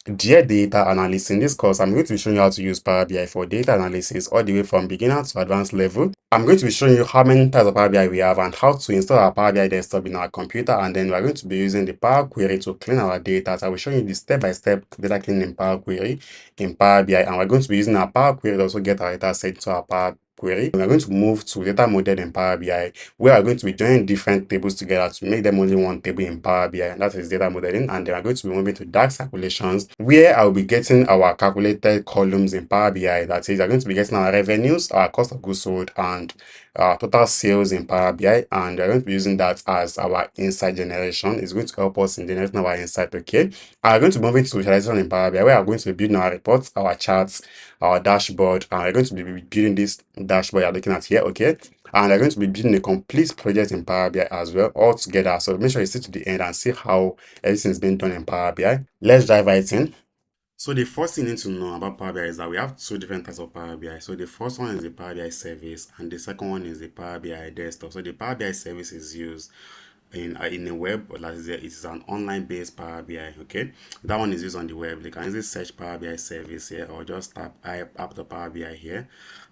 Dear data analyst, in this course, I'm going to be showing you how to use Power BI for data analysis all the way from beginner to advanced level. I'm going to be showing you how many types of Power BI we have and how to install our Power BI desktop in our computer, and then we're going to be using the Power Query to clean our data. So I will show you the step-by-step data cleaning Power Query in Power BI, and we're going to be using our Power Query to also get our data set to our Power Query. We're going to move to data model in Power BI, where we're going to be joining different tables together to make them only one table in Power BI, and that is data modeling. And then we're going to be moving to DAX calculations, where I'll be getting our calculated columns in Power BI. That is, we're going to be getting our revenues, our cost of goods sold, and our total sales in Power BI, and we're going to be using that as our insight generation. It's going to help us in generating our insight. Okay, I'm going to move into visualization in Power BI, where I'm going to be building our reports, our charts, our dashboard, and we're going to be building this dashboard you're looking at here. Okay, and we're going to be building a complete project in Power BI as well, all together. So make sure you stay to the end and see how everything's been done in Power BI. Let's dive right in. So the first thing you need to know about Power BI is that we have two different types of Power BI. So the first one is the Power BI service, and the second one is the Power BI desktop. So the Power BI service is used in a web, or it is an online based Power BI. Okay, that one is used on the web. You can easily search Power BI service here, or just type app.power BI here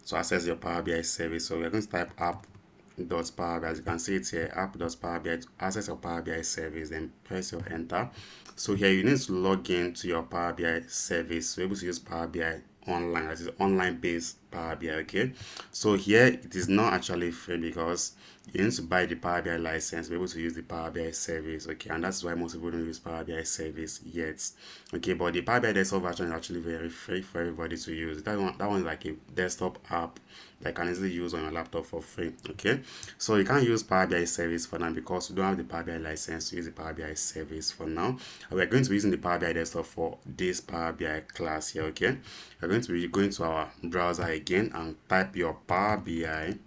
to access your Power BI service. So we're going to type app.powerbi, as you can see it here, app.powerbi to access your Power BI service, then press your enter. So here you need to log in to your Power BI service to be able to use Power BI online, as is online based Power BI. Okay, so here it is not actually free because you need to buy the Power BI license to be able to use the Power BI service. Okay, and that's why most people don't use Power BI service yet. Okay, but the Power BI desktop version is actually very free for everybody to use. That one is like a desktop app that you can easily use on your laptop for free. Okay, so you can't use Power BI service for now because you don't have the Power BI license to use the Power BI service for now. We're going to be using the Power BI desktop for this Power BI class here. Okay, we're going to be going to our browser again and type your Power BI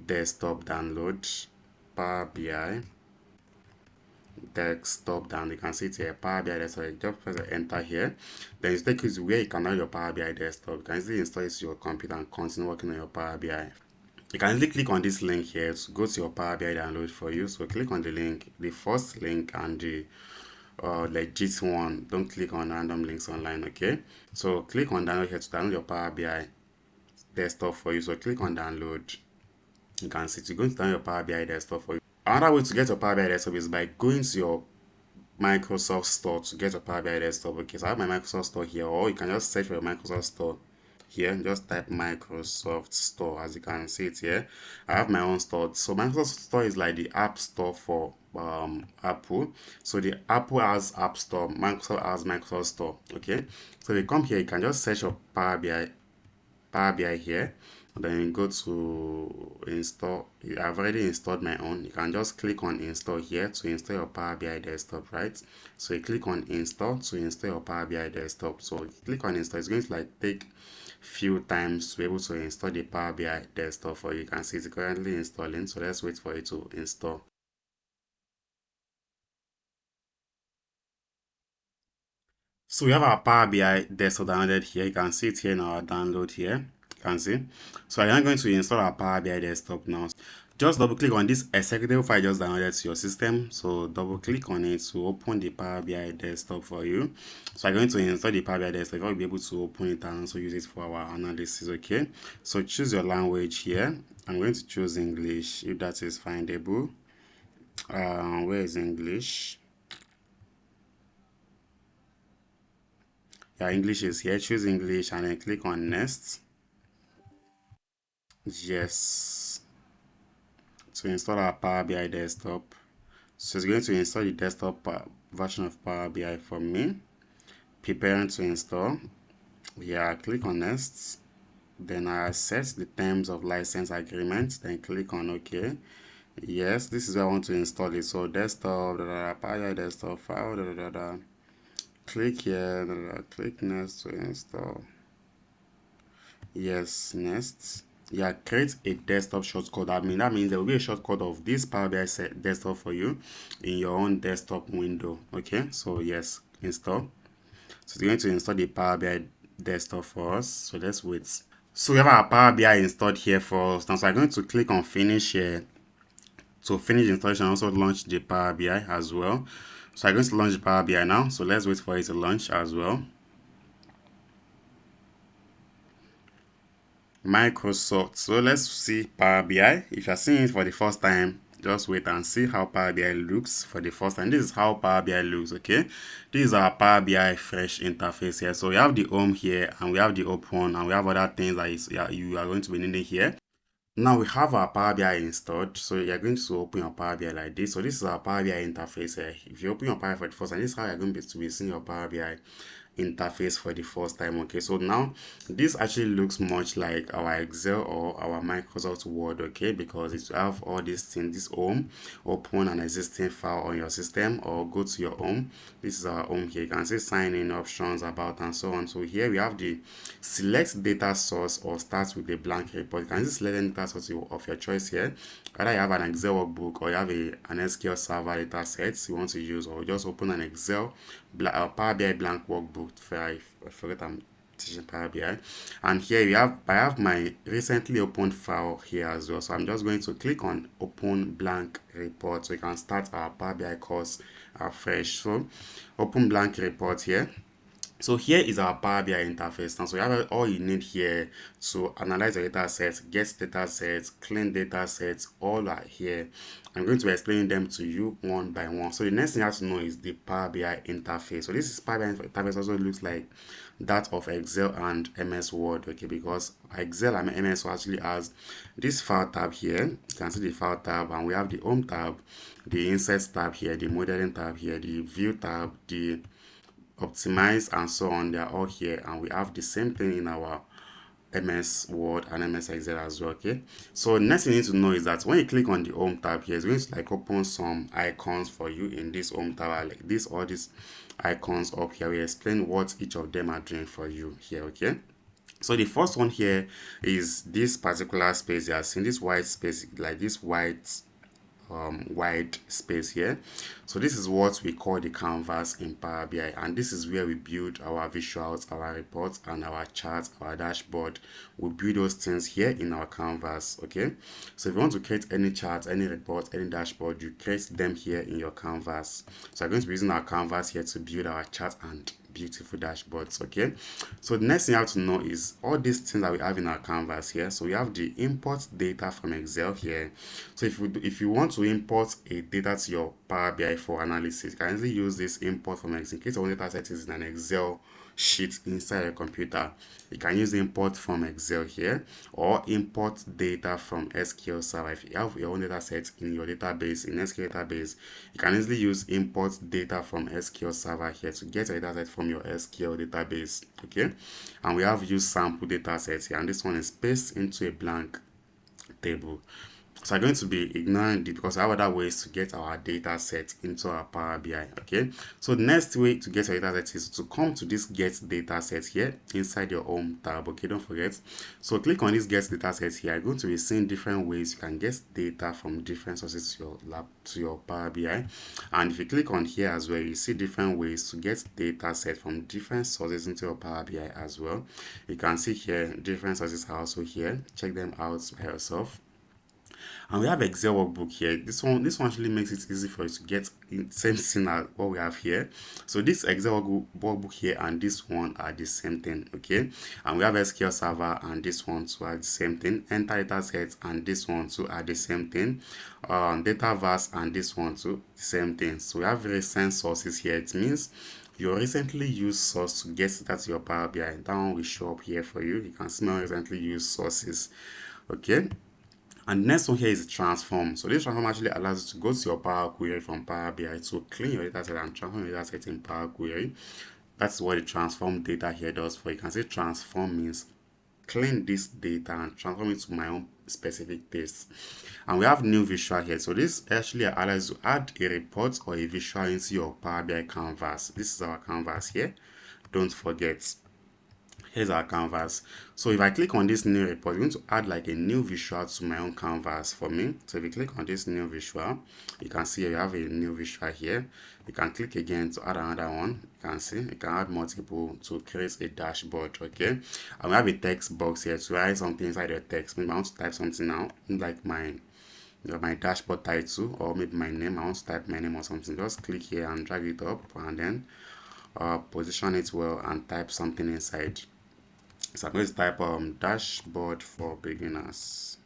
desktop download, Power BI desktop down. You can see it here, Power BI desktop. Just press enter here, then it takes you to where you can download your Power BI desktop. You can easily install it to your computer and continue working on your Power BI. You can easily click on this link here to go to your Power BI download for you. So click on the link, the first link, and the legit one. Don't click on random links online. Okay, so click on download here to download your Power BI desktop for you. So click on download. You can see it's going to download your Power BI desktop for you. Another way to get your Power BI desktop is by going to your Microsoft Store to get your Power BI desktop. Okay, so I have my Microsoft Store here, or you can just search for your Microsoft Store here. Just type Microsoft Store. As you can see it here, I have my own store. So Microsoft Store is like the app store for Apple. So the Apple has App Store, Microsoft has Microsoft Store. Okay, so you come here, you can just search your Power BI here, and then you go to install. I've already installed my own. You can just click on install here to install your Power BI desktop, right? So you click on install to install your Power BI desktop. So you click on install. It's going to like take few times to be able to install the Power BI desktop for you. You can see it's currently installing, so let's wait for it to install. So we have our Power BI desktop downloaded here. You can see it here in our download here. You can see. So I am going to install our Power BI desktop now. Just double click on this executable file just downloaded to your system. So double click on it to open the Power BI desktop for you. So I'm going to install the Power BI desktop. I'll be able to open it and also use it for our analysis. Okay. So choose your language here. I'm going to choose English if that is findable. Where is English? Yeah, English is here. Choose English and then click on next. Yes, to install our Power BI desktop. So it's going to install the desktop version of Power BI for me. Preparing to install. Yeah, click on next. Then I set the terms of license agreement. Then click on OK. Yes, this is where I want to install it. So desktop, Power BI desktop file, click here, click next to install. Yes, next. Yeah, create a desktop shortcut. That means there will be a shortcut of this Power BI desktop for you in your own desktop window. Okay, so yes, install. So it's going to install the Power BI desktop for us. So let's wait. So we have our Power BI installed here for us. Now, so I'm going to click on finish here to finish the installation. Also launch the Power BI as well. So I'm going to launch Power BI now. So let's wait for it to launch as well. Microsoft. So let's see Power BI. If you're seeing it for the first time, just wait and see how Power BI looks for the first time. This is how Power BI looks, okay? This is our Power BI fresh interface here. So we have the home here, and we have the open, and we have other things that you are going to be needing here. Now we have our Power BI installed, so you're going to open your Power BI like this. So this is our Power BI interface here. If you open your Power BI for the first time, this is how you're going to be seeing your Power BI interface for the first time. Okay, so now this actually looks much like our Excel or our Microsoft Word, okay, because it have all these things. This home, open an existing file on your system, or go to your home. This is our home here. You can see sign in, options, about, and so on. So here we have the select data source or start with a blank report. You can just select any data source of your choice here. Either you have an Excel workbook or you have an SQL Server data set you want to use, or just open an Excel Power BI blank workbook. I forget I'm teaching Power BI. And here I have my recently opened file here as well. So I'm just going to click on open blank report so we can start our Power BI course afresh. So open blank report here. So here is our Power BI interface now. So you have all you need here to analyze your data sets, get data sets, clean data sets, all are here. I'm going to be explaining them to you one by one. So the next thing you have to know is the Power BI interface. So this is Power BI interface also looks like that of Excel and MS Word, okay, because Excel and MS Word actually has this file tab here. You can see the file tab, and we have the home tab, the insert tab here, the modeling tab here, the view tab, the optimize, and so on. They are all here, and we have the same thing in our MS Word and MS Excel as well. Okay, so next thing you need to know is that when you click on the home tab here, it's going to like open some icons for you in this home tab, like this, all these icons up here. We explain what each of them are doing for you here. Okay, so the first one here is this particular space. You are seeing this white space, like this wide space here. So this is what we call the canvas in Power BI, and this is where we build our visuals, our reports, and our charts, our dashboard. We build those things here in our canvas. Okay, so if you want to create any chart, any report, any dashboard, you create them here in your canvas. So I'm going to be using our canvas here to build our chart and beautiful dashboards. Okay, so the next thing you have to know is all these things that we have in our canvas here. So we have the import data from Excel here. So if you want to import a data to your Power BI for analysis, you can easily use this import from Excel. In case your data set is in an Excel sheet inside your computer, you can use import from Excel here, or import data from SQL Server. If you have your own data set in your database, in SQL database, you can easily use import data from SQL Server here to get your data set from your SQL database. Okay, and we have used sample data sets here, and this one is pasted into a blank table. So I'm going to be ignoring it because I have other ways to get our data set into our Power BI. Okay, so the next way to get your data set is to come to this get data set here inside your home tab. Okay, don't forget. So click on this get data set here. I'm going to be seeing different ways you can get data from different sources to your lab, to your Power BI. And if you click on here as well, you see different ways to get data set from different sources into your Power BI as well. You can see here different sources are also here. Check them out by yourself. And we have Excel workbook here. This one actually makes it easy for you to get the same thing as what we have here. So this Excel workbook here and this one are the same thing. Okay, and we have SQL Server and this one too are the same thing. Enter data sets and this one too are the same thing. Data verse and this one too the same thing. So we have recent sources here. It means your recently used source to get that to your Power BI. That one will show up here for you. You can see my recently used sources. Okay, and the next one here is transform. So this transform actually allows you to go to your Power Query from Power BI to clean your data set and transform your data set in Power Query. That's what the transform data here does for you. You can say transform means clean this data and transform it to my own specific taste. And we have new visual here. So this actually allows you to add a report or a visual into your Power BI canvas. This is our canvas here. Don't forget. Here's our canvas. So if I click on this new report, I'm going to add like a new visual to my own canvas for me. So if you click on this new visual, you can see you have a new visual here. You can click again to add another one. You can see you can add multiple to create a dashboard. Okay, and we have a text box here to write something inside the text. Maybe I want to type something now, like my my dashboard title, or maybe my name. I want to type my name or something. Just click here and drag it up, and then position it well and type something inside. So I'm going to type dashboard for beginners.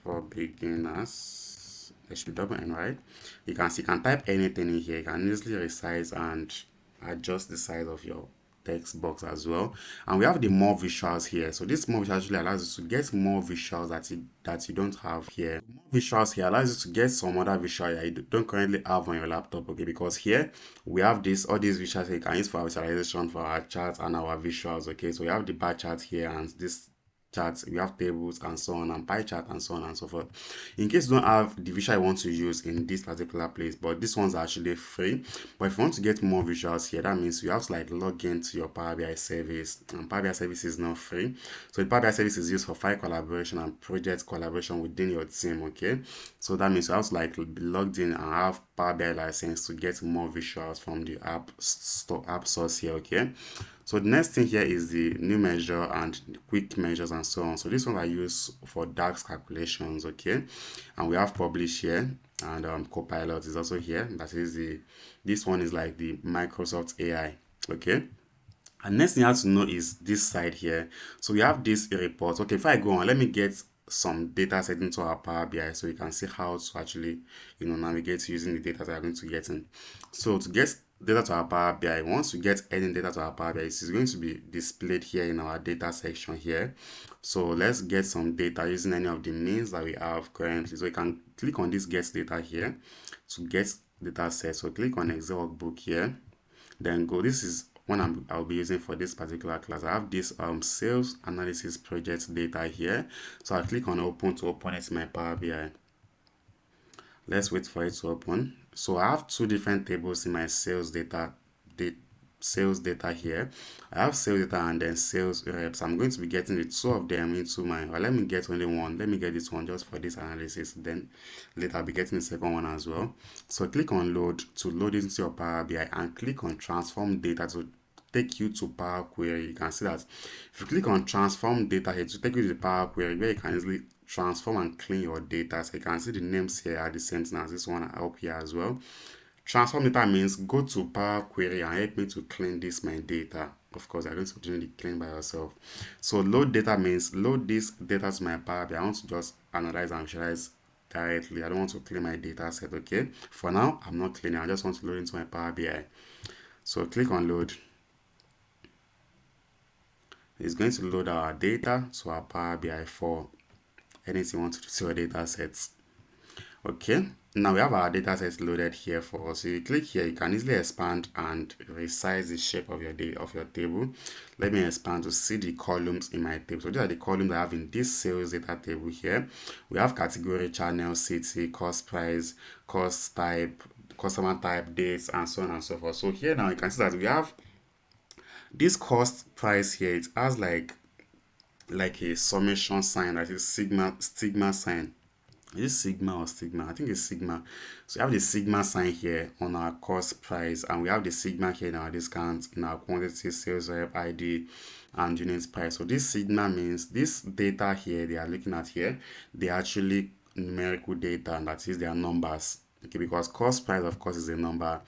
There should be double N, right? You can see, you can type anything in here. You can easily resize and adjust the size of your text box as well. And we have the more visuals here. So this more visuals actually allows you to get more visuals that you don't have here. More visuals here allows you to get some other visual that you don't currently have on your laptop, okay? Because here we have all these visuals you can use for our visualization for our charts and our visuals, okay? So we have the bar chart here and this charts, we have tables and so on, and pie chart and so on and so forth. In case you don't have the visual you want to use in this particular place, but this one's actually free. But if you want to get more visuals here, that means you have to like log into your Power BI service, and Power BI service is not free. So the Power BI service is used for file collaboration and project collaboration within your team, okay? So that means you have to like be logged in and have Power BI license to get more visuals from the app source here, okay? So the next thing here is the new measure and quick measures and so on. So this one I use for DAX calculations, okay? And we have publish here, and Copilot is also here. That is this one is like the Microsoft AI, okay? And next thing you have to know is this side here. So we have this report. Okay, if I go on, let me get some data set into our Power BI so you can see how to actually, navigate using the data that you're going to get in. So to get data to our Power BI, once you get any data to our Power BI, it is going to be displayed here in our data section here. So let's get some data using any of the means that we have currently. So you can click on this get data here to get data set. So click on Excel workbook here, then go. This is one I'll be using for this particular class. I have this sales analysis project data here. So I'll click on open to open it in my Power BI. Let's wait for it to open. So I have two different tables in my sales data here. I have sales data and then sales reps. I'm going to be getting the two of them into my, well, let me get only one. Let me get this one just for this analysis. Then later I'll be getting the second one as well. So click on load to load into your Power BI and click on transform data to take you to Power Query. You can see that if you click on transform data here to take you to the Power Query where you can easily transform and clean your data. So you can see the names here are the same thing as this one up here as well. Transform data means go to Power Query and help me to clean this my data. Of course, you're going to be doing the clean by yourself. So load data means load this data to my Power BI. I want to just analyze and visualize directly. I don't want to clean my data set, okay? For now, I'm not cleaning. I just want to load into my Power BI. So click on load. It's going to load our data to our Power BI for anything you want to do to your data sets. Okay, now we have our data sets loaded here for us. So you click here, you can easily expand and resize the shape of your table. Let me expand to see the columns in my table. So these are the columns I have in this sales data table here. We have category, channel, city, cost price, cost type, customer type, dates, and so on and so forth. So here now you can see that we have this cost price here. It has like a summation sign, that is sigma sign. Is it sigma or stigma? I think it's sigma. So we have the sigma sign here on our cost price, and we have the sigma here in our discounts, in our quantity, sales rep, ID, and unit price. So this sigma means this data here they are looking at here, they are actually numerical data, and that is their numbers. Okay, because cost price of course is a number,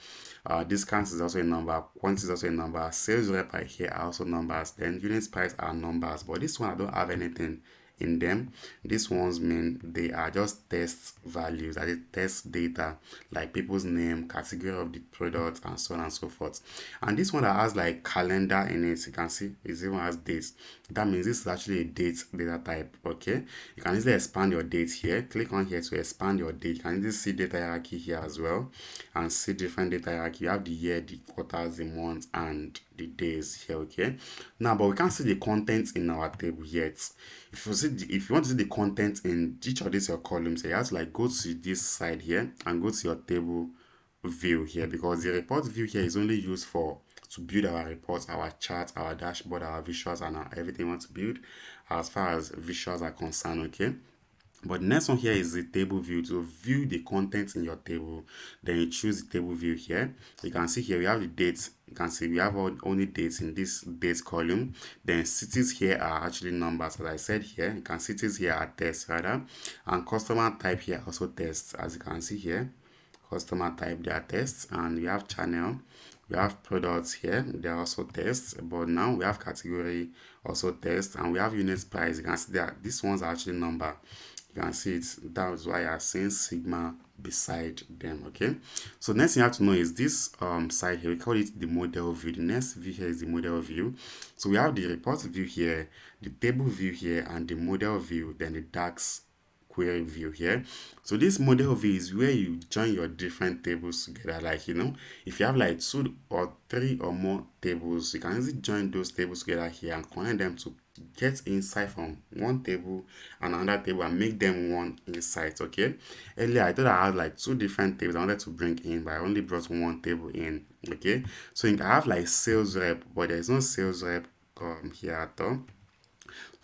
discount is also a number, quantity is also a number, sales rep right here are also numbers, then unit price are numbers. But this one I don't have anything in them. These ones mean they are just test values, that is test data, like people's name, category of the product, and so on and so forth. And this one that has like calendar in it, you can see it even has dates. That means this is actually a date data type. Okay, you can easily expand your date here. Click on here to expand your date. You can easily see data hierarchy here as well, and see different data hierarchy. You have the year, the quarters, the months, and the days here. Okay, now but we can't see the content in our table yet. If you want to see the content in each of these your columns, you have to like go to this side here and go to your table view here, because the report view here is only used to build our reports, our charts, our dashboard, our visuals, and everything we want to build as far as visuals are concerned. Okay, but the next one here is the table view. To view the contents in your table, then you choose the table view here. You can see here we have the dates You can see we have only dates in this dates column. Then cities here are actually numbers, as I said here. You can see cities here are tests rather, and customer type here also tests, as you can see here. Customer type, they are tests, and we have channel, we have products here, they are also tests, but now we have category also tests, and we have unit price. You can see that these ones are actually number. You can see it. That's why I seeing sigma beside them. Okay, so next thing you have to know is this side here, we call it the model view. The next view here is the model view. So we have the report view here, the table view here, and the model view, then the DAX query view here. So this model view is where you join your different tables together. Like, if you have like 2 or 3 or more tables, you can easily join those tables together here and connect them to get insight from one table and another table and make them one insight. Okay, earlier I thought I had like 2 different tables I wanted to bring in, but I only brought one table in. Okay, so I have like sales rep, but there's no sales rep here at all.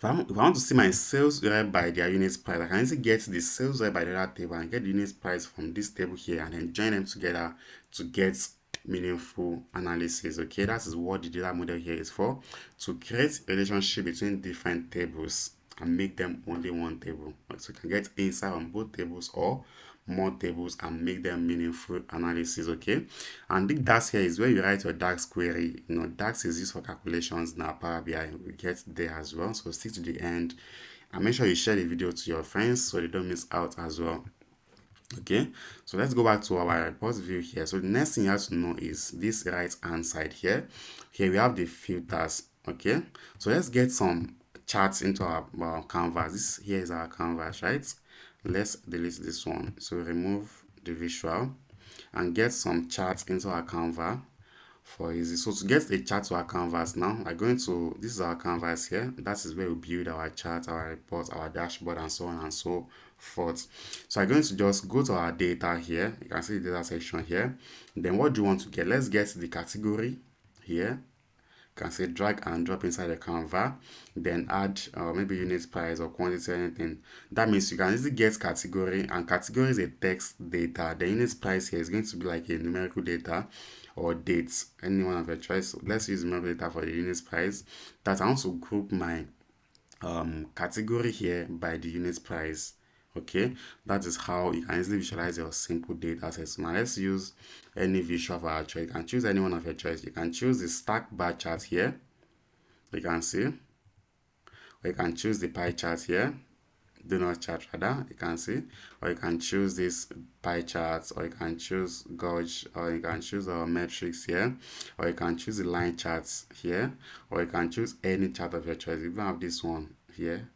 If I want to see my sales rep by their unit price, I can easily get the sales rep by the other table and get the unit price from this table here and then join them together to get meaningful analysis. Okay, that is what the data model here is for, to create a relationship between different tables and make them only one table. So you can get insight on both tables or more tables and make them meaningful analysis. Okay, and the DAX here is where you write your DAX query. DAX is used for calculations. Now Power BI, we get there as well, so stick to the end and make sure you share the video to your friends so they don't miss out as well. Okay, so let's go back to our report view here. So the next thing you have to know is this right hand side here. Here we have the filters. Okay, so let's get some charts into our canvas. This here is our canvas, right? Let's delete this one. So remove the visual and get some charts into our canvas for easy. So to get a chart to our canvas now, I'm going to, this is our canvas here. That is where we build our chart, our report, our dashboard, and so on and so forth. So I'm going to just go to our data here. You can see the data section here. Then what do you want to get? Let's get the category here. You can say drag and drop inside the canvas, then add maybe unit price or quantity or anything. That means you can easily get category, and category is a text data. The unit price here is going to be like a numerical data or dates, any one of your choice. Let's use numerical data for the unit price. That I want to group my category here by the unit price. Okay, that is how you can easily visualize your simple data sets. Now let's use any visual of our choice. You can choose any one of your choice. You can choose the stack bar chart here, you can see, or you can choose the pie chart here, donut chart rather, you can see, or you can choose this pie chart, or you can choose gauge, or you can choose our metrics here, or you can choose the line charts here, or you can choose any chart of your choice. You even have this one here.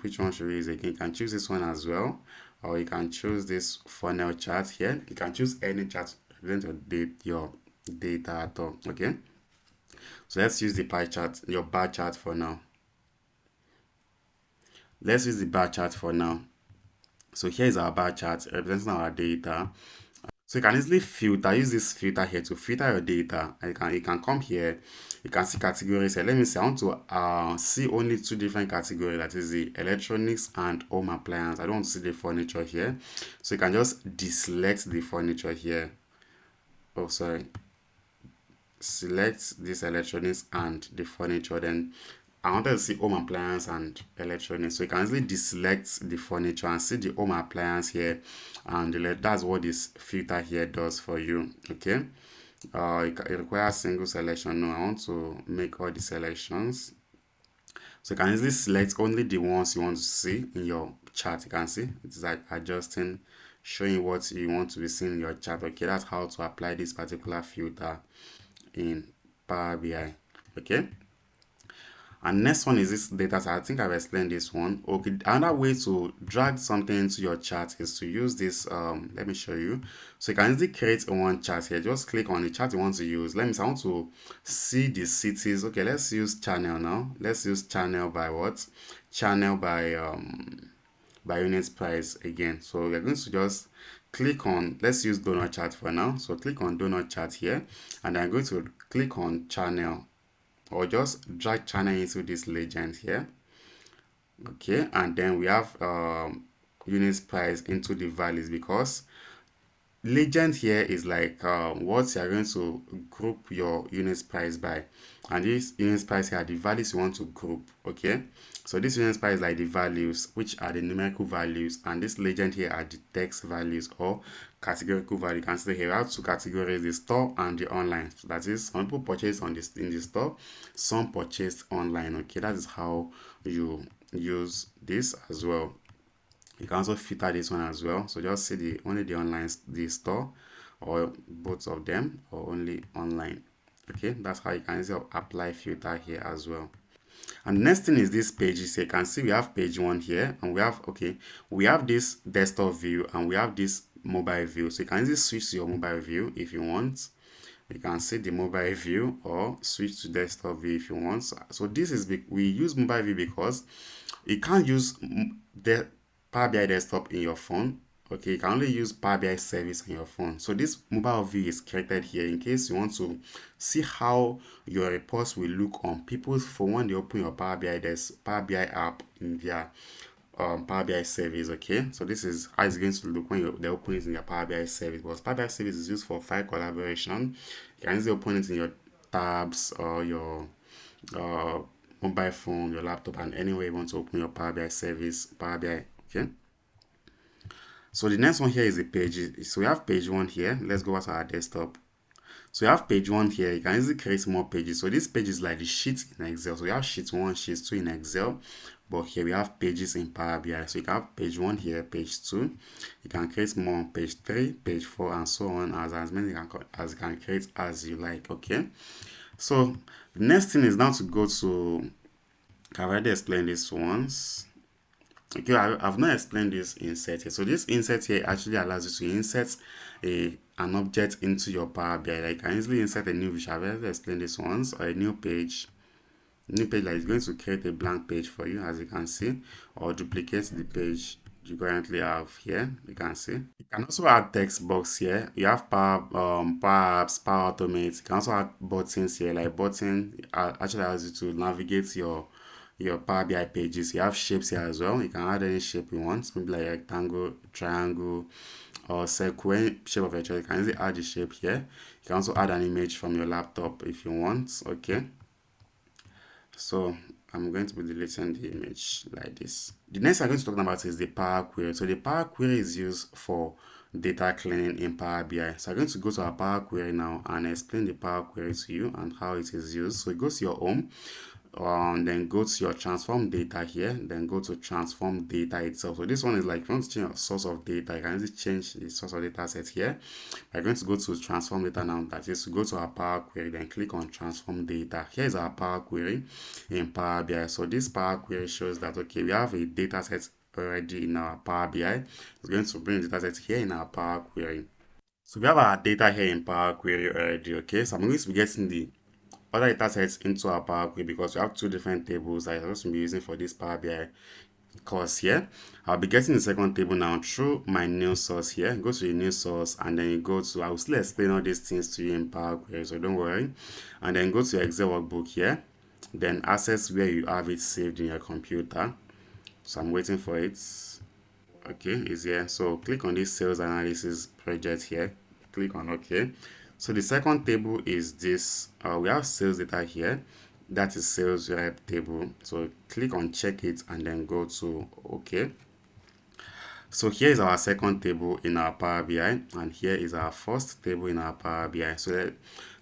Which one should we use again? You can choose this one as well, or you can choose this funnel chart here. You can choose any chart represent your data at all. Okay, so let's use the pie chart, your bar chart for now. Let's use the bar chart for now. So here is our bar chart representing our data. So you can easily filter, use this filter here to filter your data. You can come here, you can see categories here. Let me say I want to see only 2 different categories, that is the electronics and home appliance. I don't want to see the furniture here. So you can just deselect the furniture here. Oh, sorry. Select this electronics and the furniture. Then I wanted to see home appliance and electronics. So you can easily deselect the furniture and see the home appliance here, and that's what this filter here does for you. Okay, it requires single selection. No, I want to make all the selections. So you can easily select only the ones you want to see in your chart. You can see it's like adjusting, showing what you want to be seen in your chart. Okay, that's how to apply this particular filter in Power BI. Okay, and next one is this data set. I think I've explained this one. Okay, another way to drag something into your chart is to use this. Let me show you. So you can easily create one chart here. Just click on the chart you want to use. Let me say I want to see the cities. Okay, let's use channel now. Let's use channel by what? Channel by unit price again. So we're going to just click on, let's use donut chart for now. So click on donut chart here, and I'm going to click on channel, or just drag channel into this legend here. Okay, and then we have unit price into the values, because legend here is like what you are going to group your unit price by, and this unit price here are the values you want to group. Okay, so this unit price is like the values, which are the numerical values, and this legend here are the text values or categorical value. You can see here we have two categories: the store and the online. So that is, some people purchase on this in the store, some purchase online. Okay, that is how you use this as well. You can also filter this one as well. So just see the only the online, the store, or both of them, or only online. Okay, that's how you can easily apply filter here as well. And next thing is this pages. You can see we have page one here, and we have, okay, we have this desktop view and we have this mobile view. So you can easily switch to your mobile view if you want. You can see the mobile view or switch to desktop view if you want. So this is, we use mobile view because you can't use the Power BI desktop in your phone. Okay, you can only use Power BI service on your phone. So this mobile view is created here in case you want to see how your reports will look on people's phone when they open your Power BI app in their Power BI service. Okay, so this is how it's going to look when they open it in your Power BI service. Because Power BI service is used for file collaboration. You can easily open it in your tabs or your uh, mobile phone, your laptop, and anywhere you want to open your Power BI service, Power BI. Okay. So the next one here is the pages. So we have page one here. Let's go to our desktop. So you have page one here. You can easily create more pages. So this page is like the sheet in Excel. So we have sheet one, sheet two in Excel, but here we have pages in Power BI. So you can have page one here, page two. You can create more on page three, page four, and so on, as many as you can create as you like. Okay. So the next thing is now to go to. I've already explained this once. Okay, I've not explained this insert here. So this insert here actually allows you to insert an object into your Power BI. Like, you can easily insert a new visual. I've already explained this once, or a new page. New page that is going to create a blank page for you, as you can see, or duplicate the page you currently have here. You can see. You can also add text box here. You have Power Apps, Power Automate. You can also add buttons here, like button actually allows you to navigate your Power BI pages. You have shapes here as well. You can add any shape you want, maybe like rectangle, triangle, or circle, any shape of your choice. You can easily add the shape here. You can also add an image from your laptop if you want. Okay. So I'm going to be deleting the image like this. The next I'm going to talk about is the Power Query. So the Power Query is used for data cleaning in Power BI. So I'm going to go to our Power Query now and explain the Power Query to you and how it is used. So it goes to your home, then go to your transform data here, then go to transform data itself. So this one is like, if you want to change your source of data, you can easily change the source of data set here. We're going to go to transform data now. That is to go to our Power Query, then click on transform data. Here is our Power Query in Power BI. So this Power Query shows that, okay, we have a data set already in our Power BI. It's going to bring the data set here in our Power Query. So we have our data here in Power Query already. Okay, so I'm going to be getting the other data sets into our Power Query because we have two different tables that I'm going to be using for this Power BI course here. I'll be getting the second table now through my new source here. Go to the new source and then you go to, I will still explain all these things to you in Power Query, so don't worry. And then go to your Excel workbook here, then access where you have it saved in your computer. So I'm waiting for it. Okay, it's here. So click on this sales analysis project here. Click on OK. So the second table is this. We have sales data here. That is sales rep table. So click on check it and then go to OK. So here is our second table in our Power BI, and here is our first table in our Power BI. So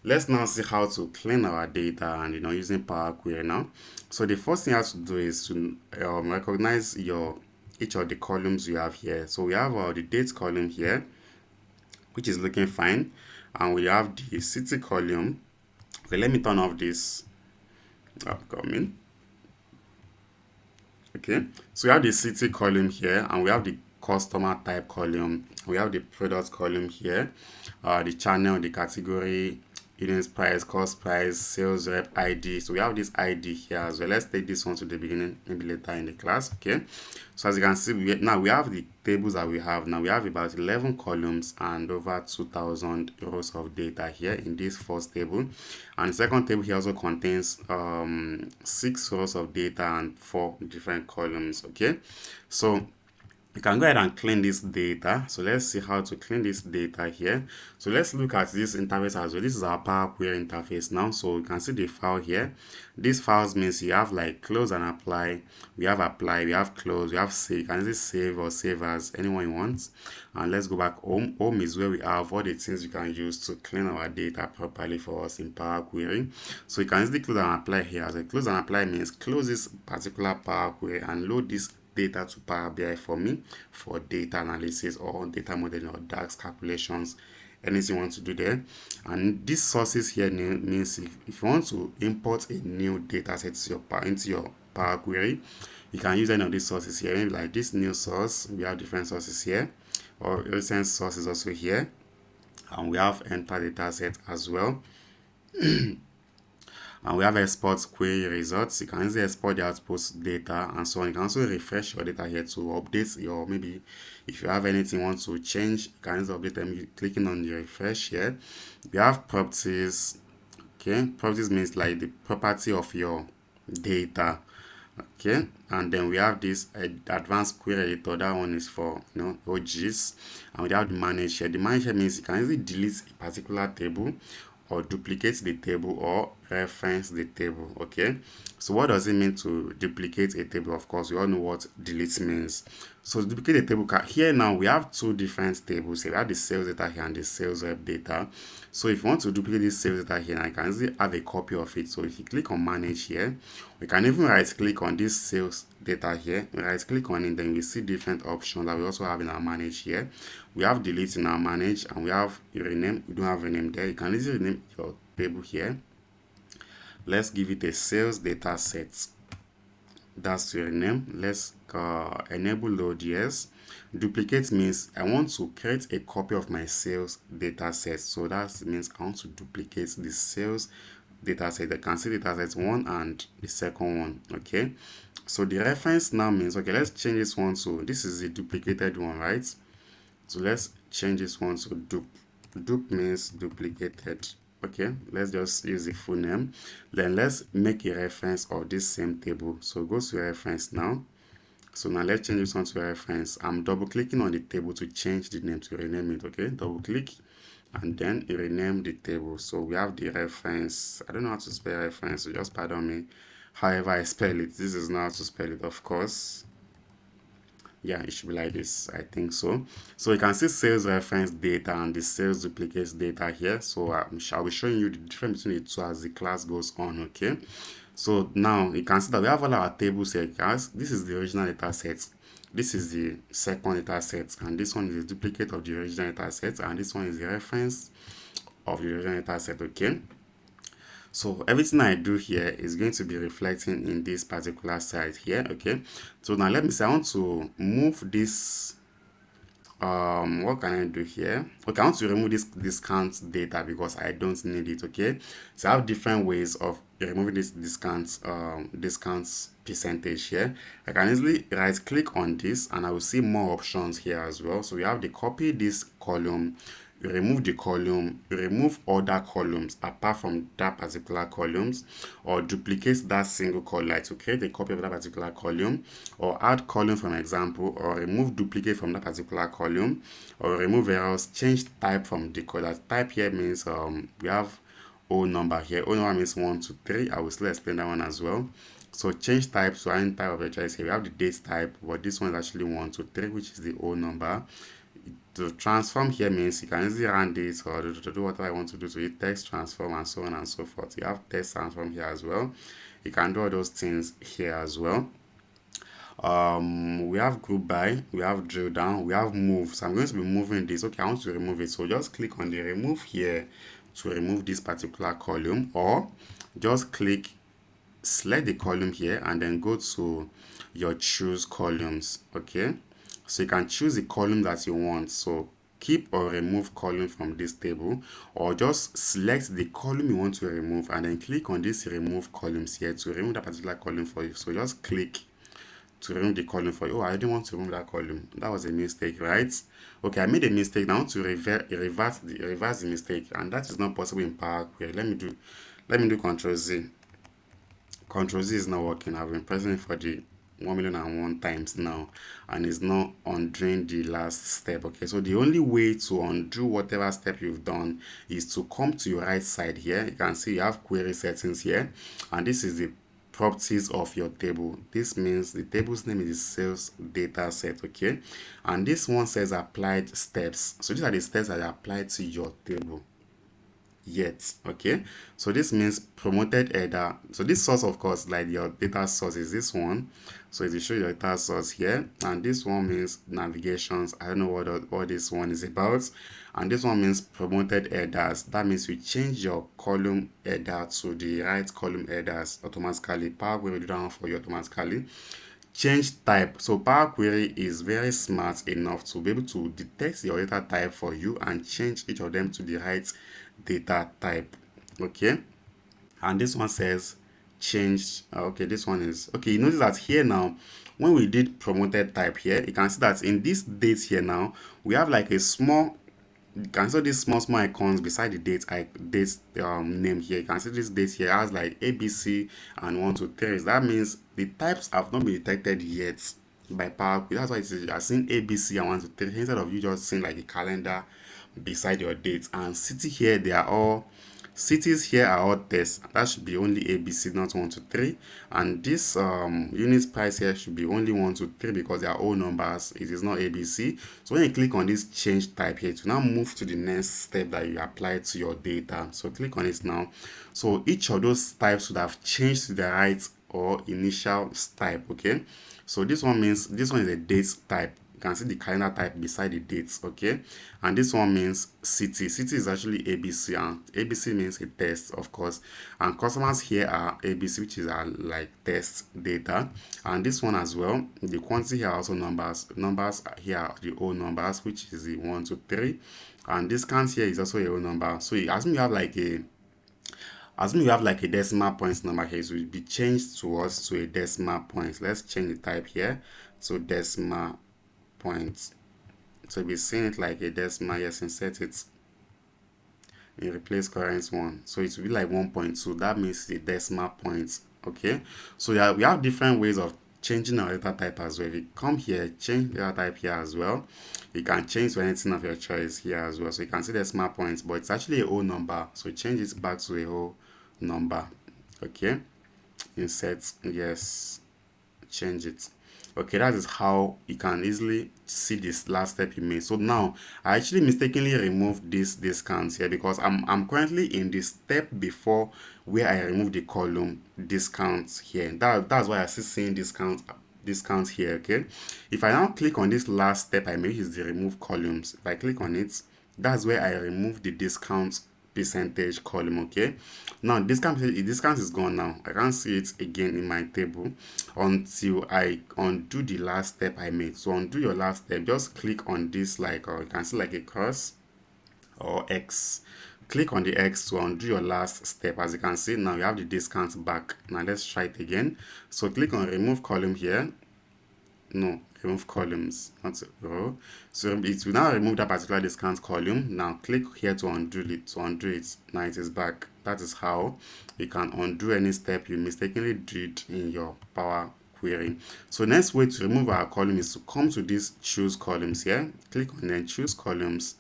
let's now see how to clean our data and using Power Query now. So the first thing you have to do is to recognize each of the columns you have here. So we have the date column here, which is looking fine, and we have the city column. Okay, let me turn off this upcoming. Okay, so we have the city column here, and we have the customer type column. We have the product column here, the channel, the category, unit price, cost price, sales rep ID. So we have this ID here as well. Let's take this one to the beginning, maybe later in the class. Okay, so as you can see, now we have the tables that we have. Now we have about 11 columns and over 2,000 rows of data here in this first table. And the second table here also contains 6 rows of data and 4 different columns. Okay, so you can go ahead and clean this data. So let's see how to clean this data here. So let's look at this interface as well. This is our Power Query interface now. So you can see the file here. This files means you have like close and apply. We have apply, we have close, we have save. You can easily save or save as anyone you want. And let's go back home. Home is where we have all the things you can use to clean our data properly for us in Power Query. So you can easily close and apply here. As a close and apply means close this particular Power Query and load this data to Power BI for me for data analysis or data modeling or DAX calculations, anything you want to do there. And these sources here means if you want to import a new data set into your Power Query, you can use any of these sources here. Maybe like this new source, we have different sources here, or recent sources also here, and we have enter data set as well. And we have export query results. You can easily export the output data and so on. You can also refresh your data here to update your, maybe if you have anything you want to change, you can easily update them clicking on the refresh here. We have properties. Okay, properties means like the property of your data. Okay, and then we have this advanced query editor. That one is for OGs, and we have the manage here. The manage here means you can easily delete a particular table or duplicate the table or reference the table. Okay, so what does it mean to duplicate a table? Of course, we all know what delete means. So to duplicate a table, here now we have two different tables. We have the sales data here and the sales rep data. So if you want to duplicate this sales data here, I can easily have a copy of it. So if you click on manage here, we can even right click on this sales data here. We right click on it, then we see different options that we also have in our manage here. We have delete in our manage, and we have rename. We don't have rename there. You can easily rename your table here. Let's give it a sales data set. That's to rename. Let's enable load. Yes. Duplicate means I want to create a copy of my sales data set. So that means I want to duplicate the sales data set. The can see data set 1 and the second one. Okay, so the reference now means, okay, let's change this one to, this is the duplicated one, right? So let's change this one to dup. Dup means duplicated. Okay, let's just use the full name. Then let's make a reference of this same table. So go to reference now. So now let's change this one to reference. I'm double clicking on the table to change the name, to rename it. Okay, double click and then rename the table. So we have the reference. I don't know how to spell reference, so just pardon me however I spell it. This is not how to spell it, of course. Yeah, it should be like this, I think so. So you can see sales reference data and the sales duplicates data here. So I'll be showing you the difference between the two as the class goes on. Okay, so now you can see that we have all our tables here, guys. This is the original data set, this is the second data set, and this one is the duplicate of the original data set, and this one is the reference of the original data set. Okay, so everything I do here is going to be reflecting in this particular side here. Okay, so now let me say I want to move this. What can I do here? Okay, I want to remove this discount data because I don't need it. Okay, so I have different ways of removing this discounts percentage here. I can easily right click on this and I will see more options here as well. So we have the copy this column, you remove the column, you remove other columns apart from that particular columns, or duplicate that single column, like to create a copy of that particular column, or add column from example, or remove duplicate from that particular column, or remove errors, change type from the column. Type here means we have O number here. O number means 1 to 3. I will still explain that one as well. So change type to any type of a choice here. We have the date type, but this one is actually 1 to 3, which is the O number. To transform here means you can easily run this or to do whatever I want to do to it, text transform and so on and so forth. You have text transform here as well. You can do all those things here as well. We have group by, we have drill down, we have move. So I'm going to be moving this. Okay, I want to remove it, so just click on the remove here to remove this particular column, or just click, select the column here and then go to your choose columns. Okay, so you can choose the column that you want. So keep or remove column from this table, or just select the column you want to remove and then click on this remove columns here to remove that particular column for you. So just click to remove the column for you. Oh, I didn't want to remove that column. That was a mistake, right? Okay, I made a mistake. Now I want to reverse the mistake, and that is not possible in Power Query. Let me do Control Z. Control Z is not working. I've been pressing it for the 1,000,001 times now, and it's not undoing the last step. Okay, so the only way to undo whatever step you've done is to come to your right side here. You can see you have query settings here, and this is the properties of your table. This means the table's name is sales data set. Okay, and this one says applied steps. So these are the steps that are applied to your table yet. Okay, so this means promoted header. So this source, of course, like your data source is this one. So it will show your data source here, and this one means navigations. I don't know what this one is about. And this one means promoted headers. That means you change your column header to the right column headers automatically. Power Query will do that one for you automatically. Change type. So Power Query is very smart enough to be able to detect your data type for you and change each of them to the right data type. Okay, and this one says change. Okay, this one is okay. You notice that here now, when we did promoted type here, you can see that in this date here now, we have like a small, you can see these small icons beside the date name here. You can see this date here has like ABC and 1 2 3. That means the types have not been detected yet by Power Query. That's why it is you are seeing ABC and 1 2 3 instead of you just seeing like a calendar beside your dates. And city here, they are all cities here are all tests. That should be only ABC, not 1 2 3. And this unit price here should be only 1 2 3 because they are all numbers. It is not ABC. So when you click on this change type here, to now move to the next step that you apply to your data. So click on it now. So each of those types should have changed to the right or initial type. Okay, so this one means this one is a date type. You can see the calendar type beside the dates. Okay, and this one means city. City is actually ABC, and ABC means a test, of course, and customers here are ABC, which is like test data. And this one as well, the quantity here are also numbers here are the whole numbers, which is the 1 2 3, and discount here is also a whole number. So assume you have like a decimal points number here, so it will be changed to us to a decimal point. Let's change the type here to decimal points. So we're seeing it like a decimal. Yes, insert it and replace current one. So it will be like 1.2. That means the decimal points. Okay, so yeah, we have different ways of changing our data type as well. If you come here, change data type here as well. You can change to anything of your choice here as well. So you can see decimal points, but it's actually a whole number. So change it back to a whole number. Okay, insert, yes, change it. Okay, that is how you can easily see this last step you made. So now I actually mistakenly removed this discounts here because I'm currently in the step before where I remove the column discounts here. That's why I still seeing discounts here. Okay, if I now click on this last step I made, which is the remove columns, if I click on it, that's where I remove the discount percentage column. Okay, now discount is gone. Now I can't see it again in my table until I undo the last step I made. So undo your last step, just click on this, like, or you can see like a cross or X. Click on the X to undo your last step. As you can see now, you have the discount back. Now let's try it again. So click on remove column here. No, remove columns, not row. So it will now remove that particular discount column. Now click here to undo it. Now it is back. That is how you can undo any step you mistakenly did in your Power Query. So next way to remove our column is to come to this choose columns here. Click on then choose columns.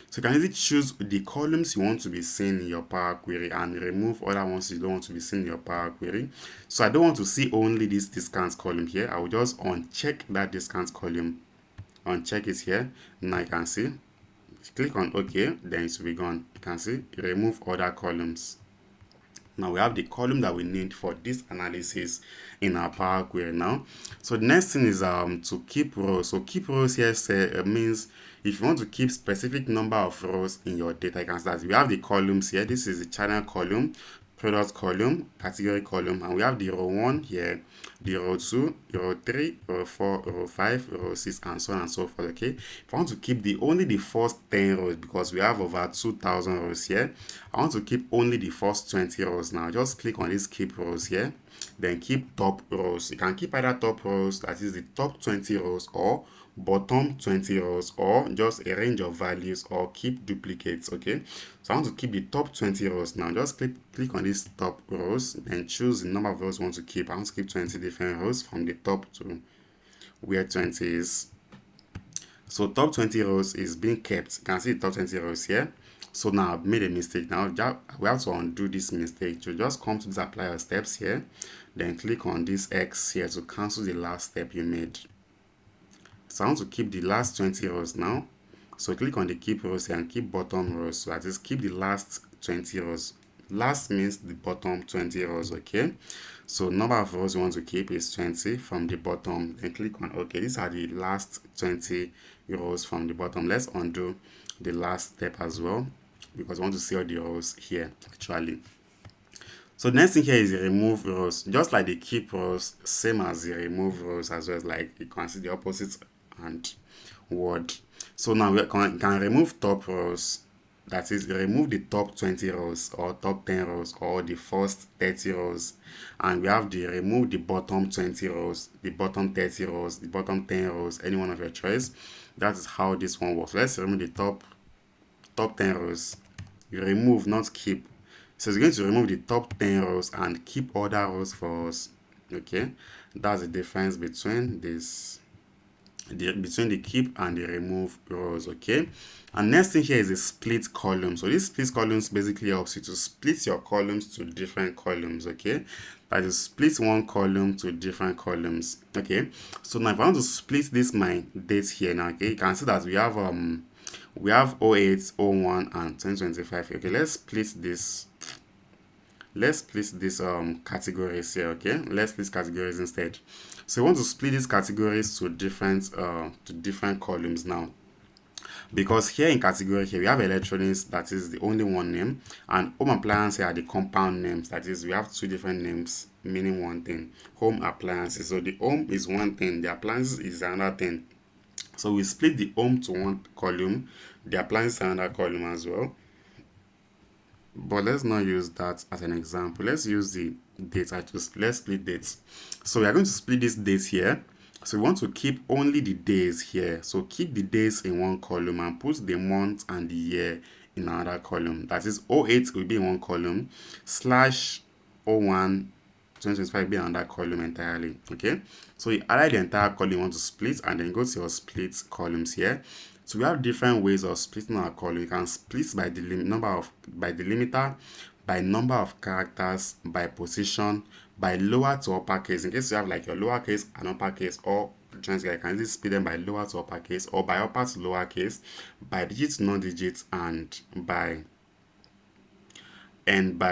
So you can easily choose the columns you want to be seen in your Power Query and remove other ones you don't want to be seen in your Power Query. So I don't want to see only this discounts column here. I will just uncheck that discounts column. Uncheck it here. Now you can see. Click on OK, then it will be gone. You can see remove other columns. Now we have the column that we need for this analysis in our Power Query now. So the next thing is to keep rows. So keep rows here means if you want to keep specific number of rows in your data, you can start. We have the columns here. This is the channel column, product column, category column, and we have the row 1 here, the row 2, row 3, row 4, row 5, row 6, and so on and so forth. Okay, if I want to keep only the first 10 rows, because we have over 2,000 rows here, I want to keep only the first 20 rows. Now just click on this keep rows here, then keep top rows. You can keep either top rows, that is the top 20 rows, or bottom 20 rows, or just a range of values, or keep duplicates. Okay, so I want to keep the top 20 rows now. Just click on these top rows and choose the number of rows you want to keep. I want to keep 20 different rows from the top to where 20 is. So top 20 rows is being kept. You can see the top 20 rows here. So now I've made a mistake. Now we have to undo this mistake. So just come to this apply your steps here, then click on this X here to cancel the last step you made. So I want to keep the last 20 rows now. So click on the keep rows here and keep bottom rows. So I just keep the last 20 rows. Last means the bottom 20 rows. Okay, so number of rows you want to keep is 20 from the bottom. Then click on OK. These are the last 20 rows from the bottom. Let's undo the last step as well, because I want to see all the rows here actually. So the next thing here is the remove rows. Just like the keep rows, same as the remove rows as well. Like you can see the opposite and word. So now we can remove top rows. That is, remove the top 20 rows or top 10 rows or the first 30 rows. And we have the remove the bottom 20 rows, the bottom 30 rows, the bottom 10 rows, any one of your choice. That is how this one works. Let's remove the top 10 rows. You remove, not keep. So it's going to remove the top 10 rows and keep other rows for us. Okay, that's the difference between this, between the keep and the remove rows. Okay, and next thing here is a split column. So this split columns basically helps you to split your columns to different columns. Okay, that is, split one column to different columns. Okay, so now if I want to split this my date here now, okay, you can see that we have 08, 01 and 2025. Okay, let's split this. Let's split this categories here. Okay, let's split categories instead. So we want to split these categories to different columns now, because here in category here we have electronics, that is the only one name, and home appliance here are the compound names, that is we have two different names meaning one thing. Home appliances, so the home is one thing, the appliances is another thing. So we split the home to one column, the appliances another column as well. But let's not use that as an example. Let's use the date. Let's split dates. So we are going to split this date here. So we want to keep only the days here. So keep the days in one column and put the month and the year in another column. That is, 08 will be in one column, /01 2025 be in another column entirely. Okay, so you highlight the entire column you want to split and then go to your split columns here. So we have different ways of splitting our column. You can split by the delimiter, by number of characters, by position, by lower to uppercase. In case you have like your lowercase and uppercase, or joints, you can easily split them by lower to uppercase, or by upper to lowercase, by digit to non-digits, and by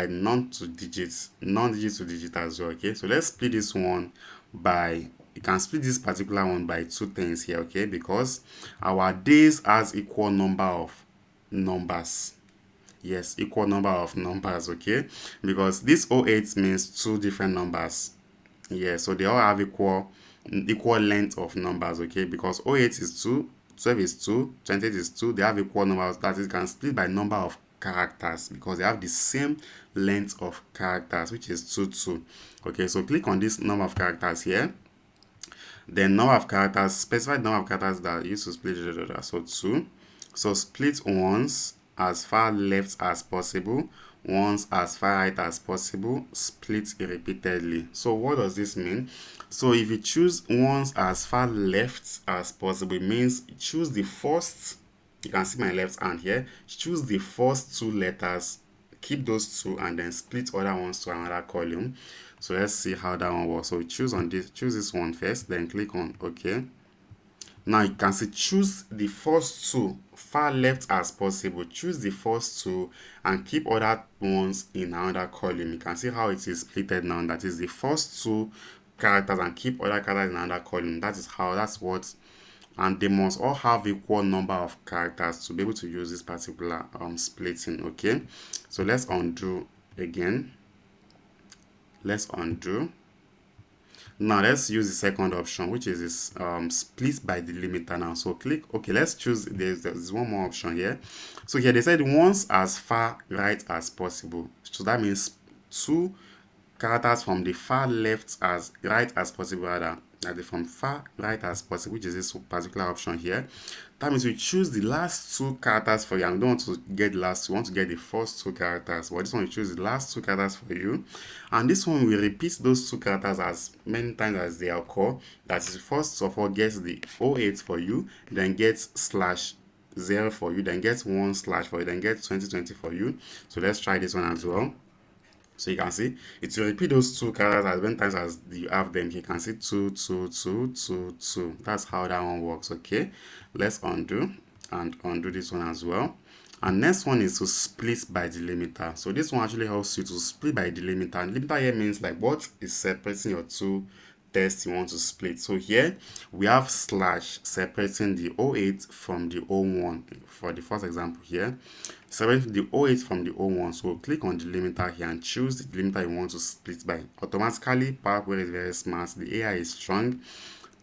non to digits to digit as well. Okay, so let's split this one by, you can split this particular one by two things here. Okay, because our days has equal number of numbers. Yes, equal number of numbers. Okay, because this 08 means two different numbers. Yeah, so they all have equal length of numbers. Okay, because 08 is 2, 12 is 2, 28 is 2, they have equal numbers. That is, can split by number of characters because they have the same length of characters, which is 2, 2. Okay, so click on this number of characters here. Then number of characters, specify the number of characters that you used to split. So 2. So split once as far left as possible, once as far right as possible, split repeatedly. So what does this mean? So if you choose once as far left as possible, it means choose the first, you can see my left hand here, choose the first two letters, keep those two, and then split other ones to another column. So let's see how that one works. So choose this one first, then click on OK. Now you can see choose the first two far left as possible, choose the first two and keep other ones in another column. You can see how it is splitted now. That is the first two characters and keep other characters in another column. That's what, and they must all have equal number of characters to be able to use this particular splitting. Okay, so let's undo again. Let's undo. Now let's use the second option, which is this split by delimiter now. So click OK. Let's choose, there's one more option here. So here they said once as far right as possible. So that means two characters from the far left as right as possible, rather as in from far right as possible, which is this particular option here. That means we choose the last two characters for you, and we don't want to get the last two, we want to get the first two characters. But this one we choose the last two characters for you, and this one we repeat those two characters as many times as they occur. That is, first of all gets the 08 for you, then gets /0 for you, then gets 1/ for you, then gets 2020 for you. So let's try this one as well. So you can see it will repeat those two characters as many times as you have them. You can see 2, 2, 2, 2, 2. That's how that one works. Okay, let's undo and undo this one as well. And next one is to split by delimiter. So this one actually helps you to split by delimiter. And delimiter here means like what is separating your two tests you want to split. So here we have slash separating the 08 from the 01 for the first example here. Separating the 08 from the 01. So click on delimiter here and choose the delimiter you want to split by. Automatically, PowerBI is very smart. The AI is strong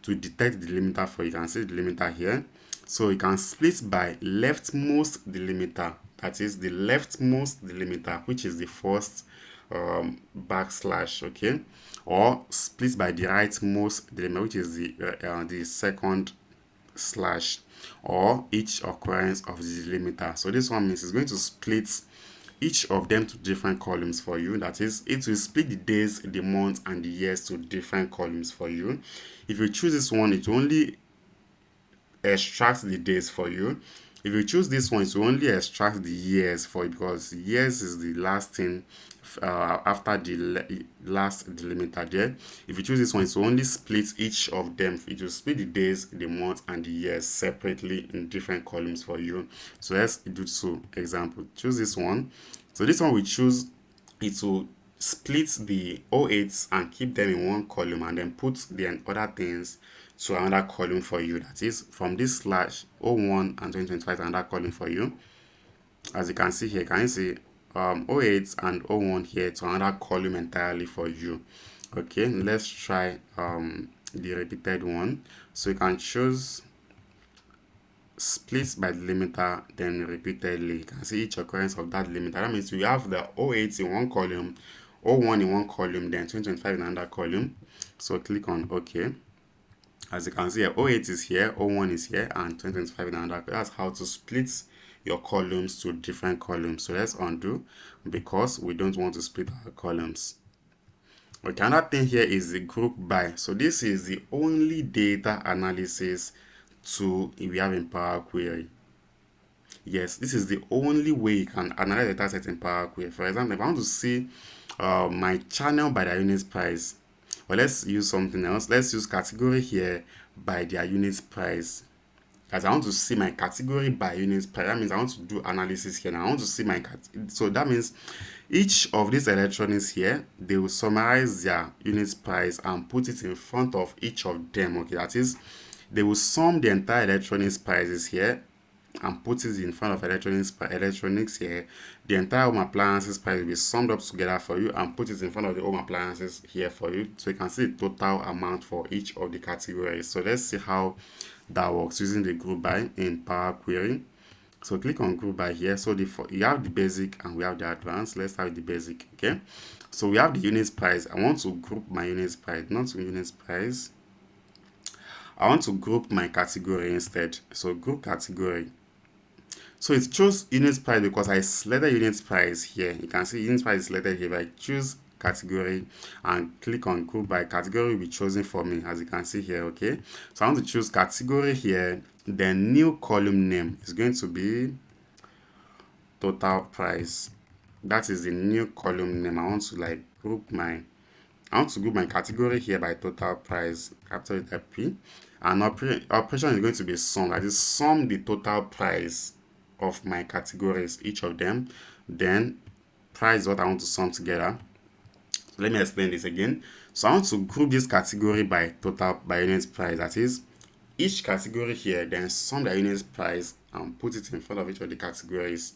to detect the delimiter for you. You can see the delimiter here. So you can split by leftmost delimiter. That is the leftmost delimiter, which is the first backslash, okay, or split by the rightmost delimiter, which is the second slash, or each occurrence of the delimiter. So this one means it's going to split each of them to different columns for you. That is, it will split the days, the months, and the years to different columns for you. If you choose this one, it will only extract the days for you. If you choose this one, it will only extract the years for you, because years is the last thing after the last delimiter there. If you choose this one, it will only split each of them. It will split the days, the months, and the years separately in different columns for you. So let's do two example. Choose this one. So this one we choose, it will split the 08s and keep them in one column, and then put the other things to another column for you. That is, from this /01 and 2025 another column for you. As you can see here, can you see 08 and 01 here to another column entirely for you. Okay, let's try the repeated one. So you can choose split by delimiter, then repeatedly. You can see each occurrence of that delimiter. That means we have the 08 in one column, 01 in one column, then 2025 in another column. So click on OK. As you can see here, 08 is here, 01 is here, and 2025 in another. That's how to split your columns to different columns. So let's undo, because we don't want to split our columns. Okay, another thing here is the group by. So this is the only data analysis tool we have in Power Query. Yes, this is the only way you can analyze a data set in Power Query. For example, if I want to see my channel by their unit price, well, let's use something else. Let's use category here by their unit price. As I want to see my category by unit price, that means I want to do analysis here. Now I want to see my so that means each of these electronics here, they will summarize their unit price and put it in front of each of them. Okay, that is, they will sum the entire electronics prices here and put it in front of electronics here. The entire home appliances price will be summed up together for you and put it in front of the home appliances here for you, so you can see the total amount for each of the categories. So let's see how that works using the group by in Power Query. So click on group by here. So you have the basic and we have the advanced. Let's start with the basic. Okay, so we have the unit price. I want to group my unit price, not unit price. I want to group my category instead. So group category. So it chose unit price because I selected unit price here. You can see unit price is selected here. If I choose category and click on group by, category will be chosen for me, as you can see here. Okay, so I want to choose category here. Then new column name is going to be total price. That is the new column name. I want to group my category here by total price, capital letter P, and operation is going to be sum. That is, sum the total price of my categories, each of them. Then price is what I want to sum together. So let me explain this again. So I want to group this category by unit price. That is, each category here, then sum the unit price and put it in front of each of the categories.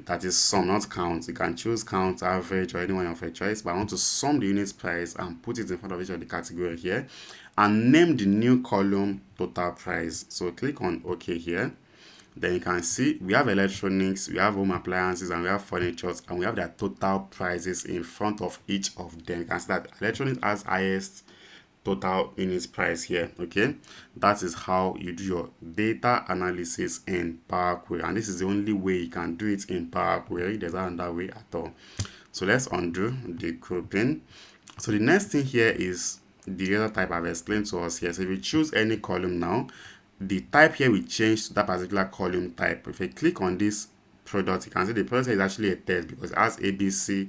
That is sum, not count. You can choose count, average, or any one of your choice, but I want to sum the unit price and put it in front of each of the category here, and name the new column total price. So click on OK here. Then you can see we have electronics, we have home appliances, and we have furniture, and we have their total prices in front of each of them. You can see that electronics has highest total unit price here. Okay, that is how you do your data analysis in Power Query, and this is the only way you can do it in Power Query. There's not another way at all. So let's undo the grouping. So the next thing here is the data type I've explained to us here. So if you choose any column now, the type here will change to that particular column type. If you click on this product, you can see the product is actually a test because it has ABC.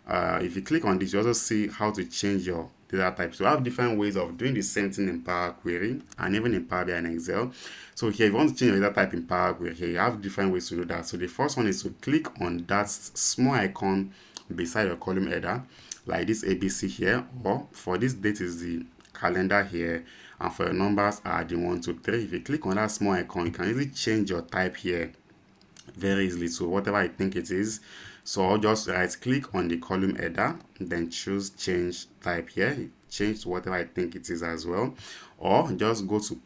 If you click on this, you also see how to change your data type. So I have different ways of doing the same thing in Power Query and even in Power BI and Excel. So here, if you want to change your data type in Power Query, here you have different ways to do that. So the first one is to click on that small icon beside your column header, like this ABC here, or for this date is the calendar here, and for your numbers are the 1 to 3. If you click on that small icon, you can easily change your type here very easily to whatever I think it is. So I'll just right click on the column header, then choose change type here, change to whatever I think it is as well, or just go to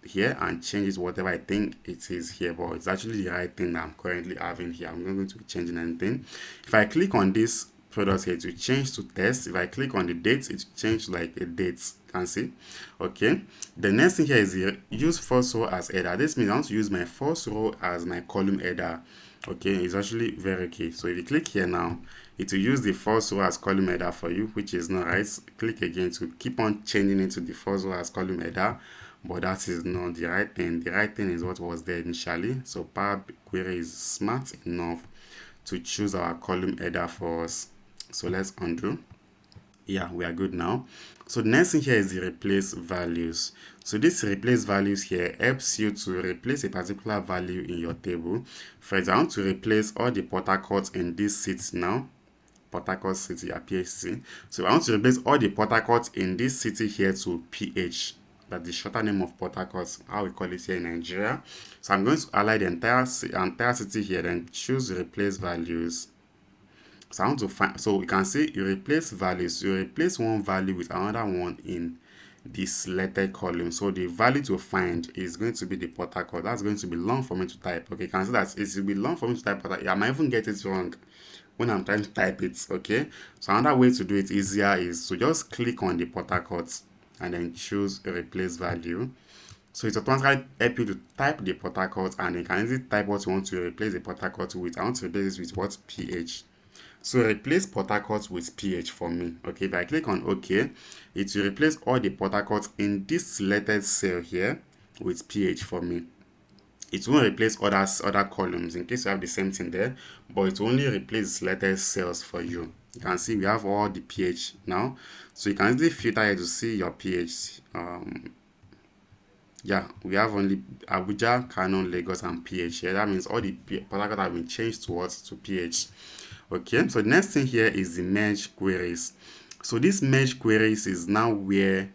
here and change it to whatever I think it is here, but it's actually the right thing that I'm currently having here. I'm not going to be changing anything. If I click on this product here, to change to test. If I click on the date, it change like a date. You can see. Okay, the next thing here is here, use first row as header. This means I want to use my first row as my column header. Okay, it's actually very key. So if you click here now, it will use the first row as column header for you, which is not right. Click again to keep on changing it to the first row as column header, but that is not the right thing. The right thing is what was there initially. So Power Query is smart enough to choose our column header for us. So let's undo. Yeah, we are good now. So the next thing here is the replace values. So this replace values here helps you to replace a particular value in your table. For example, I want to replace all the Port Harcourt in this city now. Port Harcourt city appears. So I want to replace all the Port Harcourt in this city here to PH. That's the shorter name of Port Harcourt, how we call it here in Nigeria. So I'm going to align the entire city here, then choose replace values. So I want to find, so you can see you replace values. You replace one value with another one in the selected column. So the value to find is going to be the Port Harcourt. That's going to be long for me to type. Okay, you can see that it will be long for me to type. I might even get it wrong when I'm trying to type it. Okay, so another way to do it easier is to just click on the Port Harcourt and then choose replace value. So it automatically help you to type the Port Harcourt, and you can easily type what you want to replace the Port Harcourt with. I want to replace this with what? PH. So replace Port Harcourt with PH for me. Okay, if I click on OK, it will replace all the Port Harcourt in this selected cell here with PH for me. It won't replace other columns in case you have the same thing there, but it will only replace selected cells for you. You can see we have all the PH now, so you can easily filter here to see your PH. Yeah, we have only Abuja, Kano, Lagos, and PH here. That means all the Port Harcourt have been changed towards to PH. Okay, so the next thing here is the merge queries. So this merge queries is now where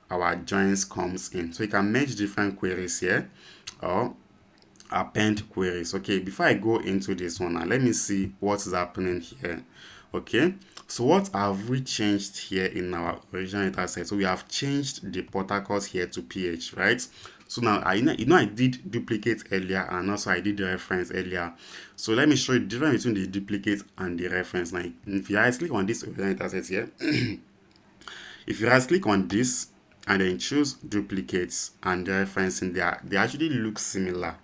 our joins comes in. So you can merge different queries here or append queries. Okay, before I go into this one now, let me see what is happening here. Okay, so what have we changed here in our original data set? So we have changed the Port Harcourt here to PH, right? So now I did duplicate earlier, and also I did the reference earlier. So let me show you the difference between the duplicate and the reference. Now if you right click on this original data set here, if you right click on this and then choose duplicates and the reference in there, they actually look similar,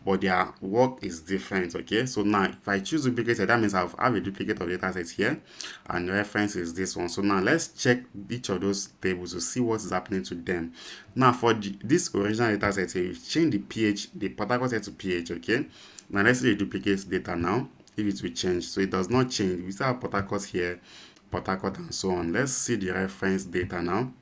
but their work is different. Okay, so now if I choose duplicate, that means I have a duplicate of the data set here, and the reference is this one. So now let's check each of those tables to see what is happening to them. Now for this original data set here, you change the Port Harcourt set to PH. Okay, now let's see the duplicate data now, if it will change. So it does not change. We still have Port Harcourt here, Port Harcourt, and so on. Let's see the reference data now.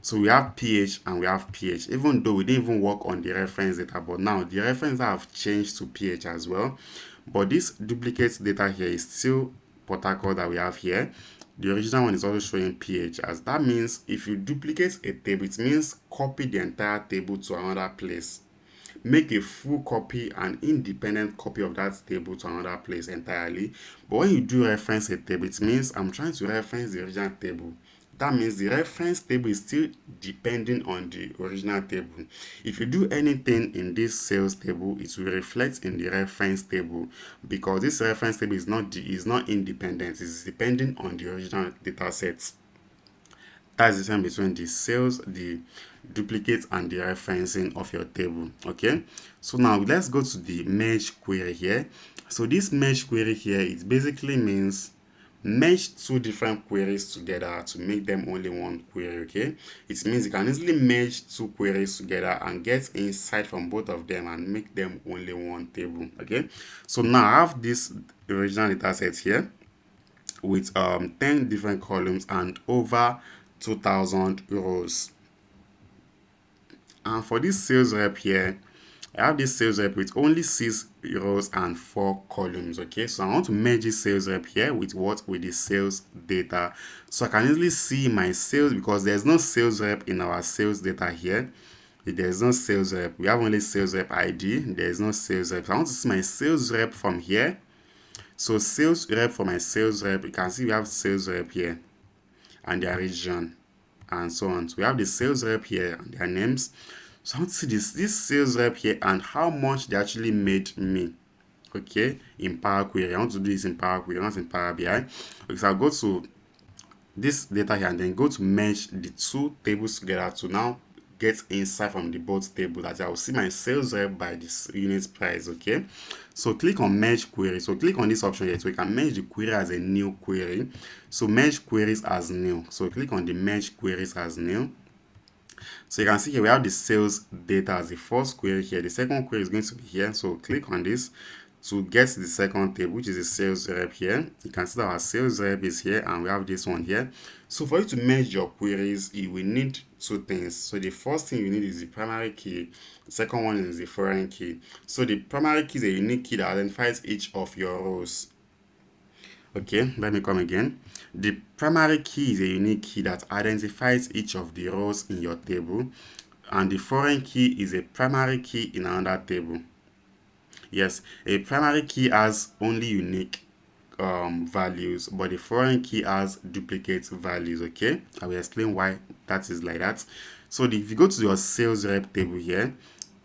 So we have PH and we have PH, even though we didn't even work on the reference data, but now the reference have changed to PH as well. But this duplicate data here is still Port Harcourt that we have here. The original one is also showing PH, as that means if you duplicate a table, it means copy the entire table to another place. Make a full copy, an independent copy of that table to another place entirely. But when you do reference a table, it means I'm trying to reference the original table. That means the reference table is still depending on the original table. If you do anything in this sales table, it will reflect in the reference table, because this reference table is not independent. It's depending on the original data set. That's the difference between the sales, the duplicate, and the referencing of your table. Okay, so now let's go to the merge query here. So this merge query here, it basically means merge two different queries together to make them only one query. Okay, it means you can easily merge two queries together and get insight from both of them and make them only one table. Okay, so now I have this original data set here with 10 different columns and over 2000 rows. And for this sales rep here, I have this sales rep with only 6 rows and 4 columns. Okay, so I want to merge this sales rep here with what? With the sales data. So I can easily see my sales, because there's no sales rep in our sales data here. There's no sales rep. We have only sales rep ID. There's no sales rep. So I want to see my sales rep from here. So sales rep for my sales rep, you can see we have sales rep here and their region and so on. So we have the sales rep here and their names. So I want to see this sales rep here and how much they actually made me. Okay, in Power Query. I want to do this in Power Query, not in Power BI. Okay, so I'll go to this data here and then go to merge the two tables together to now get insight from the both table, that I will see my sales rep by this unit price. Okay, so click on merge query. So click on this option here so you can merge the query as a new query. So merge queries as new. So click on the merge queries as new. So you can see here we have the sales data as the first query here. The second query is going to be here. So click on this to get the second table, which is the sales rep here. You can see that our sales rep is here and we have this one here. So for you to merge your queries, you will need two things. So the first thing you need is the primary key. The second one is the foreign key. So the primary key is a unique key that identifies each of your rows. Okay, let me come again. The primary key is a unique key that identifies each of the rows in your table, and the foreign key is a primary key in another table. Yes, a primary key has only unique values, but the foreign key has duplicate values. Okay, I will explain why that is like that. So if you go to your sales rep table here,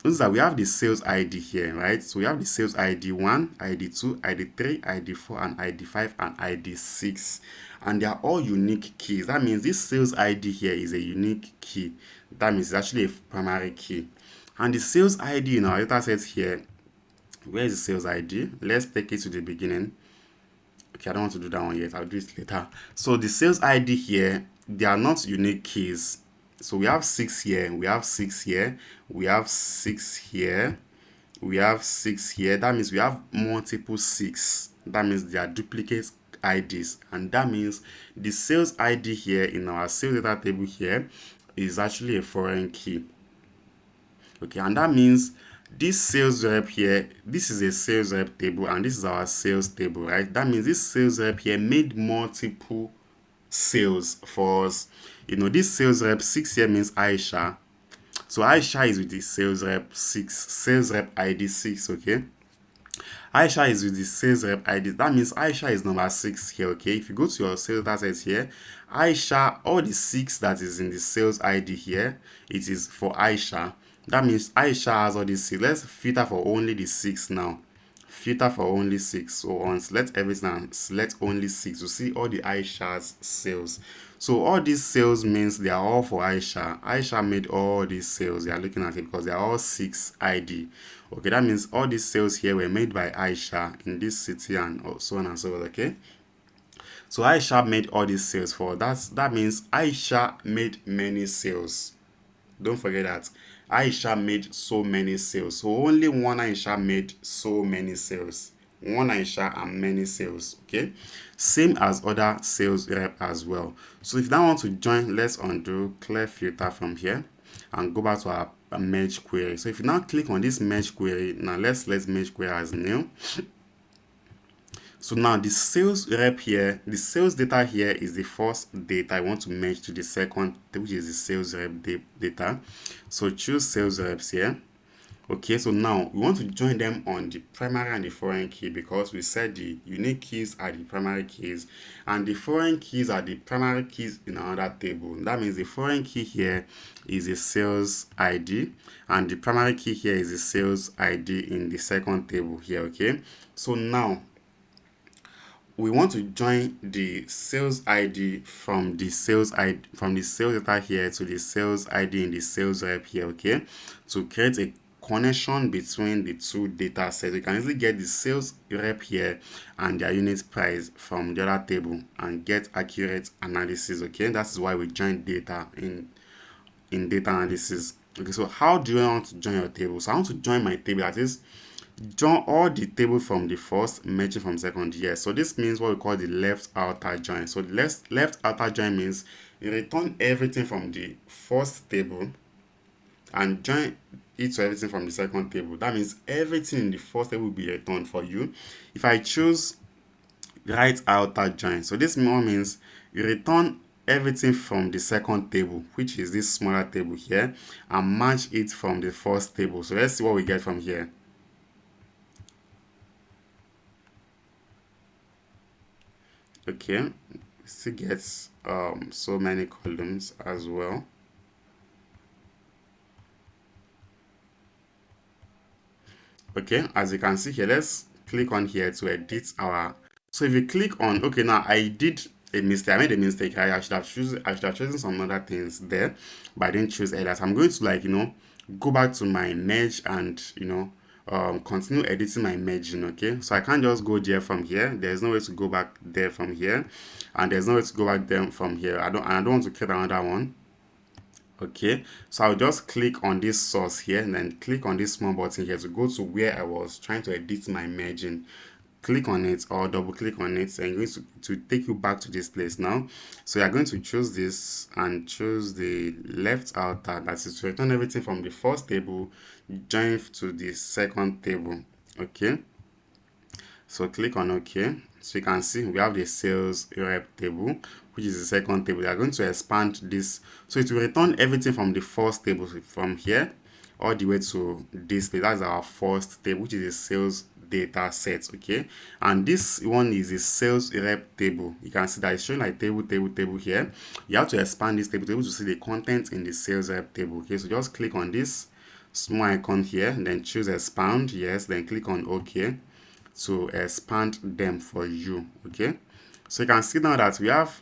notice that we have the sales ID here, right? So we have the sales ID 1, ID 2, ID 3, ID 4, and ID 5, and ID 6. And they are all unique keys. That means this sales ID here is a unique key. That means it's actually a primary key. And the sales ID in our data set here, where is the sales ID? Let's take it to the beginning. Okay, I don't want to do that one yet. I'll do it later. So the sales ID here, they are not unique keys. So we have 6 here, we have 6 here, we have 6 here, we have 6 here. That means we have multiple 6. That means they are duplicate IDs. And that means the sales ID here in our sales data table here is actually a foreign key. Okay, and that means this sales rep here, this is a sales rep table and this is our sales table, right? That means this sales rep here made multiple sales for us. You know, this sales rep 6 here means Aisha. So Aisha is with the sales rep 6, sales rep ID 6, okay? Aisha is with the sales rep ID. That means Aisha is number 6 here, okay? If you go to your sales data set here, Aisha, all the 6 that is in the sales ID here, it is for Aisha. That means Aisha has all these 6. Let's filter for only the 6 now. Filter for only 6. So on select everything and select only 6 to see all the Aisha's sales. So all these sales means they are all for Aisha. Aisha made all these sales. They are looking at it because they are all 6 ID. Okay, that means all these sales here were made by Aisha in this city and so on and so on. Okay. So Aisha made all these sales for us. That means Aisha made many sales. Don't forget that Aisha made so many sales. So only one Aisha made so many sales. One Aisha and many sales. Okay. Same as other sales rep as well. So if you don't want to join, let's undo, clear filter from here and go back to our merge query. So if you now click on this merge query, now let's merge query as new. So now the sales rep here, the sales data here is the first data I want to merge to the second, which is the sales rep data. So choose sales reps here. Okay, so now we want to join them on the primary and the foreign key because we said the unique keys are the primary keys and the foreign keys are the primary keys in another table. That means the foreign key here is a sales ID and the primary key here is a sales ID in the second table here. Okay, so now we want to join the sales ID from the sales ID from the sales data here to the sales ID in the sales rep here, okay, to create a connection between the two data sets. You can easily get the sales rep here and their unit price from the other table and get accurate analysis. Okay, that's why we join data in data analysis. Okay, so how do you want to join your table? So I want to join my table, that is join all the table from the first, merging from second. Yes, so this means what we call the left outer join. So the left outer join means you return everything from the first table and join it to everything from the second table. That means everything in the first table will be returned for you. If I choose right outer join, so this more means you return everything from the second table, which is this smaller table here, and match it from the first table. So let's see what we get from here. Okay, still gets so many columns as well. Okay, as you can see here, let's click on here to edit our. So if you click on, okay, now I did a mistake. I made a mistake. I should have chosen some other things there, but I didn't choose edit. I'm going to, like, go back to my merge and continue editing my merging. Okay, so I can't just go there from here. There's no way to go back there from here, and there's no way to go back there from here. I don't want to create another one. Okay, so I'll just click on this source here and then click on this small button here to go to where I was trying to edit my merging. Click on it or double click on it, and it's going to take you back to this place now. So you're going to choose this and choose the left outer, that is to return everything from the first table, join to the second table. Okay, so click on OK. So you can see we have the sales rep table, which is the second table. We are going to expand this, so it will return everything from the first table, from here all the way to this place. That's our first table, which is the sales data set. Okay, and this one is the sales rep table. You can see that it's showing like table here. You have to expand this table to be able to see the content in the sales rep table. Okay, so just click on this small icon here, then choose expand. Yes, then click on OK to expand them for you. Okay, so you can see now that we have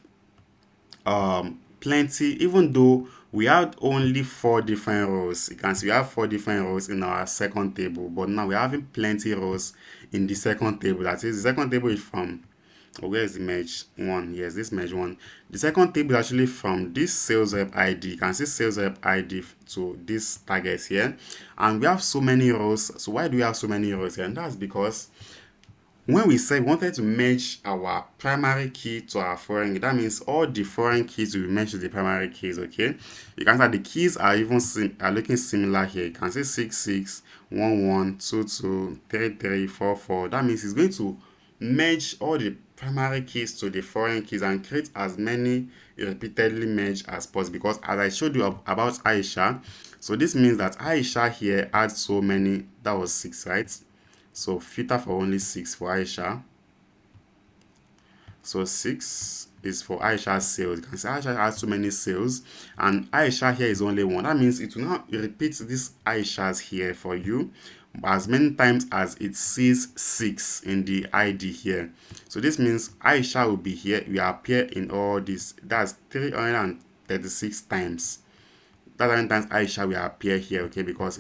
plenty, even though we had only 4 different rows. You can see we have 4 different rows in our second table, but now we're having plenty rows in the second table. That is, the second table is from, oh, where is the merge one? Yes, this merge one. The second table is actually from this sales rep ID. You can see sales rep ID to this target here, and we have so many rows. So why do we have so many rows here? And that's because when we said we wanted to merge our primary key to our foreign key, that means all the foreign keys will be merged to the primary keys. Okay, you can see that the keys are even looking similar here. You can see 66, 11, 22, 33, 44. That means it's going to merge all the primary keys to the foreign keys and create as many repeatedly merged as possible, because as I showed you about Aisha, so this means that Aisha here adds so many. That was 6, right? So filter for only 6 for Aisha. So 6 is for Aisha's sales. You can see Aisha has too many sales, and Aisha here is only 1. That means it will now repeat this Aisha's here for you as many times as it sees 6 in the ID here. So this means Aisha will be here, will appear in all this. That's 336 times. That's how many times Aisha will appear here. Okay, because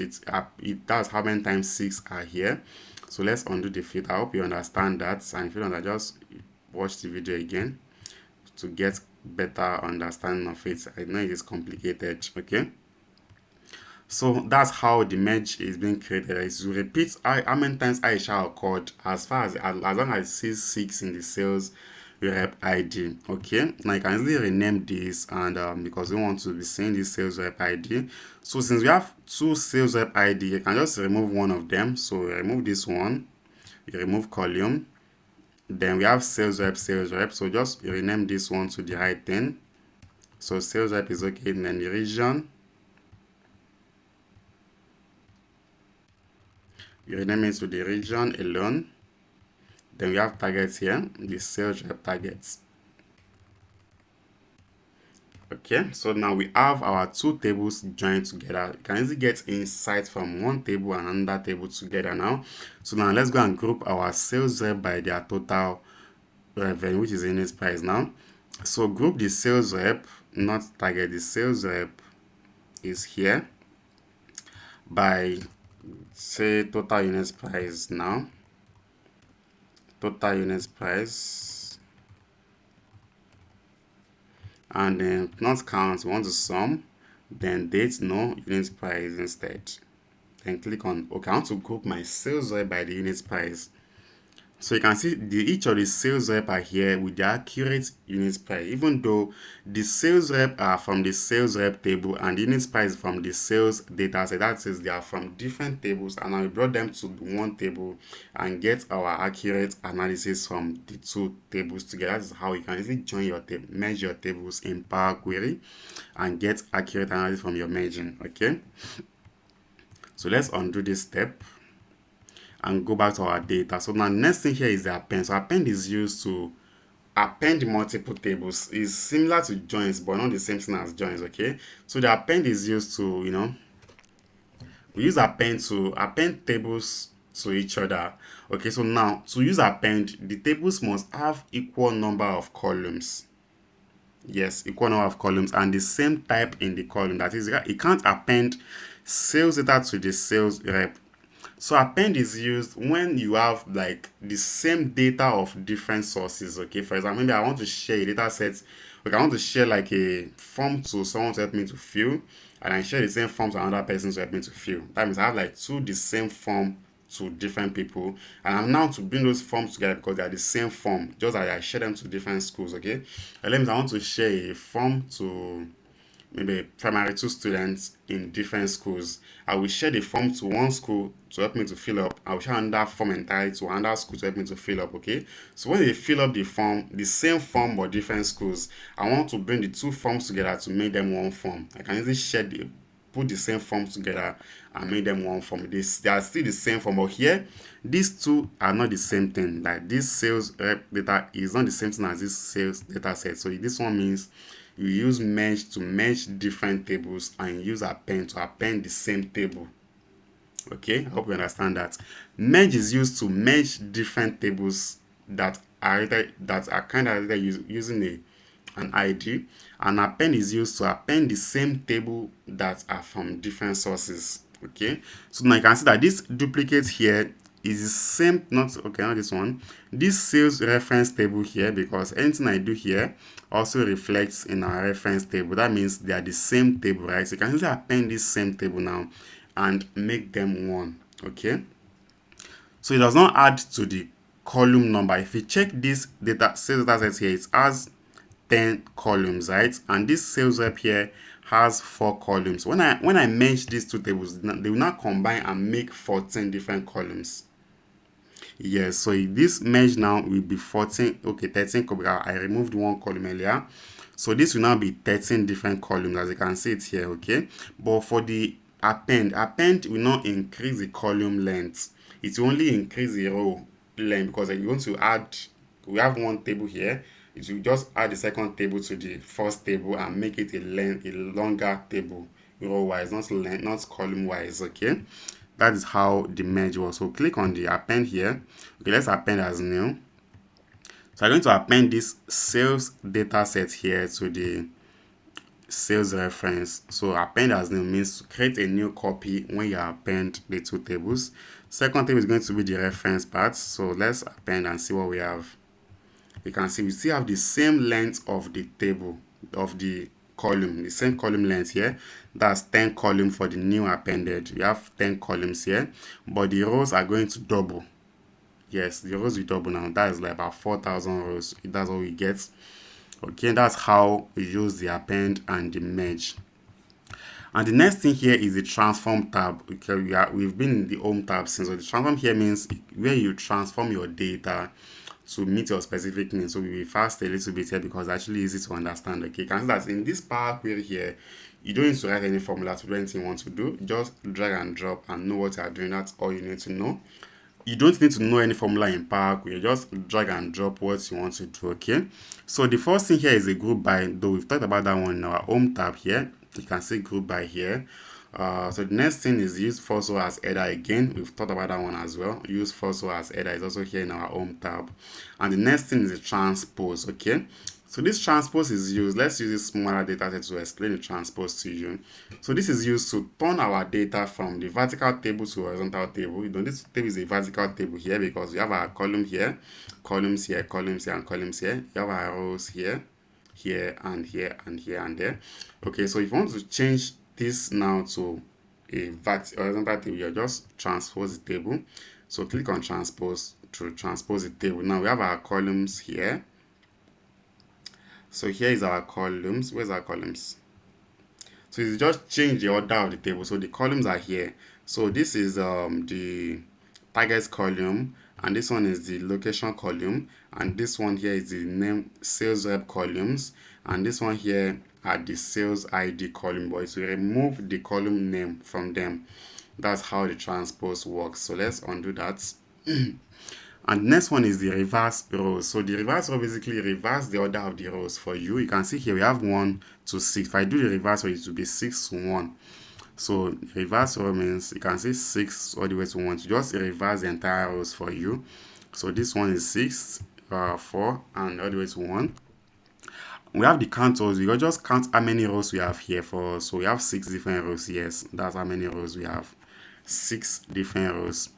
that's how many times 6 are here. So let's undo the filter. I hope you understand that, and if you don't, just watch the video again to get better understanding of it. I know it is complicated. Okay, so that's how the merge is being created. Is to repeat how many times Aisha occurred as long as it sees 6 in the sales rep ID. Okay, now you can easily rename this, and because we want to be seeing this sales rep ID, so since we have 2 sales rep ID, you can just remove one of them. So remove this one, you remove column, then we have sales rep. So just rename this one to the right thing. So sales rep is okay, and then the region, you rename it to the region alone. Then we have targets here, the sales rep targets. Okay, so now we have our 2 tables joined together. You can easily get insights from one table and another table together now. So now let's go and group our sales rep by their total revenue, which is the unit price now. So group the sales rep, not target. The sales rep is here by, say, total unit price now. Total unit price. And then not count, we want to sum. Then date, no, unit price instead. Then click on OK. I want to group my sales rep by the unit price. So you can see each of the sales rep are here with the accurate unit price, even though the sales rep are from the sales rep table and the unit price from the sales data set. That says they are from different tables, and I brought them to one table and get our accurate analysis from the two tables together. That's how you can easily join your table, merge your tables in Power Query and get accurate analysis from your merging. Okay, so let's undo this step and go back to our data. So now next thing here is the append. So append is used to append multiple tables. It's similar to joins, but not the same thing as joins. Okay, so the append is used to, we use append to append tables to each other. Okay, so now to use append, the tables must have equal number of columns. Yes, equal number of columns and the same type in the column. That is, you can't append sales data to the sales rep. So append is used when you have like the same data of different sources. Okay, for example, maybe I want to share a data set. Okay, I want to share like a form to someone to help me to fill, and I share the same form to another person to help me to fill. That means I have like the same form to different people, and I'm now to bring those forms together because they are the same form, just like I share them to different schools. Okay, and let me, I want to share a form to maybe primary 2 students in different schools. I will share the form to one school to help me to fill up. I will share another form entirely to another school to help me to fill up. Okay, so when they fill up the form, the same form but different schools, I want to bring the two forms together to make them one form. I can easily put the same forms together and make them one form. They are still the same form, but here these two are not the same thing. Like this sales rep data is not the same thing as this sales data set. So this one means you use merge to merge different tables and use append to append the same table. Okay, I hope you understand that. Merge is used to merge different tables that are kind of using an ID, and append is used to append the same table that are from different sources. Okay, so now you can see that this duplicate here is the same, not this one. This sales reference table here, because anything I do here also reflects in our reference table. That means they are the same table, right? So you can easily append this same table now and make them one. Okay, so it does not add to the column number. If you check this sales data set here, it has 10 columns, right? And this sales rep here has 4 columns. When I merge these two tables, they will now combine and make 14 different columns. Yes, so this merge now will be 14. Okay, 13. I removed one column earlier, so this will now be 13 different columns, as you can see it here. Okay, but for the append will not increase the column length. It will only increase the row length, because you want to add, we have one table here, it will just add the second table to the first table and make it a longer table, row wise, not column wise. Okay, that is how the merge was. So click on the append here. Okay, let's append as new. So I'm going to append this sales data set here to the sales reference. So append as new means to create a new copy when you append the two tables. Second table is going to be the reference part. So let's append and see what we have. You can see we still have the same length of the table, of the column, the same column length here. That's 10 columns for the new appended. We have 10 columns here, but the rows are going to double. Yes, the rows will double now. That is like about 4,000 rows. That's what we get. Okay, that's how we use the append and the merge. And the next thing here is the transform tab. Okay, we've been in the home tab since. So the transform here means where you transform your data to meet your specific needs. So we will fast a little bit here because it's actually easy to understand. Okay, you can see that in this Power Query here, you don't need to write any formula to do anything you want to do. Just drag and drop and know what you are doing. That's all you need to know. You don't need to know any formula in Power Query. Just drag and drop what you want to do. Okay, so the first thing here is a group by, though we've talked about that one in our home tab here. You can see group by here. So the next thing is use first row as header again. We've talked about that one as well. Use first row as header is also here in our home tab. And the next thing is the transpose. Okay, so this transpose is used. Let's use this smaller data set to explain the transpose to you. So this is used to turn our data from the vertical table to horizontal table. You know, this table is a vertical table here because we have our column here, columns here, columns here, and columns here. You have our rows here, here, and here, and here, and there. Okay, so if you want to change this now to a horizontal table, you just transpose the table. So click on transpose to transpose the table. Now we have our columns here. So here is our columns. Where's our columns? So you just change the order of the table. So the columns are here. So this is the targets column, and this one is the location column, and this one here is the name sales rep columns, and this one here are the sales ID column. But so remove the column name from them. That's how the transpose works. So let's undo that. And the next one is the reverse rows. So the reverse row basically reverse the order of the rows for you. You can see here we have 1 to 6. If I do the reverse row, it will be 6 to 1. So reverse row means you can see 6 all the way to 1. Just reverse the entire rows for you. So this one is 6, 4, and all the way to 1. We have the count rows. We will just count how many rows we have here for us. So we have 6 different rows. Yes, that's how many rows we have. 6 different rows.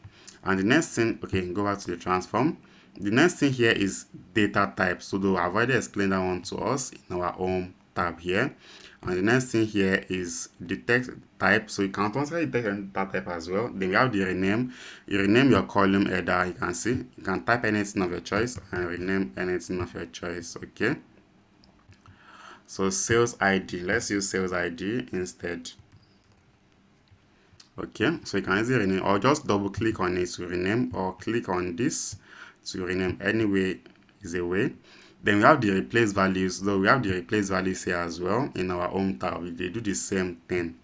And the next thing, okay, go back to the transform. The next thing here is data type. So though I've already explained that one to us in our home tab here. And the next thing here is the text type. So you can transfer the text and data type as well. Then we have the rename. You rename your column header. You can see you can type anything of your choice and rename anything of your choice. Okay. So sales ID. Let's use sales ID instead. Okay, so you can easily rename or just double click on it to rename, or click on this to rename. Anyway is a way. Then we have the replace values. Though we have the replace values here as well in our home tab. They do the same thing.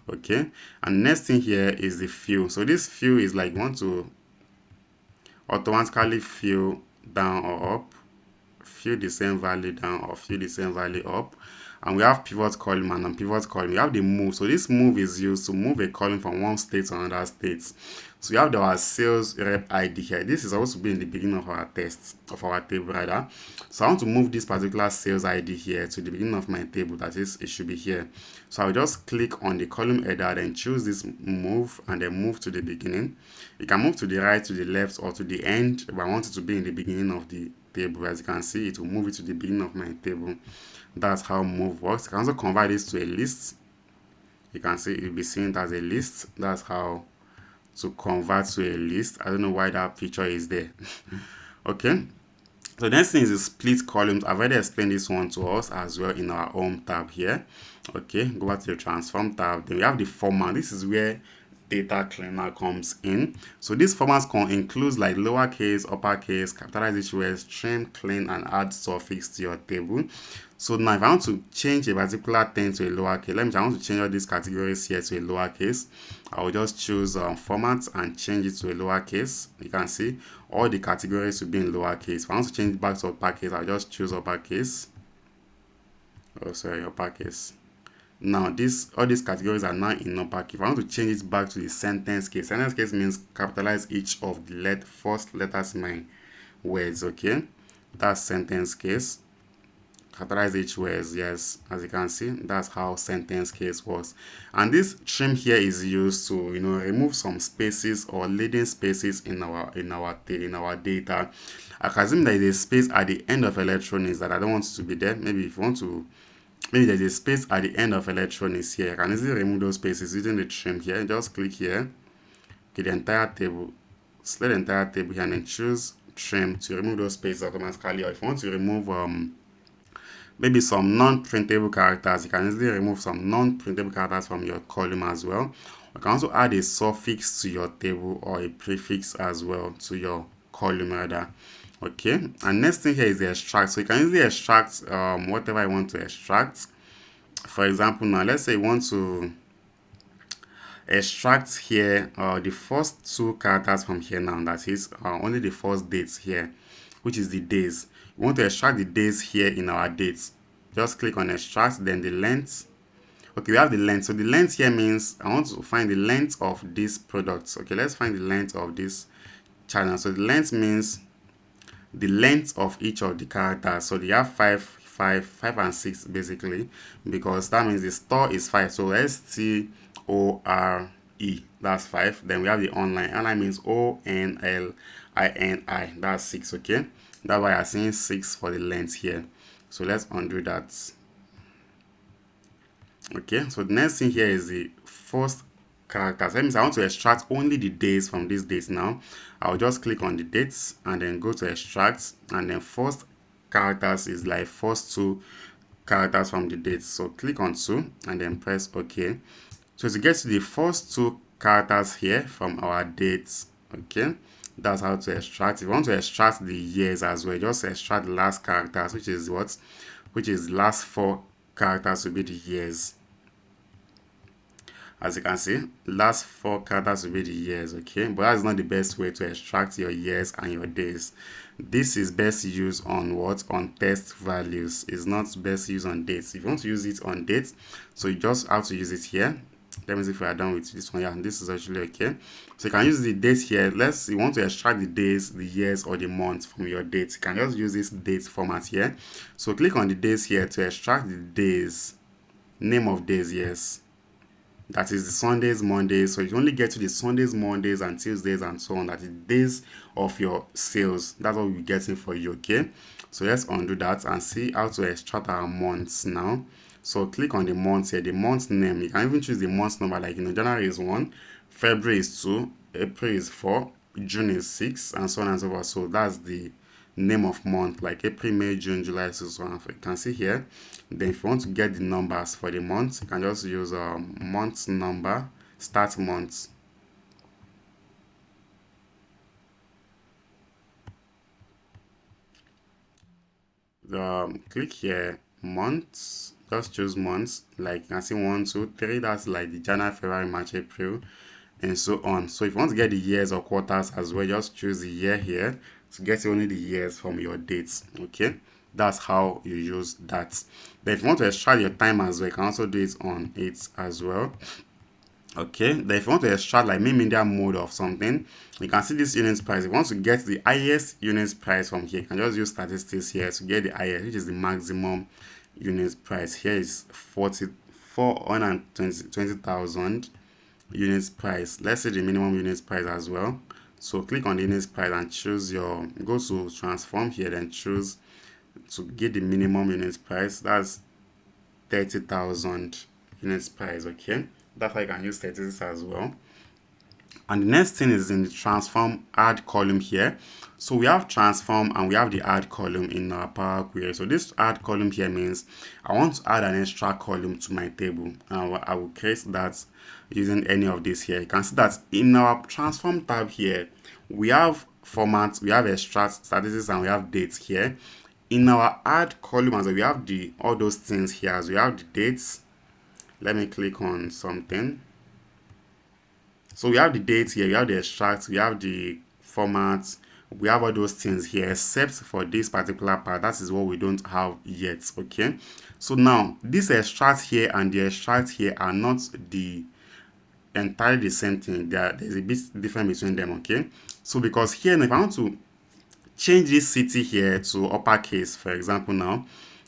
Okay, and next thing here is the fill. So this fill is like you want to automatically fill down or up, fill the same value down or fill the same value up. And we have pivot column and pivot column. We have the move. So this move is used to move a column from one state to another state. So we have our sales rep ID here. This is supposed to be in the beginning of our test, of our table rather. So I want to move this particular sales ID here to the beginning of my table. That is, it should be here. So I'll just click on the column header, then choose this move and then move to the beginning. You can move to the right, to the left, or to the end, but I want it to be in the beginning of the table. As you can see, it will move it to the beginning of my table. That's how move works. You can also convert this to a list. You can see it will be seen as a list. That's how to convert to a list. I don't know why that feature is there. Okay. So the next thing is the split columns. I've already explained this one to us as well in our home tab here. Okay, go back to the transform tab. Then we have the format. This is where data cleaner comes in. So this format includes like lowercase, uppercase, capitalize each word, trim, clean, and add suffix to your table. So now if I want to change a particular thing to a lowercase, I want to change all these categories here to a lowercase. I will just choose format and change it to a lowercase. You can see all the categories will be in lowercase. If I want to change it back to uppercase, I'll just choose uppercase. Oh, sorry, uppercase. Now all these categories are now in uppercase. If I want to change it back to the sentence case, sentence case means capitalize each of the first letters in my words. Okay, that's sentence case. Capitalize each words. Yes, as you can see, that's how sentence case works. And this trim here is used to remove some spaces or leading spaces in our data. I can assume there is a space at the end of electronics that I don't want it to be there. Maybe if you want to, maybe there's a space at the end of electronics here. I can easily remove those spaces using the trim here. Just click here, okay, the entire table, select the entire table here, and then choose trim to remove those spaces automatically. Or if you want to remove maybe some non-printable characters, you can easily remove some non-printable characters from your column as well. You can also add a suffix to your table or a prefix as well to your column rather. Okay, and next thing here is the extract. So you can easily extract whatever you want to extract. For example, now let's say you want to extract here the first 2 characters from here now, that is only the first dates here, which is the days. We want to extract the days here in our dates. Just click on extract, then the length Okay, we have the length. So the length here means I want to find the length of this product. Okay, let's find the length of this channel. So the length means the length of each of the characters. So they have five and six basically, because that means the store is 5. So STORE, that's 5. Then we have the online. Online means ONLINI, that's 6. Okay, that's why I'm saying 6 for the length here. So let's undo that. Okay, so the next thing here is the first characters. That means I want to extract only the days from these dates now. I'll just click on the dates and then go to extract, and then first characters is like first 2 characters from the dates. So click on 2 and then press OK. So to get to the first 2 characters here from our dates, okay, that's how to extract. If you want to extract the years as well, just extract the last characters, which is what? Which is last 4 characters will be the years. As you can see, last 4 characters will be the years, okay? But that's not the best way to extract your years and your days. This is best used on what? On text values. It's not best used on dates. If you want to use it on dates, so you just have to use it here. Let me see if we are done with this one. Yeah, this is actually okay. So you can use the dates here. You want to extract the days, the years, or the months from your dates. You can just use this date format here. So click on the days here to extract the days. Name of days, yes. That is the Sundays, Mondays. So you only get to the Sundays, Mondays, and Tuesdays, and so on. That is days of your sales. That's what we're getting for you, okay? So let's undo that and see how to extract our months now. So click on the months here, the month name. You can even choose the month number, like January is 1, February is 2, April is 4, June is 6, and so on and so forth. So that's the name of month, like April, May, June, July, so on. You can see here. Then if you want to get the numbers for the month, you can just use month number, start month. Click here, months, just choose months, like you can see 1, 2, 3, that's like the January, February, March, April, and so on. So if you want to get the years or quarters as well, just choose the year here to get only the years from your dates, okay? That's how you use that. Then if you want to extract your time as well, you can also do it on it as well. Okay, then if you want to extract like main media mode of something, you can see this unit price. If you want to get the highest unit price from here, you can just use statistics here to get the highest, which is the maximum unit price. Here is 420,000 units price. Let's say the minimum unit price as well. So click on the unit price and choose go to transform here, then choose to get the minimum unit price. That's 30,000 units price, okay? That's how you can use statistics as well. And the next thing is in the transform add column here. So we have transform and we have the add column in our Power Query. So this add column here means I want to add an extra column to my table. And I will create that using any of this here. You can see that in our transform tab here, we have formats, we have extract, statistics, and we have dates here. In our add column as well, we have all those things here. As we have the dates. Let me click on something. So we have the dates here, we have the extract, we have the formats, we have all those things here, except for this particular part. That is what we don't have yet, okay? So now, this extract here and the extract here are not entirely the same thing. There's a bit difference between them, okay? So because here, if I want to change this city here to uppercase, for example now,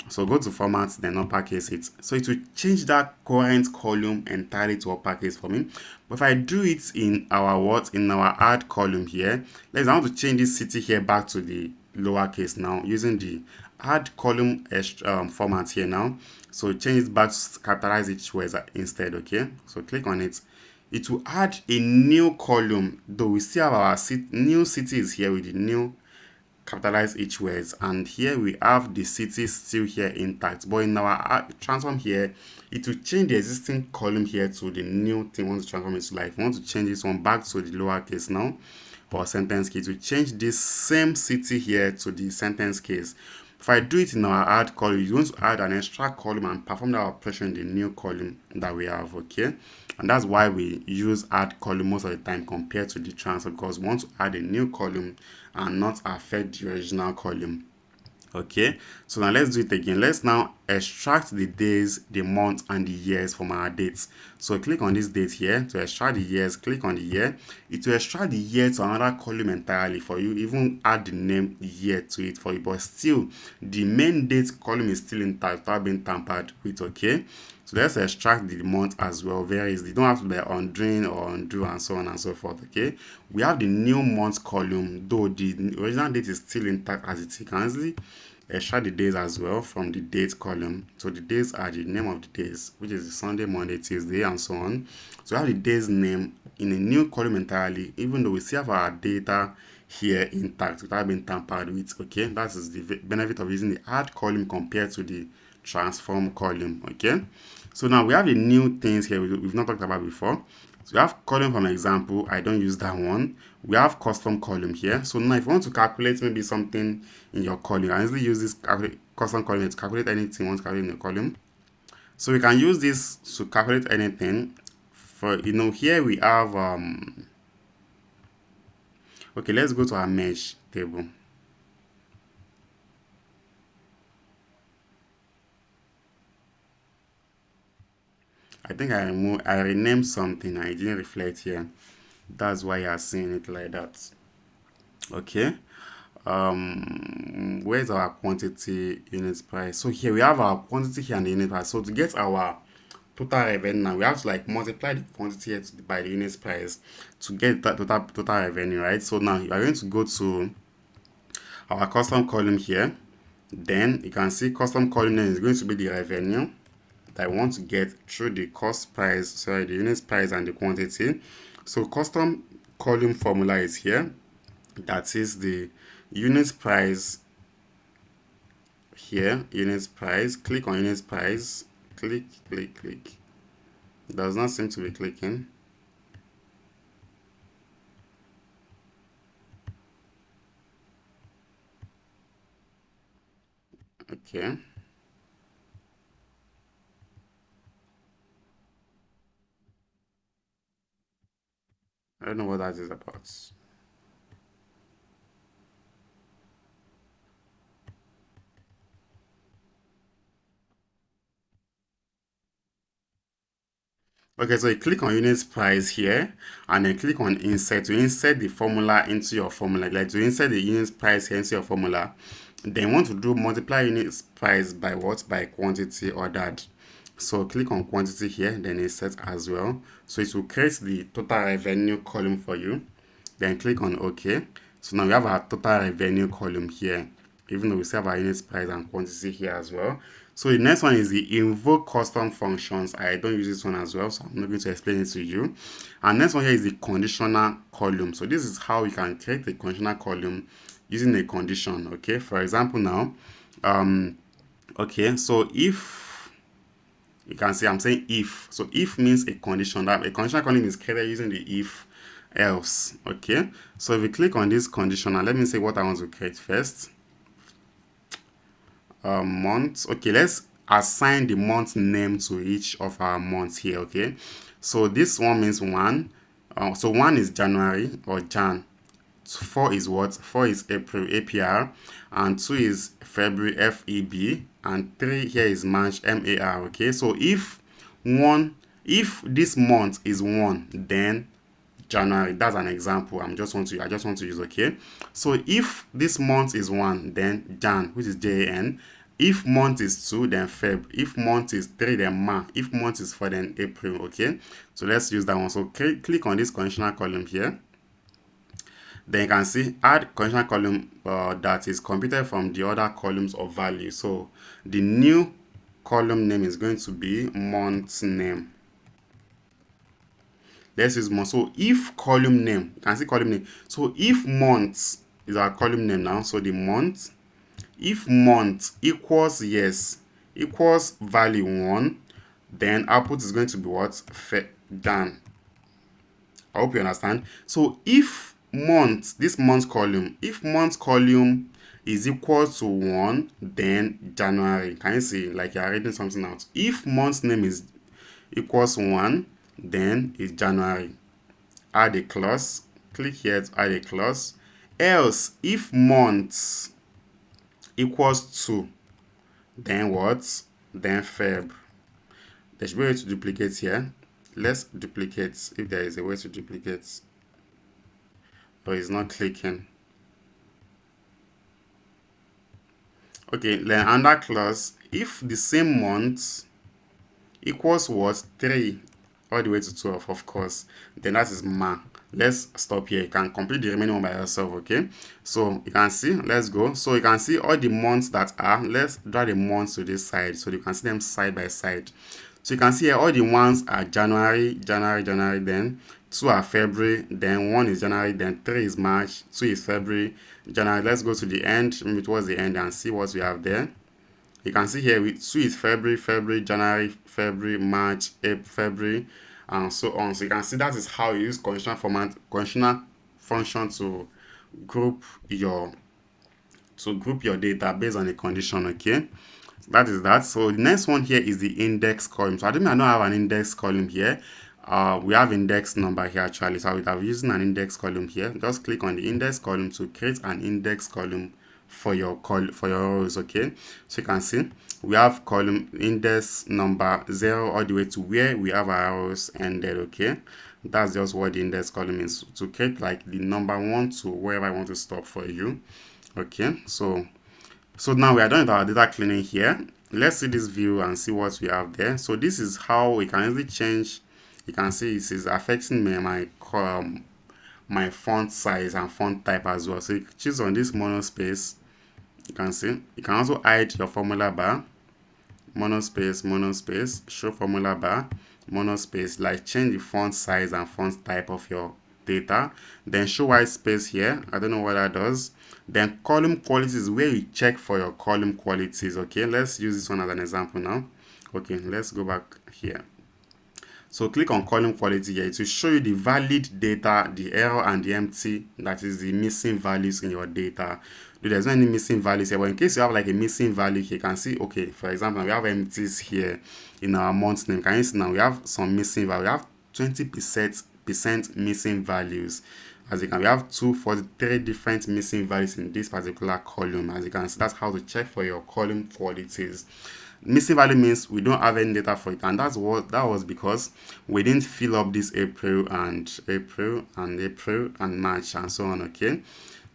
so go to format, then uppercase it. So it will change that current column entirely to uppercase for me. But if I do it in our add column here, I want to change this city here back to the lowercase now using the add column format here now. So change it back to capitalize each word instead, okay? So click on it. It will add a new column, though we still have our new cities here with the new capitalize each words, and here we have the city still here intact, but in our transform here it will change the existing column here to the new thing we want to transform it to. Like, if we want to change this one back to the lowercase now for sentence case, we change this same city here to the sentence case. If I do it in our add column, you're going to add an extra column and perform that operation in the new column that we have, okay? And that's why we use add column most of the time compared to the transfer, because we want to add a new column and not affect the original column. Okay, so now let's do it again. Let's now extract the days, the months, and the years from our dates. So click on this date here to extract the years. Click on the year. It will extract the year to another column entirely for you. Even add the name year to it for you, but still the main date column is still intact without being tampered with. Okay, so let's extract the month as well very easily. You don't have to be undoing or undo and so on and so forth. Okay, we have the new month column, though the original date is still intact as it is. You can easily extract the days as well from the date column. So the days are the name of the days, which is Sunday, Monday, Tuesday, and so on. So we have the day's name in a new column entirely, even though we still have our data here intact without being tampered with. Okay, that is the benefit of using the add column compared to the transform column. Okay, so now we have the new things here we've not talked about before. So we have column from example. I don't use that one. We have custom column here. So now if you want to calculate maybe something in your column, you can easily use this custom column to calculate anything you want to calculate in your column. So we can use this to calculate anything. For here we have okay, let's go to our mesh table. I think I renamed something and it didn't reflect here. That's why you are seeing it like that. Okay, where's our quantity units price? So here we have our quantity here and the unit price. So to get our total revenue now, we have to like multiply the quantity here by the unit price to get that total revenue, right? So now you are going to go to our custom column here. Then you can see custom column name is going to be the revenue that I want to get through the the unit price and the quantity. So custom column formula is here. That is the unit price here, unit price. Click on unit price. Click. It does not seem to be clicking. Okay. I don't know what that is about. Okay, so you click on unit price here and then click on insert to insert the formula into your formula. Like to insert the unit price here into your formula. Then you want to do multiply unit price by what? By quantity ordered. So click on quantity here, then insert as well. So it will create the total revenue column for you. Then click on OK. So now we have our total revenue column here, even though we still have our unit price and quantity here as well. So the next one is the invoke custom functions. I don't use this one as well, so I'm not going to explain it to you. And next one here is the conditional column. So this is how you can create a conditional column using a condition. Okay, for example now, okay, so if you can see I'm saying if, so if means a condition. That a conditional column is created using the if else. Okay, so if we click on this conditional, let me say what I want to create first. Months. Okay, let's assign the month name to each of our months here. Okay, so this one means one. So one is January or Jan. 4 is what? 4 is April, APR, and 2 is February, FEB, and 3 here is March, MAR. Okay, so if this month is 1, then January. That's an example. I just want to use. Okay, so if this month is 1, then Jan, which is JAN. If month is 2, then Feb. If month is 3, then March. If month is 4, then April. Okay, so let's use that one. So click on this conditional column here. Then you can see add conditional column that is computed from the other columns of value. So the new column name is going to be month name. Let's use month. So if column name, you can see column name. So if month is our column name now, so the month, if month equals yes, equals value 1, then output is going to be what? Jan. I hope you understand. So if month, this month column, if month column is equal to 1, then January. Can you see? Like you are reading something out. If month name is equals 1, then it's January. Add a clause. Click here to add a clause. Else, if month equals to, then what? Then Feb. There should be a way to duplicate here. Let's duplicate if there is a way to duplicate. But it's not clicking. Okay, then under clause, if the same month equals what? 3 all the way to 12, of course, then that is ma. Let's stop here. You can complete the remaining one by yourself, okay? So you can see, let's go. So you can see all the months that are, let's draw the months to this side so you can see them side by side. So you can see here all the ones are January, then 2 are February, then 1 is January, then 3 is March, 2 is February, January. Let's go to the end, maybe towards the end, and see what we have there. You can see here with 2 is February, January, February, March, April, February, and so on. So you can see that is how you use conditional function to group your data based on a condition, okay? That is that. So the next one here is the index column. So I don't have an index column here. We have index number here actually. So I would have using an index column here. Just click on the index column to create an index column for your rows, okay? So you can see we have column index number 0 all the way to where we have our rows ended, okay? That's just what the index column is, to create like the number 1 to wherever I want to stop for you, okay? So now we are done with our data cleaning here. Let's see this view and see what we have there. So this is how we can easily change. You can see it is affecting my font size and font type as well. So you choose on this monospace. You can see you can also hide your formula bar, monospace, show formula bar, monospace, like change the font size and font type of your data. Then show white space here. I don't know what that does. Then column quality is where you check for your column qualities, okay? Let's use this one as an example now. Okay, let's go back here. So click on column quality here to show you the valid data, the error, and the empty, that is the missing values in your data. There's not any missing values here, but in case you have like a missing value here, you can see, okay, for example, we have empties here in our month name. Can you see now we have some missing value? We have 20% missing values. As you can, we have 243 different missing values in this particular column. As you can see, that's how to check for your column qualities. Missing value means we don't have any data for it, and that was because we didn't fill up this April and March and so on, okay?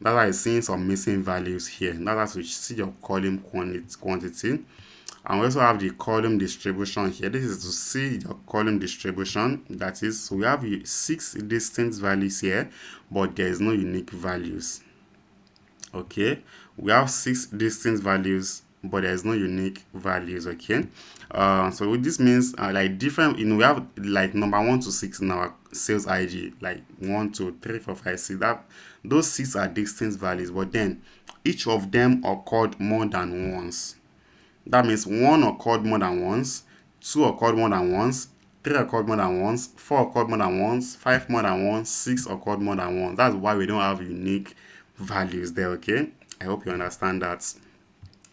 That's why I'm seeing some missing values here. That's how you see your column quantity. And we also have the column distribution here. This is to see your column distribution. That is, so we have 6 distinct values here, but there is no unique values. Okay, we have 6 distinct values, but there is no unique values, okay? So this means like different, we have like number 1 to 6 in our sales IG, like 1, 2, 3, 4, 5, 6. Those 6 are distinct values, but then each of them occurred more than once. That means 1 occurred more than once, 2 occurred more than once, 3 occurred more than once, 4 occurred more than once, 5 more than once, 6 occurred more than once. That's why we don't have unique values there, okay? I hope you understand that.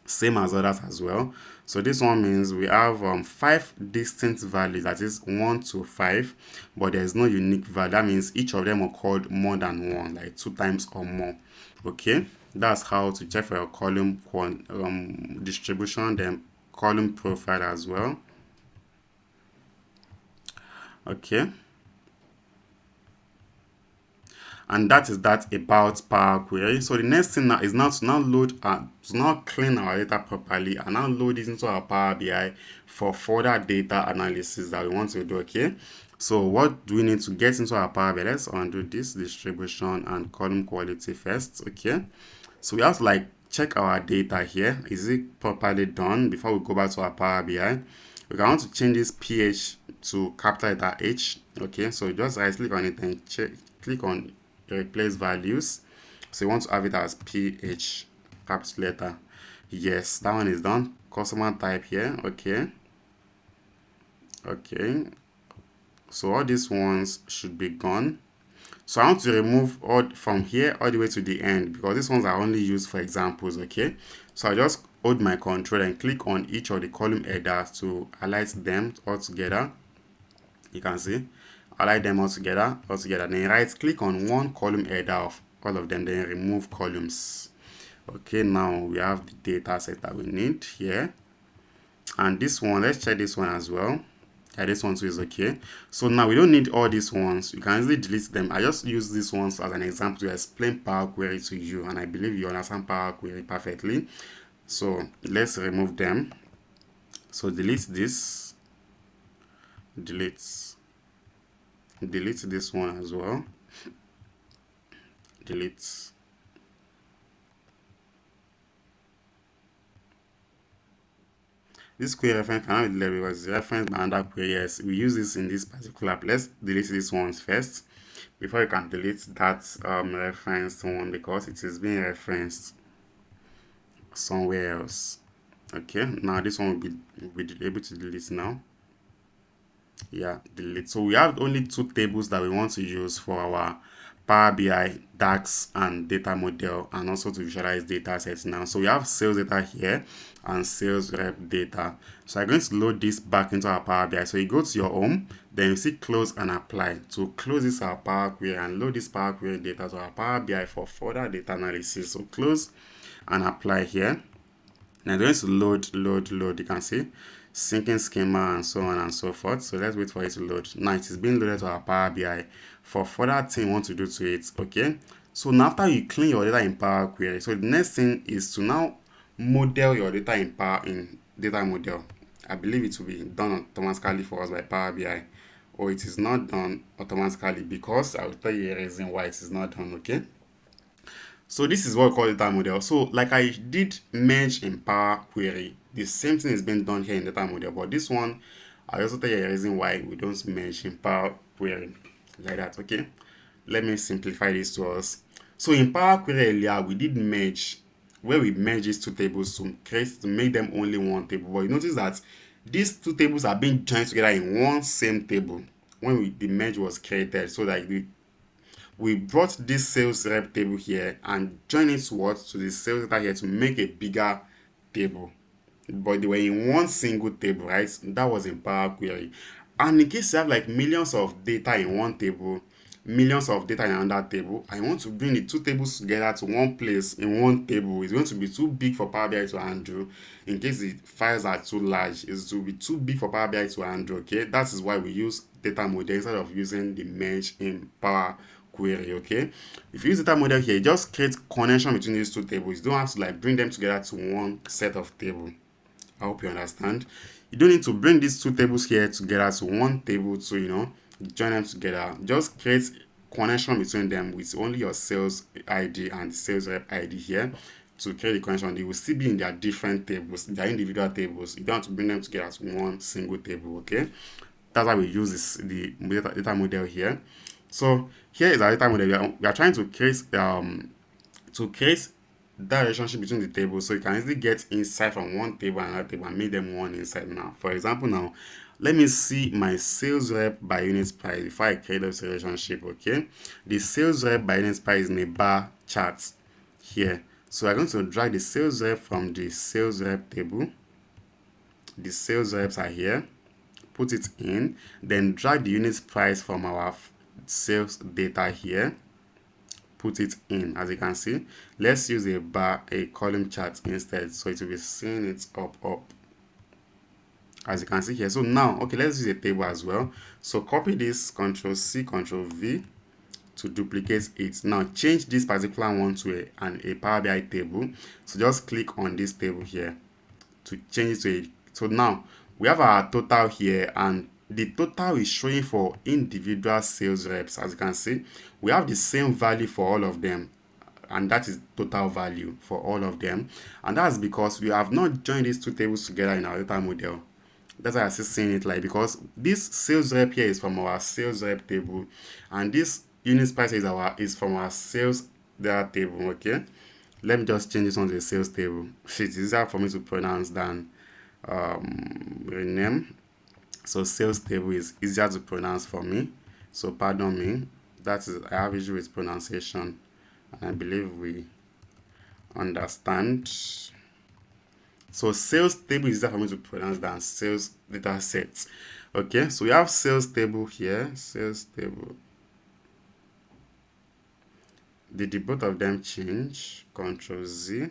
Same as others as well. So this one means we have 5 distinct values, that is 1 to 5, but there is no unique value. That means each of them occurred more than 1, like 2 times or more, okay? That's how to check for your column distribution, then column profile as well, okay? And that is that about Power Query. So the next thing now is now to clean our data properly and now load it into our Power BI for further data analysis that we want to do, okay? So what do we need to get into our Power BI? Let's undo this distribution and column quality first, okay? So we have to like check our data here. Is it properly done before we go back to our Power BI? We want to change this PH to capital letter H, okay? So just right click on it and click on replace values. So you want to have it as PH capital letter. Yes, that one is done. Customer type here, okay. So all these ones should be gone. So I want to remove all from here all the way to the end because these ones are only used for examples, okay? So I just hold my control and click on each of the column headers to highlight them all together. You can see, highlight them all together. Then right click on one column header of all of them, then remove columns. Okay, now we have the data set that we need here. And this one, let's check this one as well. Yeah, this one too is okay. So now we don't need all these ones. You can easily delete them. I just use these ones as an example to explain Power Query to you, and I believe you understand Power Query perfectly. So let's remove them. So delete this, delete this one as well, delete. This query reference cannot be deleted because it's referenced by another query. Yes, we use this in this particular app. Let's delete this one first before you can delete that referenced one, because it is being referenced somewhere else. Okay, now this one will be able to delete now. Yeah, delete. So we have only two tables that we want to use for our Power BI, DAX, and data model, and also to visualize data sets now. So we have sales data here and sales rep data. So I'm going to load this back into our Power BI. So you go to your home, then you see close and apply. To close this our Power Query and load this Power Query data to our Power BI for further data analysis. So close and apply here. Now going to load. You can see syncing schema and so on and so forth. So let's wait for it to load. Now it is being loaded to our Power BI for further thing you want to do to it. Okay, so now after you clean your data in Power Query, so the next thing is to now model your data in data model. I believe it will be done automatically for us by Power BI, or it is not done automatically, because I will tell you a reason why it is not done. Okay, so this is what we call data model. So like I did merge in Power Query, the same thing is being done here in data model, but this one I also tell you a reason why we don't merge in Power Query like that. Okay, let me simplify this to us. So in Power Query earlier we did merge, where we merge these two tables to make them only one table, but you notice that these two tables are being joined together in one same table when the merge was created. So that we brought this sales rep table here and joined it to the sales data here to make a bigger table, but they were in one single table, right? That was in Power Query. And in case you have like millions of data in one table, millions of data in another table, I want to bring the two tables together to one place in one table, it's going to be too big for Power BI to handle. In case the files are too large, it will be too big for Power BI to handle. Okay, that is why we use data model instead of using the merge in Power Query. Okay, if you use data model here, just create connection between these two tables. You don't have to like bring them together to one set of table. I hope you understand. You don't need to bring these two tables here together to one table to join them together. Just create connection between them with only your sales ID and sales rep ID here to create the connection. They will still be in their different tables, their individual tables. You don't have to bring them together as one single table. Okay, that's why we use the data model here. So here is our data model. We are trying to create that relationship between the tables, so you can easily get insight from one table and another table and make them one inside. Now for example, now let me see my sales rep by unit price before I create this relationship. Okay, the sales rep by unit price is in a bar chart here, so I'm going to drag the sales rep from the sales rep table. The sales reps are here, put it in, then drag the unit price from our sales data here, put it in. As you can see, let's use a column chart instead, so it will be seeing it up, as you can see here. So now, okay, let's use a table as well. So copy this, Control C, Control V to duplicate it. Now change this particular one to a Power BI table. So just click on this table here to change it to a. So now we have our total here, and the total is showing for individual sales reps. As you can see, we have the same value for all of them, and that is total value for all of them. And that's because we have not joined these two tables together in our data model. That's why I'm still seeing it like, because this sales rep here is from our sales rep table, and this unit price is from our sales data table. Okay, let me just change this one to the sales table. It's easier for me to pronounce than rename. So sales table is easier to pronounce for me, so pardon me. That is, I have issue with pronunciation. I believe we understand. So sales table is easier for me to pronounce than sales data sets. Okay, so we have sales table here, sales table. Did both of them change? Control Z.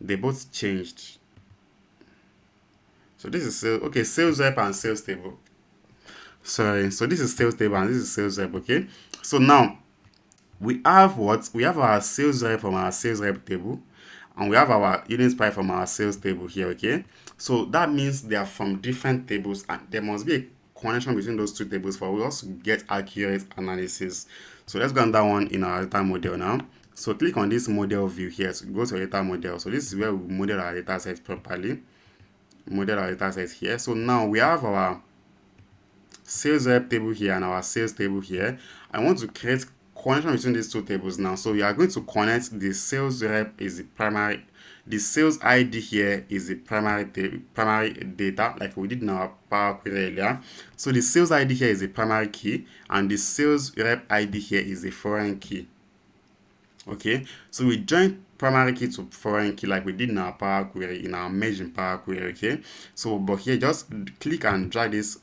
They both changed. So this is sales. Okay, sales rep and sales table. Sorry. So this is sales table and this is sales rep. Okay. So now we have what? We have our sales rep from our sales rep table, and we have our unit price from our sales table here. Okay. So that means they are from different tables, and there must be a connection between those two tables for us to get accurate analysis. So let's go on that one in our data model now. So click on this model view here to go to our data model. So this is where we model our data set properly. Model our data set here. So now we have our sales rep table here and our sales table here. I want to create connection between these two tables now. So we are going to connect the sales rep is the primary, the sales ID here is the primary data like we did in our Power Query earlier. So the sales ID here is the primary key and the sales rep ID here is the foreign key. Okay, so we join primary key to foreign key like we did in our Power Query, in our merge in Power Query. Okay, so but here just click and drag this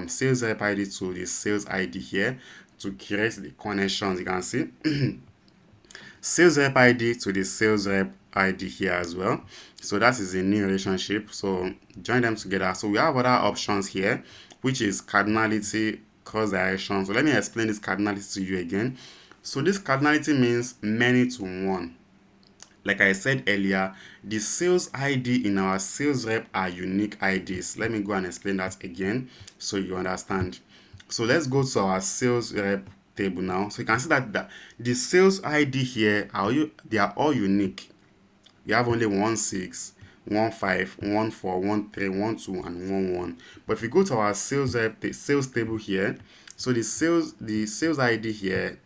sales rep ID to the sales ID here to create the connections. You can see sales rep ID to the sales rep ID here as well. So that is a new relationship. So join them together. So we have other options here, which is cardinality, cross direction. So let me explain this cardinality to you again. So this cardinality means many to one. Like I said earlier, the sales ID in our sales rep are unique IDs. Let me go and explain that again so you understand. So let's go to our sales rep table now. So you can see that the sales ID here they are all unique. We have only 16, 15, 14, 13, 12, and 11. But if you go to our sales rep sales table here, so the sales ID here,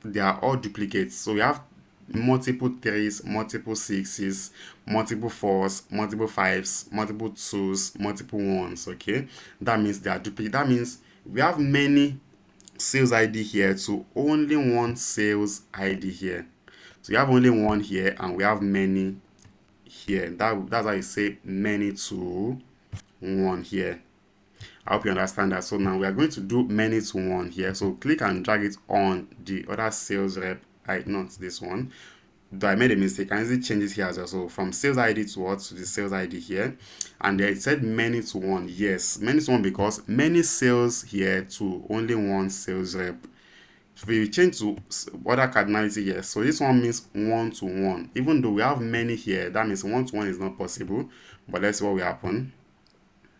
they are all duplicates. So we have multiple 3s, multiple 6s, multiple 4s, multiple 5s, multiple 2s, multiple 1s. Okay, that means they are duplicate. That means we have many sales ID here to only one sales ID here. So you have only one here and we have many here. That's why you say many to one here. I hope you understand that. So now we are going to do many to one here. So click and drag it on the other sales rep. Not this one. Though I made a mistake, I can easily change it here as well. So from sales ID to what? To the sales ID here. And it said many to one. Yes, many to one because many sales here to only one sales rep. If we change to other cardinality here, so this one means one to one. Even though we have many here, that means one to one is not possible. But let's see what will happen.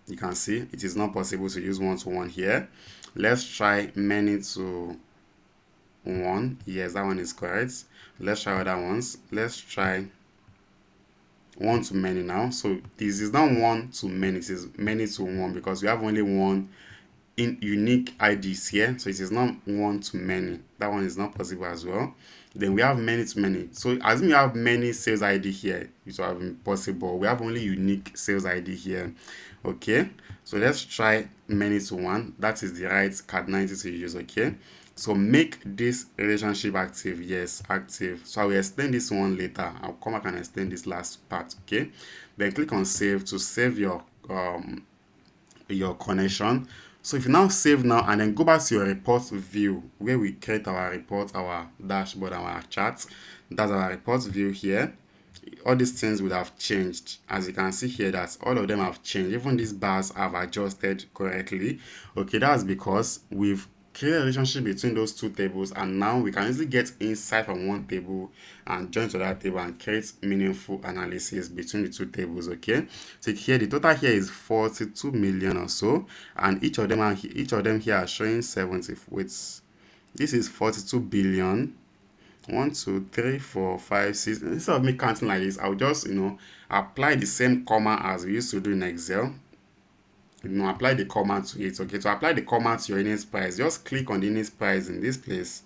You can see it is not possible to use one to one here. Let's try many to one. Yes, that one is correct. Let's try other ones. Let's try one to many now. So this is not one to many, it is many to one because we have only one in unique IDs here. So it is not one to many. That one is not possible as well. Then we have many to many. So as we have many sales ID here, it will have been possible. We have only unique sales ID here. Okay, so let's try many to one. That is the right cardinality to use. Okay, so make this relationship active. Yes, active. So I will explain this one later. I'll come back and explain this last part. Okay, then click on save to save your connection. So if you now save now and then go back to your report view where we create our report, our dashboard, our chart, that's our report view here. All these things would have changed. As you can see here, that all of them have changed. Even these bars have adjusted correctly. Okay, that's because we've create a relationship between those two tables, and now we can easily get insight from one table and join to that table and create meaningful analysis between the two tables. Okay, so here the total here is 42 million or so, and each of them here are showing 70. With this is 42 billion. 1, 2, 3, 4, 5, 6. Instead of me counting like this, I'll just apply the same comma as we used to do in Excel. Apply the comma to it. Okay, to apply the comma to your unit price, just click on the unit price in this place.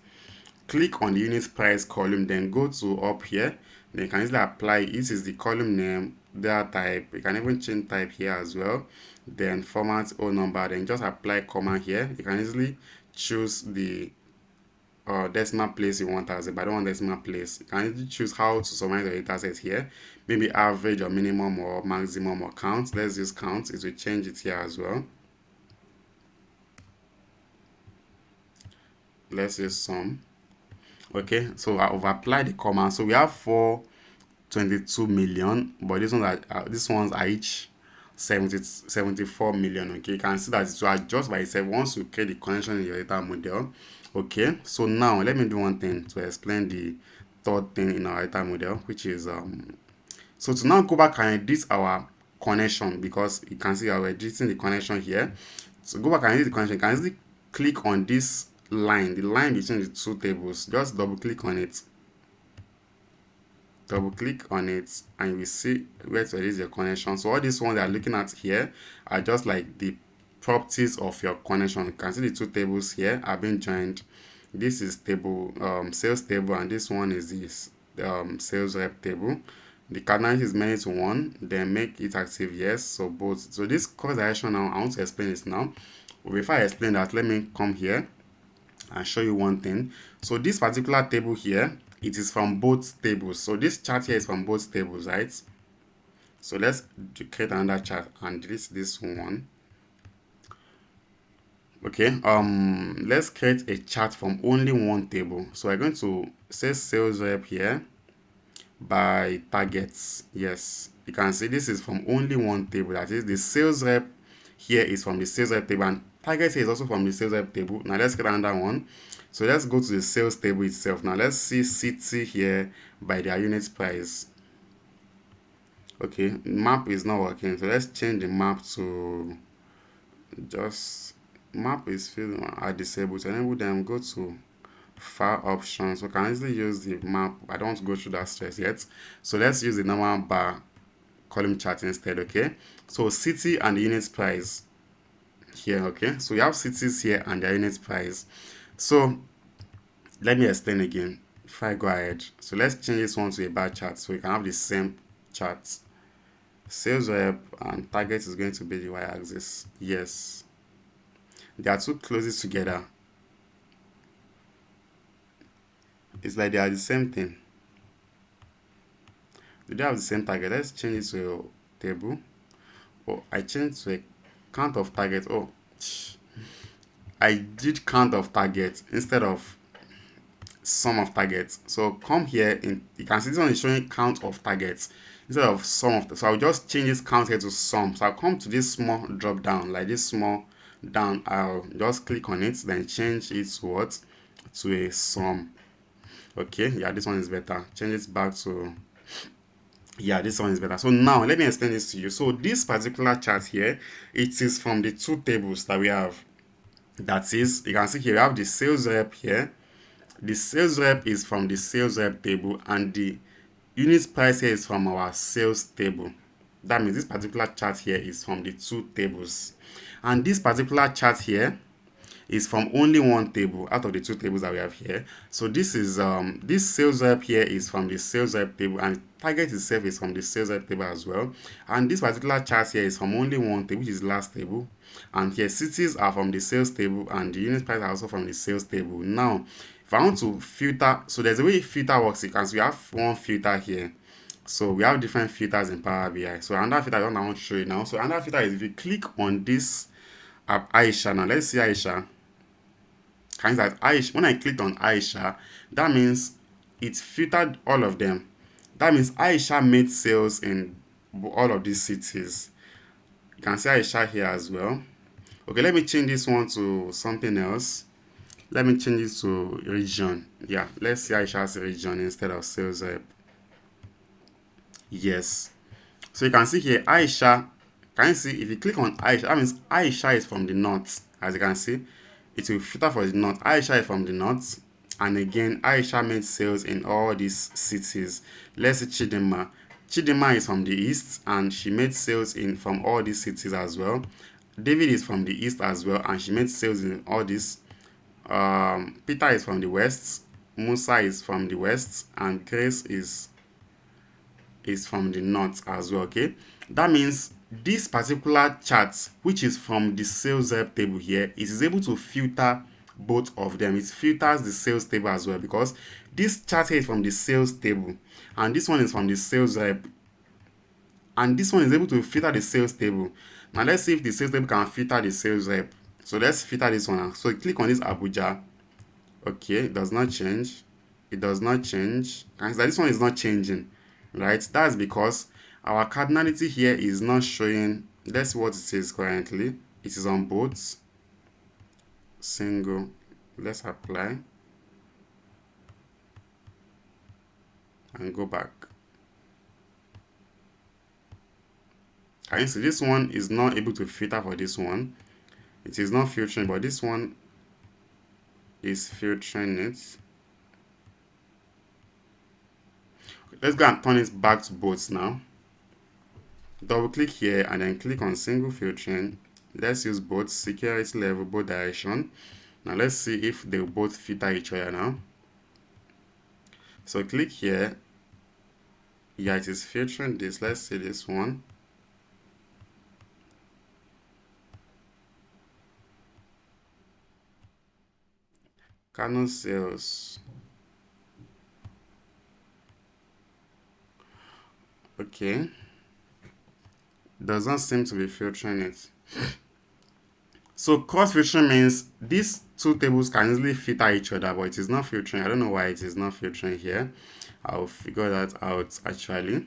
Click on the unit price column, then go to up here. Then you can easily apply. This is the column name, data type. You can even change type here as well. Then format O number. Then just apply comma here. You can easily choose the decimal place you want as a, but I don't want decimal place. You can easily choose how to summarize your data set here. Maybe average or minimum or maximum or count. Let's use count. It will change it here as well. let's use sum. Okay, so I've applied the comma. So we have 422 million, but these ones are each 74 million. Okay, you can see that it will adjust by itself once you create the connection in your data model. Okay, so now let me do one thing to explain the third thing in our data model, which is so to now go back and edit our connection, because you can see we're editing the connection here. So go back and edit the connection. You can easily click on this line, the line between the two tables. Just double click on it. Double click on it and you will see where to edit your connection. So all these ones that are looking at here are just like the properties of your connection. You can see the two tables here are being joined. This is table sales table, and this one is this sales rep table. The cardinality is many to one, then make it active, yes. So both. So this course direction now, I want to explain this now. Before I explain that, let me come here and show you one thing. So this particular table here, it is from both tables. So this chart here is from both tables, right? So let's create another chart and this one. Okay, let's create a chart from only one table. So we're going to say sales rep here by targets. Yes, you can see this is from only one table. That is, the sales rep here is from the sales rep table, and target here is also from the sales rep table. Now let's get another one. So let's go to the sales table itself. Now let's see city here by their unit price. Okay, map is not working, so let's change the map to just map is filled are disabled. To enable them, go to file options. So can easily use the map. I don't want to go through that stress yet. So let's use the normal bar column chart instead. Okay, so city and the unit price here. Okay, so we have cities here and their unit price. So let me explain again if I go ahead. So let's change this one to a bar chart so we can have the same chart. Sales rep and target is going to be the y-axis. Yes, they are too closest together. It's like they are the same thing. They do have the same target. Let's change it to a table. Oh, I changed to a count of targets. Oh, I did count of targets instead of sum of targets. So come here, you can see this one is showing count of targets instead of sum of. So I'll just change this count here to sum. So I'll come to this small drop down, like this small down. I'll just click on it, then change it to what? To a sum. Okay, yeah, this one is better. Change it back to, yeah, this one is better. So now let me explain this to you. So this particular chart here, it is from the two tables that we have. That is, you can see here we have the sales rep here. The sales rep is from the sales rep table, and the unit price here is from our sales table. That means this particular chart here is from the two tables, and this particular chart here is from only one table out of the two tables that we have here. So this is this sales rep here is from the sales rep table, and target itself is from the sales rep table as well. And this particular chart here is from only one table, which is last table. And here cities are from the sales table, and the unit price are also from the sales table. Now, if I want to filter, so there's a way filter works. You can see we have one filter here. So we have different filters in Power BI. So another filter I want to show you now. So another filter is if you click on this app Aisha. Now let's see Aisha. Can you see that Aisha? When I clicked on Aisha, that means it filtered all of them. That means Aisha made sales in all of these cities. You can see Aisha here as well. Okay, let me change this one to something else. Let me change it to region. Yeah, let's see Aisha's region instead of sales rep. Yes. So you can see here Aisha. Can you see if you click on Aisha, that means Aisha is from the north. As you can see, it will filter for the north. Aisha is from the north. And again, Aisha made sales in all these cities. Let's see Chidima. Chidima is from the east, and she made sales in from all these cities as well. David is from the east as well, and she made sales in all these. Peter is from the west. Musa is from the west, and Grace is from the north as well. Okay, that means this particular chart, which is from the sales rep table here, it is able to filter both of them. It filters the sales table as well, because this chart here is from the sales table, and this one is from the sales rep, and this one is able to filter the sales table. Now let's see if the sales table can filter the sales rep. So let's filter this one. So click on this Abuja. Okay, it does not change. It does not change. And so this one is not changing, right? That's because our cardinality here is not showing. That's what it is currently. It is on both. Single. Let's apply and go back. Can you see this one is not able to filter for this one? It is not filtering, but this one is filtering it. Let's go and turn it back to both now. Double click here and then click on single filtering. Let's use both security level, both direction. Now let's see if they both filter each other now. So click here. Yeah, it is filtering this. Let's see this one. Canon sales. Okay. Does not seem to be filtering it. So cross filtering means these two tables can easily filter each other, but it is not filtering. I don't know why it is not filtering here. I'll figure that out actually.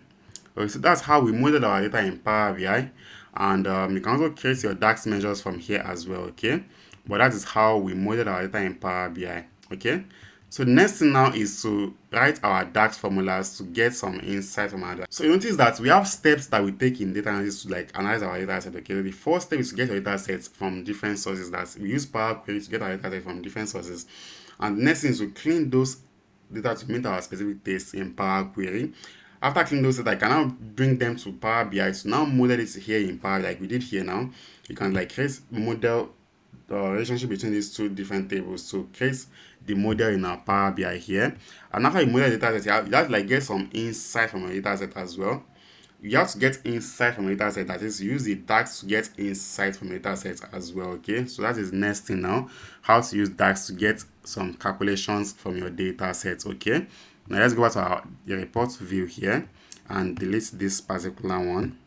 Okay, so that's how we model our data in Power BI, and you can also create your DAX measures from here as well. Okay, but that is how we model our data in Power BI. Okay, so the next thing now is to write our DAX formulas to get some insight from our data. So you notice that we have steps that we take in data analysis to like analyze our data set. Okay, the first step is to get your data sets from different sources. That we use Power Query to get our data set from different sources, and the next thing is to clean those data to meet our specific tastes in Power Query. After cleaning those data, I can now bring them to Power BI to now model it here in Power BI like we did here now. You can like create model the relationship between these two different tables to create the model in our Power BI here. And after you model the data set, you have to like get some insight from your data set as well. You have to get insight from a data set. That is, use the DAX to get insight from a data set as well. Okay, so that is next thing now, how to use DAX to get some calculations from your data set. Okay, now let's go back to our the report view here and delete this particular one.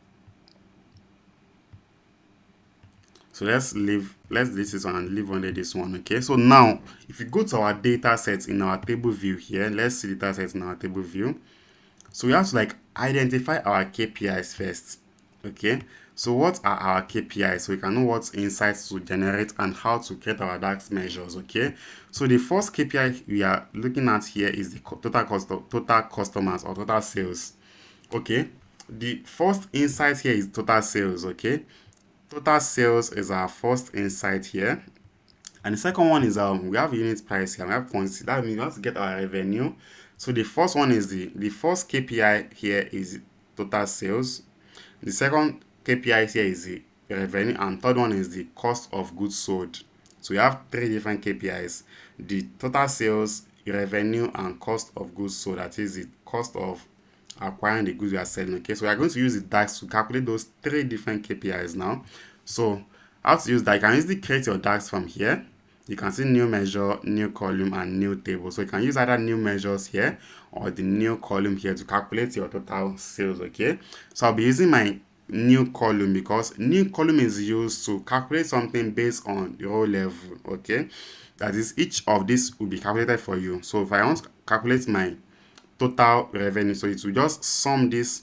So let's delete this one and leave only this one. Okay, so now if you go to our data set in our table view here, let's see the data set in our table view. So we have to like identify our KPIs first. Okay, so what are our KPIs? So we can know what insights to generate and how to create our DAX measures. Okay, so the first KPI we are looking at here is the total customers or total sales. Okay, the first insight here is total sales. Okay, total sales is our first insight here. And the second one is we have unit price here, we have quantity. That means we have to get our revenue. So the first one is the first KPI here is total sales. The second KPI here is the revenue, and third one is the cost of goods sold. So we have three different KPIs: the total sales, revenue, and cost of goods sold. That is the cost of acquiring the goods we are selling. Okay, so we are going to use the DAX to calculate those three different KPIs now. So how to use that? You can easily create your DAX from here. You can see new measure, new column, and new table. So you can use either new measures here or the new column here to calculate your total sales. Okay, so I'll be using my new column because new column is used to calculate something based on the row level. Okay, that is, each of these will be calculated for you. So if I want to calculate my total revenue, so it will just sum this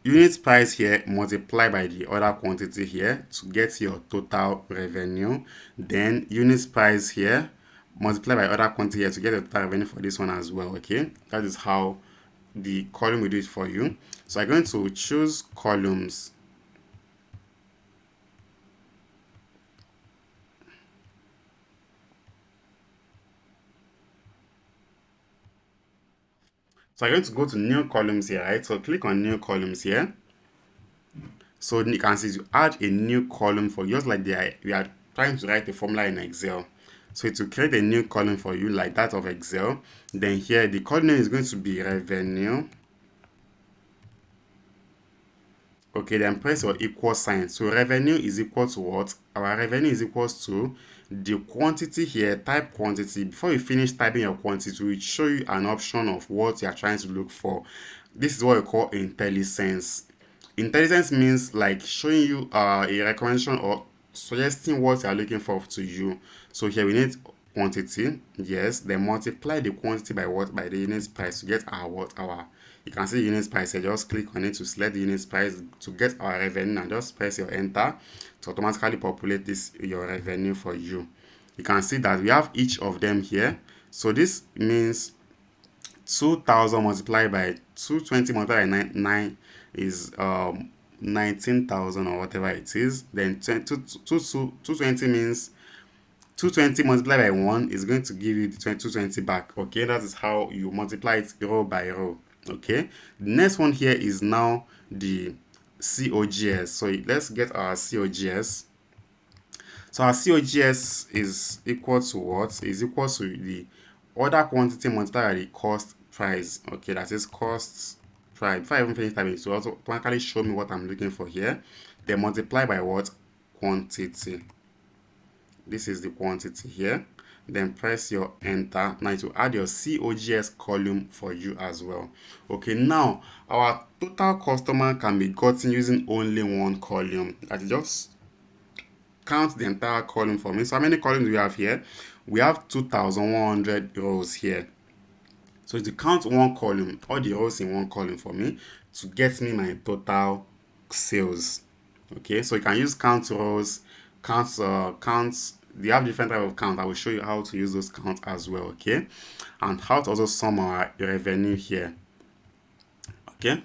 unit price here multiply by the other quantity here to get your total revenue. Then unit price here multiply by other quantity here to get the total revenue for this one as well. Okay, that is how the column will do it for you. So I'm going to choose columns. So I'm going to go to new columns here, right? So click on new columns here. So you can see to add a new column for you, just like we are trying to write a formula in Excel. So it will create a new column for you like that of Excel. Then here the column is going to be revenue. Okay, then press your equal sign. So revenue is equal to what? Our revenue is equals to the quantity here. Type quantity. Before you finish typing your quantity, it will show you an option of what you are trying to look for. This is what we call IntelliSense. IntelliSense means like showing you a recommendation or suggesting what you are looking for to you. So here we need quantity, yes, then multiply the quantity by what? By the unit price to get our what? Our, you can see unit price here. Just click on it to select the unit price to get our revenue, and just press your enter to automatically populate this your revenue for you. You can see that we have each of them here. So this means 2000 multiplied by 220 multiplied by 9 is 19,000 or whatever it is. Then 220 means 220 multiplied by 1 is going to give you the 220 back. Okay, that is how you multiply it row by row. Okay, the next one here is now the COGS. So let's get our COGS. So our COGS is equal to what? Is equal to the order quantity multiplied by the cost price. Okay, that is cost price. Before I even finish typing, it will also automatically show me what I'm looking for here. Then multiply by what? Quantity. This is the quantity here. Then press your enter. Now it will add your COGS column for you as well. Okay, now our total customer can be gotten using only one column. That is just count the entire column for me. So how many columns do we have here? We have 2,100 rows here. So to count one column, all the rows in one column for me to get me my total sales. Okay, so you can use count rows, counts. They have different type of count. I will show you how to use those counts as well. Okay, and how to also sum our revenue here. Okay,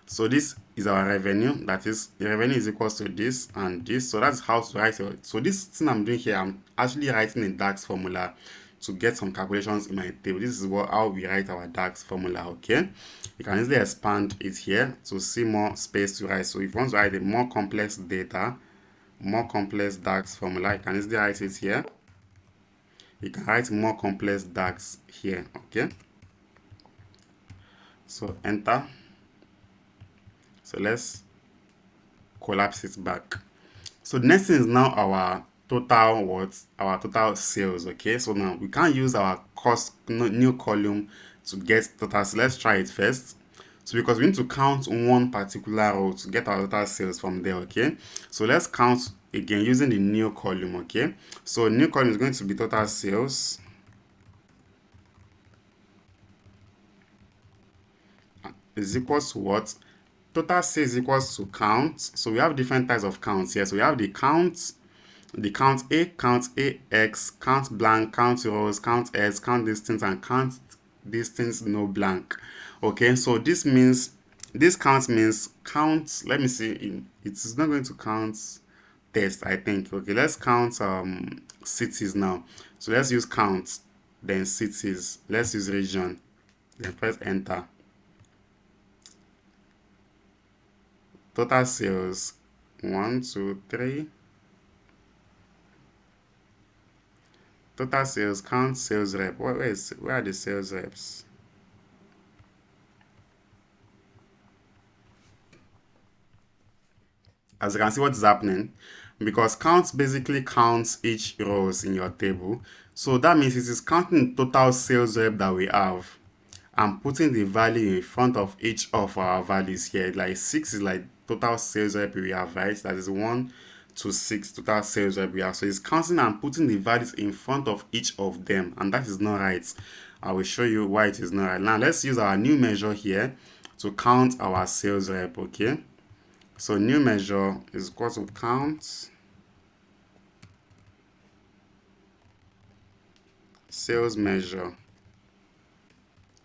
so this is our revenue. That is, the revenue is equal to this and this. So that's how to write it. So this thing I'm doing here, I'm actually writing a DAX formula to get some calculations in my table. This is how we write our DAX formula. Okay, you can easily expand it here to see more space to write. So if you want to write a more complex data, more complex DAX formula, you can easily write it here. You can write more complex DAX here. Okay, so enter. So let's collapse it back. So the next thing is now our total what? Our total sales. Okay, so now we can't use our cost new column to get total. So let's try it first. So because we need to count one particular row to get our total sales from there. Okay, so let's count again using the new column. Okay, so new column is going to be total sales is equals to what? Total sales equals to count. So we have different types of counts here. So we have the count A, count AX, count blank, count rows, count S, count distance, and count distance no blank. Okay, so this means this count means count. Let me see. It is not going to count test, I think. Okay, let's count cities now. So let's use count, then cities. Let's use region. Then press enter. Total sales 1, 2, 3. Total sales, count sales rep. Where are the sales reps? As you can see, what is happening, because count basically counts each rows in your table. So that means it is counting total sales rep that we have and putting the value in front of each of our values here. Like 6 is like total sales rep we have, right? That is 1 to 6 total sales rep we have. So it's counting and putting the values in front of each of them, and that is not right. I will show you why it is not right. Now let's use our new measure here to count our sales rep. Okay, so new measure is equal to count sales measure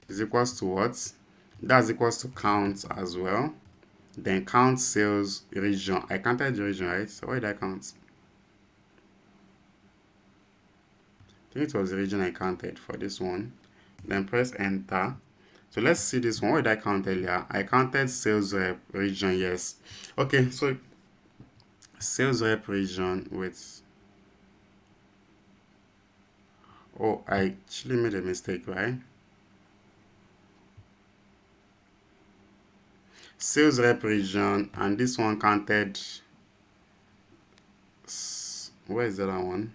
is equals to what? That's equals to count as well. Then count sales region. I counted the region, right? So what did I count? I think it was the region I counted for this one. Then press enter. So let's see this one. What did I count earlier? I counted sales rep region, yes. Okay, so sales rep region with, oh, I actually made a mistake, right? Sales rep region, and this one counted, where is the other one?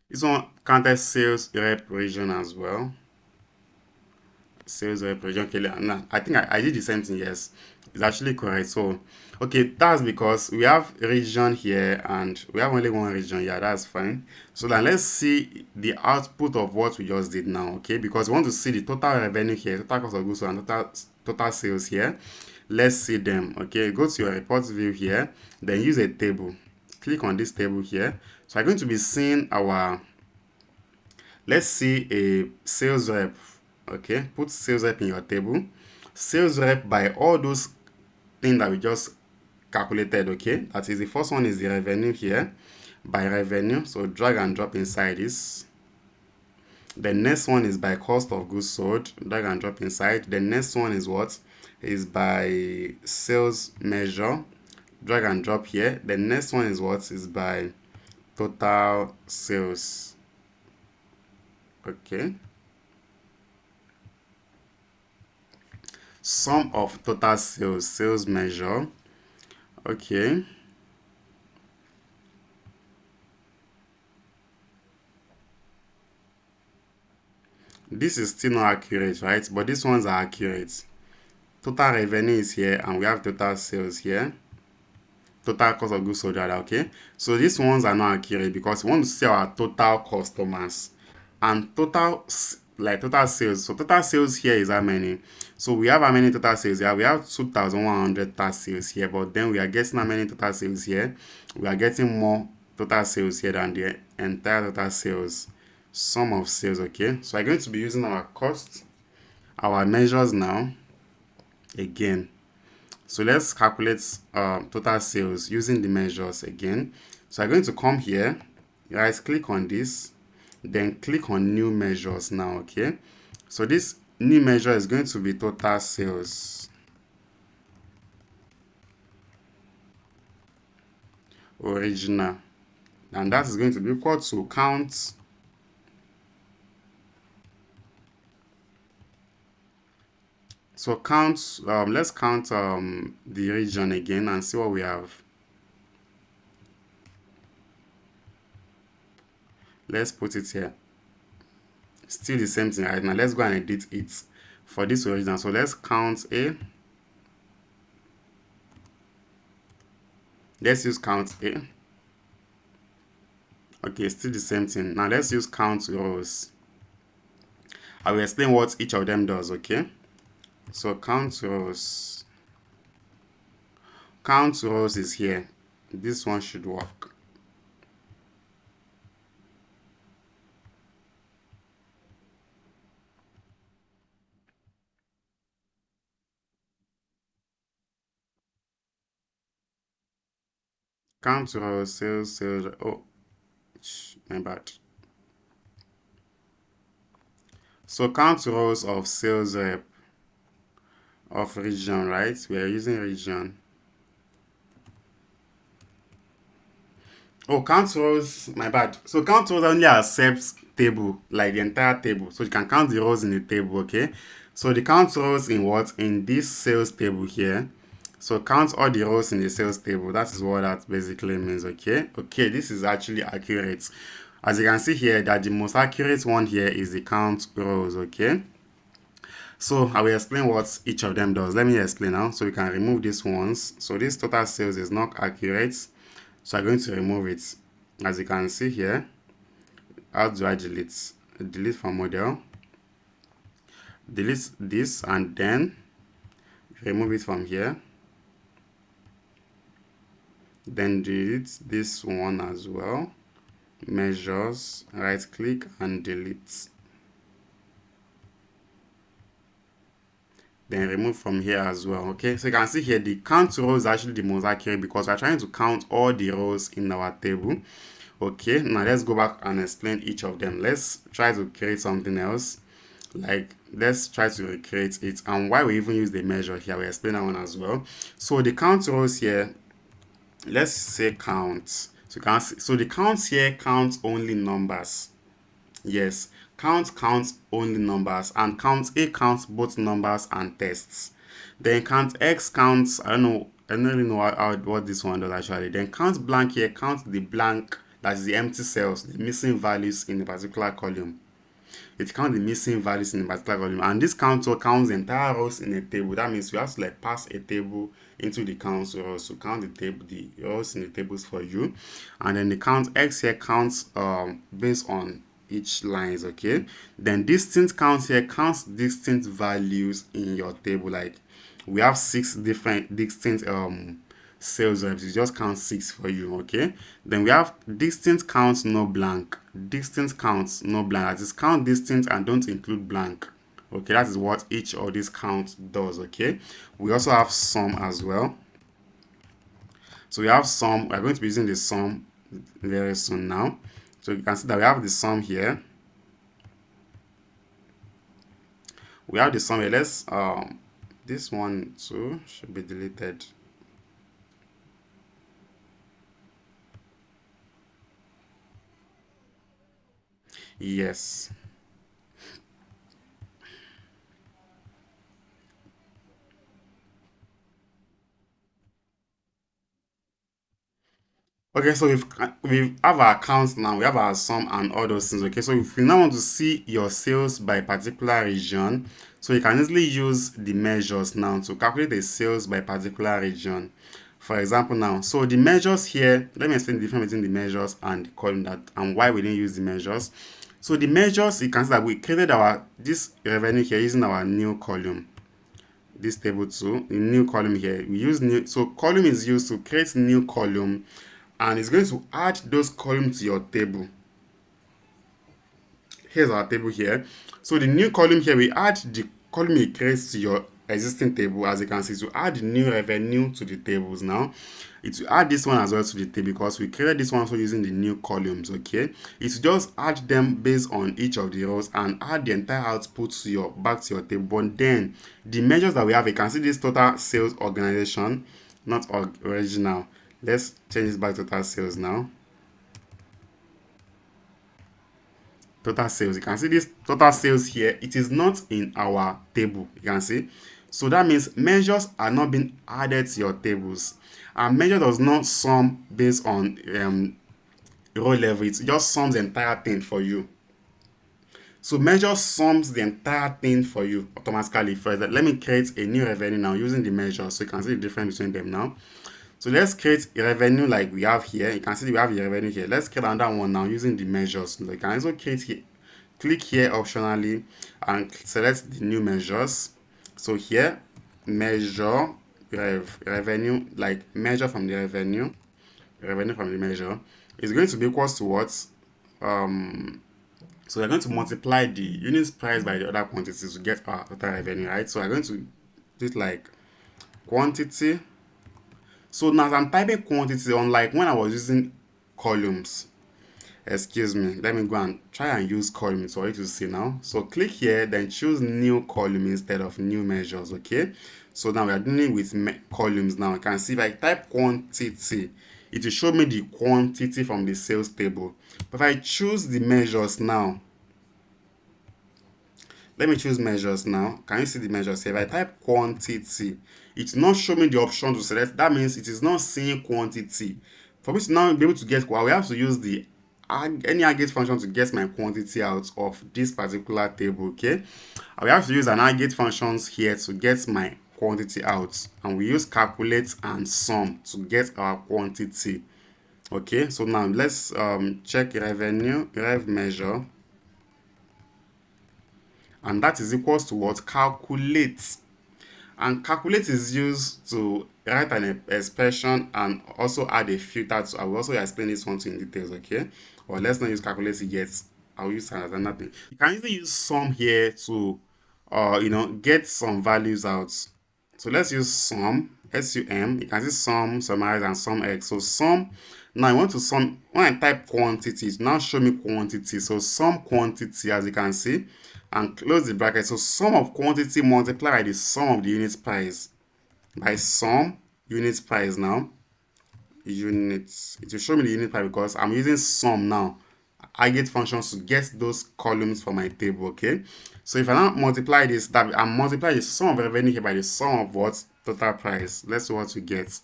This one counted sales rep region as well. sales rep region. Okay, nah, I think I did the same thing. Yes, it's actually correct. So okay, that's because we have region here and we have only one region. Yeah, that's fine. So then let's see the output of what we just did now. Okay, because we want to see the total revenue here, total cost of goods sold, and total sales here. Let's see them. Okay, go to your report view here, then use a table. Click on this table here. So I'm going to be seeing our, let's see a sales rep. Okay, put sales rep in your table. Sales rep by all those things that we just calculated. Okay, that is, the first one is the revenue here by revenue. So drag and drop inside this. The next one is by cost of goods sold. Drag and drop inside. The next one is what? Is by sales measure. Drag and drop here. The next one is what? Is by total sales. Okay. Sum of total sales, sales measure. Okay. This is still not accurate, right? But these ones are accurate. Total revenue is here and we have total sales here. Total cost of goods sold, rather. Okay, so these ones are not accurate because we want to see our total customers and total, like total sales. So total sales here is how many? So we have how many total sales here? We have 2,100 total sales here, but then we are getting how many total sales here? We are getting more total sales here than the entire total sales, sum of sales. Okay, so I'm going to be using our cost, our measures now again. So let's calculate total sales using the measures again. So I'm going to come here, right click on this, then click on new measures now. Okay, so this new measure is going to be total sales original, and that is going to be equal to count. So count, let's count the region again and see what we have. Let's put it here. Still the same thing right now. Let's go and edit it for this original. So let's count A. Let's use count A. Okay, still the same thing. Now let's use count rows. I will explain what each of them does. Okay, so count rows. Count rows is here. This one should work. Count rows, sales. Oh, my bad. So count rows of sales rep of region, right? We are using region. Oh, count rows, my bad. So count rows only accepts table, like the entire table. So you can count the rows in the table, okay? So the count rows in what? In this sales table here. So count all the rows in the sales table. That is what that basically means, okay? Okay, this is actually accurate. As you can see here, that the most accurate one here is the count rows, okay? So I will explain what each of them does. Let me explain now. So we can remove these ones. So this total sales is not accurate. So I'm going to remove it. As you can see here, how do I delete? Delete from model. Delete this and then remove it from here. Then delete this one as well. Measures, right click and delete. Then remove from here as well. Okay, so you can see here the count row is actually the most accurate because we're trying to count all the rows in our table. Okay, now let's go back and explain each of them. Let's try to create something else. Like let's try to recreate it, and why we even use the measure here, we explain that one as well. So the count rows here, let's say count. So you can see, so the counts here count only numbers. Yes, count counts only numbers, and count A counts both numbers and tests. Then count X counts, I don't really know what this one does actually. Then count blank here counts the blank, that is the empty cells, the missing values in a particular column. it counts the missing values in a particular column, and this counter counts the entire rows in a table. That means you have to like pass a table into the count rows to count the rows in the tables for you, and then the count X here counts based on each lines. Okay, then distinct count here counts distinct values in your table. Like we have 6 different distinct sales reps, you just count 6 for you. Okay, then we have distinct counts no blank, distinct counts no blank, that is count distinct and don't include blank. Okay, that is what each of these counts does. Okay, we also have sum as well. So we have sum, we're going to be using the sum very soon now. So you can see that we have the sum here. We have the sum here. Let's this one too should be deleted. Yes. Okay, so we have our accounts now, we have our sum and all those things. Okay, so if you now want to see your sales by particular region, so you can easily use the measures now to calculate the sales by particular region. For example now, so the measures here, let me explain the difference between the measures and the column that and why we didn't use the measures. So the measures, you can see that we created our this revenue here using our new column, this table 2, the new column here. We use new, so column is used to create new column, and it's going to add those columns to your table. Here's our table here. So the new column here, we add the column it creates to your existing table. As you can see, to add new revenue to the tables now, it will add this one as well to the table because we created this one also using the new columns. Okay, it's just add them based on each of the rows and add the entire output to your back to your table. But then the measures that we have, you can see this total sales organization, not original. Let's change this back to total sales now. Total sales, you can see this total sales here, it is not in our table, you can see. So that means measures are not being added to your tables, and measure does not sum based on row level, it just sums the entire thing for you. So measure sums the entire thing for you automatically. Further, let me create a new revenue now using the measure so you can see the difference between them now. So let's create a revenue like we have here. You can see we have a revenue here. Let's create another one now using the measures. So you can also create here, click here optionally and select the new measures. So here, measure revenue, like measure from the revenue from the measure is going to be equals to what? So we're going to multiply the units price by the other quantities to get our total revenue, right? So we're going to do it like quantity. So now as I'm typing quantity, unlike when I was using columns, excuse me, let me go and try and use columns for you to see now. So click here, then choose new column instead of new measures. Okay, so now we are dealing with columns now. You can see if I type quantity, it will show me the quantity from the sales table. But if I choose the measures now, let me choose measures now. Can you see the measures here? If I type quantity, it will not show me the option to select. That means it is not seeing quantity. For me to now be able to get, well, we have to use the any aggregate function to get my quantity out of this particular table. Okay, I will have to use an aggregate functions here to get my quantity out, and we use calculate and sum to get our quantity. Okay, so now let's check revenue rev measure, and that is equals to what? Calculate. And calculate is used to write an expression and also add a filter. I will also explain this one to in details. Okay, or let's not use calculate yet. I'll use another thing. You can easily use sum here to get some values out. So let's use sum, sum. You can see sum, summarize, and sum x. So sum, now I want to sum. When I type quantity, it now show me quantity. So sum quantity, as you can see, and close the bracket. So sum of quantity multiplied by the sum of the unit price. By sum unit price now, units, it will show me the unit price because I'm using sum now. I get functions to get those columns for my table. Okay, so if I now multiply this, that I multiply the sum of revenue here by the sum of what? Total price. Let's see what we get.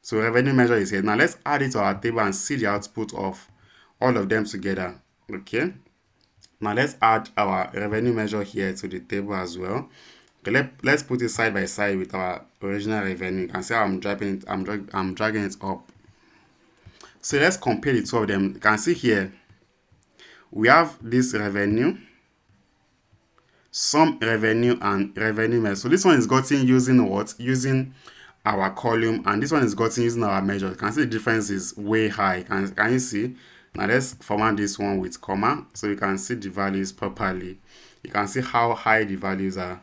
So revenue measure is here. Now let's add it to our table and see the output of all of them together. Okay, now let's add our revenue measure here to the table as well. Okay, let's put it side by side with our original revenue. You can see how I'm dragging it up. So let's compare the two of them. You can see here we have this revenue, some revenue, and revenue measure. So this one is gotten using what? Using our column, and this one is gotten using our measure. You can see the difference is way high. Can you see? Now let's format this one with comma so you can see the values properly. You can see how high the values are.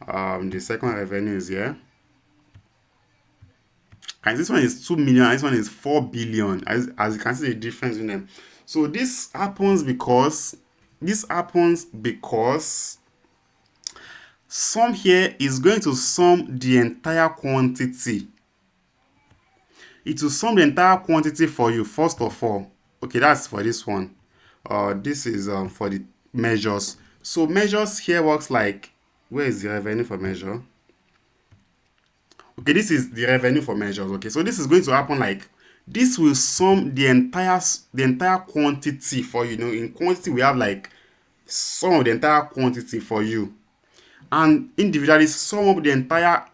The second revenue is here. And this one is 2 million, and this one is 4 billion. As you can see the difference in them. So this happens because sum here is going to sum the entire quantity. It will sum the entire quantity for you first of all. Okay, that's for this one. This is for the measures. So measures here works like, where is the revenue for measure? Okay, this is the revenue for measures. Okay, so this is going to happen like this will sum the entire quantity for you. You know, in quantity we have like sum of the entire quantity for you, and individually sum up the entire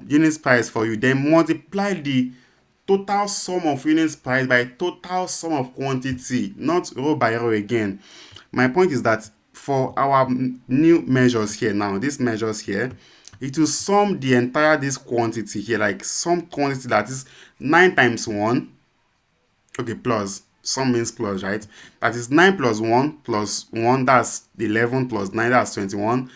unit price for you. Then multiply the total sum of units price by total sum of quantity, not row by row again. My point is that for our new measures here now, these measures here, it will sum the entire this quantity here, like some quantity that is 9 times 1. Okay, plus sum means plus, right? That is 9 plus 1 plus 1, that's 11, plus 9, that's 21.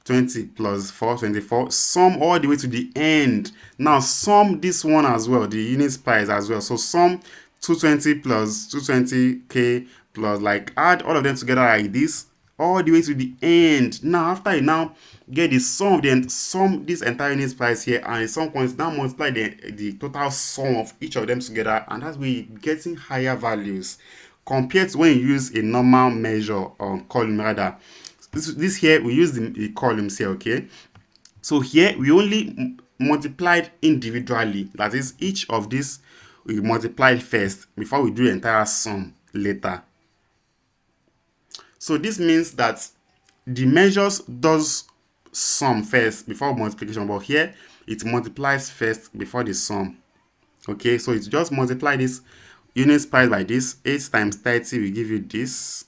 20 plus 4, 24. Sum all the way to the end. Now sum this one as well, the unit price as well. So sum 220 plus 220k plus, like add all of them together like this all the way to the end. Now after you now get the sum, then sum this entire unit price here and some points, now multiply the total sum of each of them together, and that's where you're getting higher values compared to when you use a normal measure or column rather. This here we use the columns here. Okay, so here we only multiplied individually, that is each of these we multiplied first before we do the entire sum later. So this means that the measures does sum first before multiplication, but here it multiplies first before the sum. Okay, so it's just multiply this unit price by this. 8 times 30 will give you this,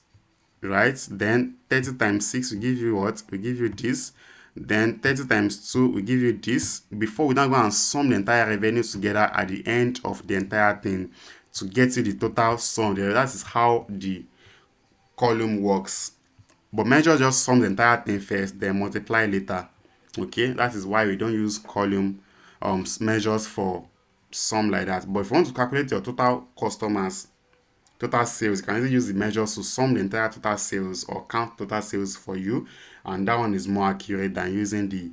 right? Then 30 times 6 will give you what? Will give you this. Then 30 times 2 will give you this, before we now go and sum the entire revenue together at the end of the entire thing to get you the total sum. That is how the column works. But measure just sum the entire thing first, then multiply later. Okay, that is why we don't use column measures for sum like that. But if you want to calculate your total customers, total sales, you can easily use the measures to sum the entire total sales or count total sales for you, and that one is more accurate than using the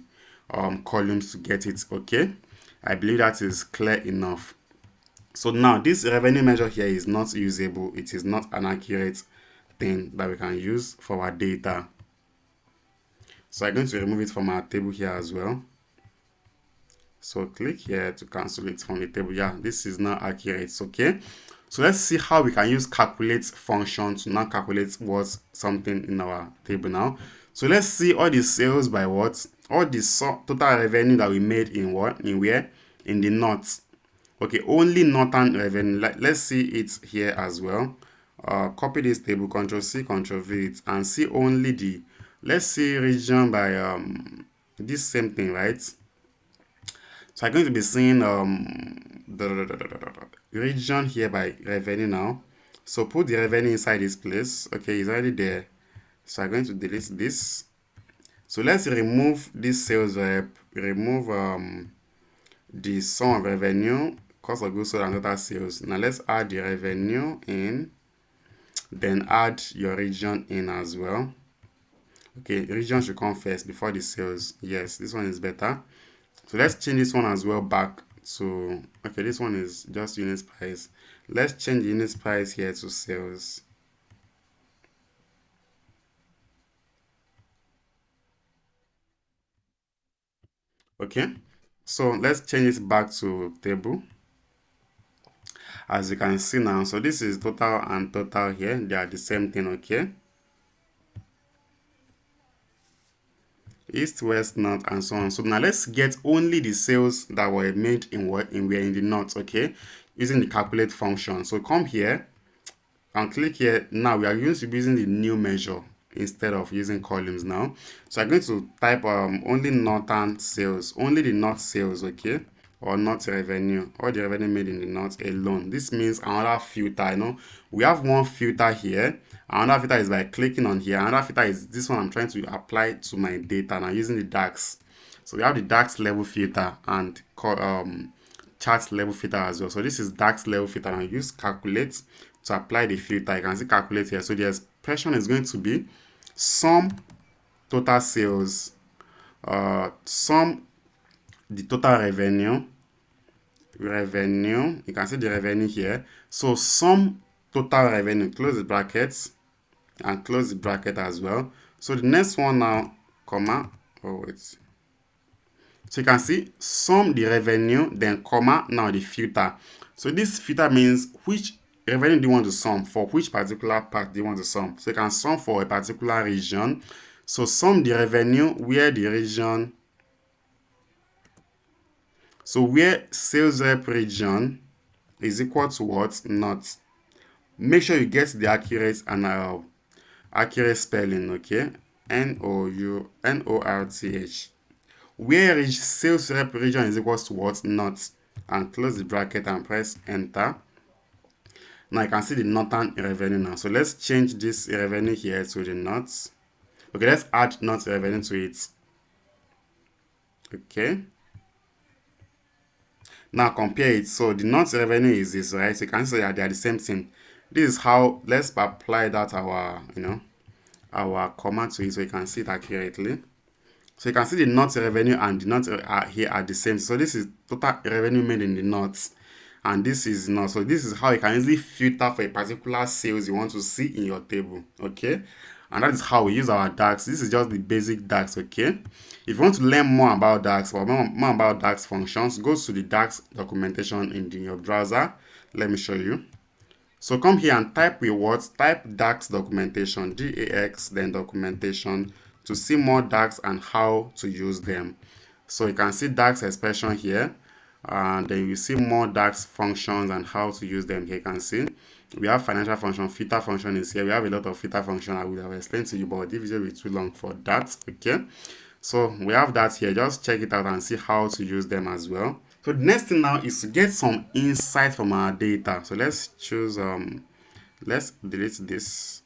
columns to get it. Okay, I believe that is clear enough. So now this revenue measure here is not usable. It is not an accurate thing that we can use for our data. So I'm going to remove it from our table here as well. So click here to cancel it from the table. Yeah, this is not accurate. Okay, so let's see how we can use calculate function to now calculate what's something in our table now. So let's see all the sales by what, all the total revenue that we made in what, in where, in the north. Okay, only northern revenue. Let's see it here as well. Copy this table, Control C, Control V it, and see only the, let's see region by this same thing, right? So I'm going to be seeing the region here by revenue now. So put the revenue inside this place. Okay, it's already there. So I'm going to delete this. So let's remove this sales rep, remove the sum of revenue, cost of goods sold, and total sales. Now let's add the revenue in, then add your region in as well. Okay, region should come first before the sales. Yes, this one is better. So let's change this one as well back to, okay, this one is just unit price. Let's change the unit price here to sales. Okay, so let's change it back to table. as you can see now. So this is total and total here, they are the same thing. Okay, east, west, north, and so on. So now let's get only the sales that were made in what in where in the north. Okay, using the calculate function. So come here and click here. Now we are going to be using the new measure instead of using columns now. So I'm going to type only northern sales, only the north sales. Okay, or not revenue, or the revenue made in the north alone. This means another filter. We have one filter here. Another filter is by clicking on here. Another filter is this one I'm trying to apply to my data, and I'm using the DAX. So we have the DAX level filter and chart level filter as well. So this is DAX level filter, and I use calculate to apply the filter. You can see calculate here. So the expression is going to be sum total sales, sum the total revenue. You can see the revenue here. So sum total revenue, close the brackets and close the bracket as well. So the next one now, comma, so you can see sum the revenue, then comma, now the filter. So this filter means which revenue do you want to sum for, which particular part do you want to sum. So you can sum for a particular region. So sum the revenue where the region, so where sales rep region is equal to what? Not. Make sure you get the accurate and accurate spelling. Okay, North. Where sales rep region is equal to what? Not. And close the bracket and press enter. Now you can see the northern revenue now. So let's change this revenue here to the north. Okay, let's add north revenue to it. Okay, now compare it. So the north revenue is this, right? So you can see that they are the same thing. This is how, let's apply that our comma to it so you can see it accurately. So you can see the north revenue and the north are here are the same. So this is total revenue made in the north, and this is not. So this is how you can easily filter for a particular sales you want to see in your table. Okay, and that is how we use our DAX. This is just the basic DAX. Okay, if you want to learn more about DAX or more about DAX functions, go to the DAX documentation in your browser. Let me show you. So come here and type with what? Type DAX documentation, DAX, then documentation, to see more DAX and how to use them. So you can see DAX expression here, and then you see more DAX functions and how to use them here. You can see we have financial function, filter function is here. We have a lot of filter function I would have explained to you, but this video will be too long for that. Okay, so we have that here. Just check it out and see how to use them as well. So the next thing now is to get some insight from our data. So let's choose let's delete this.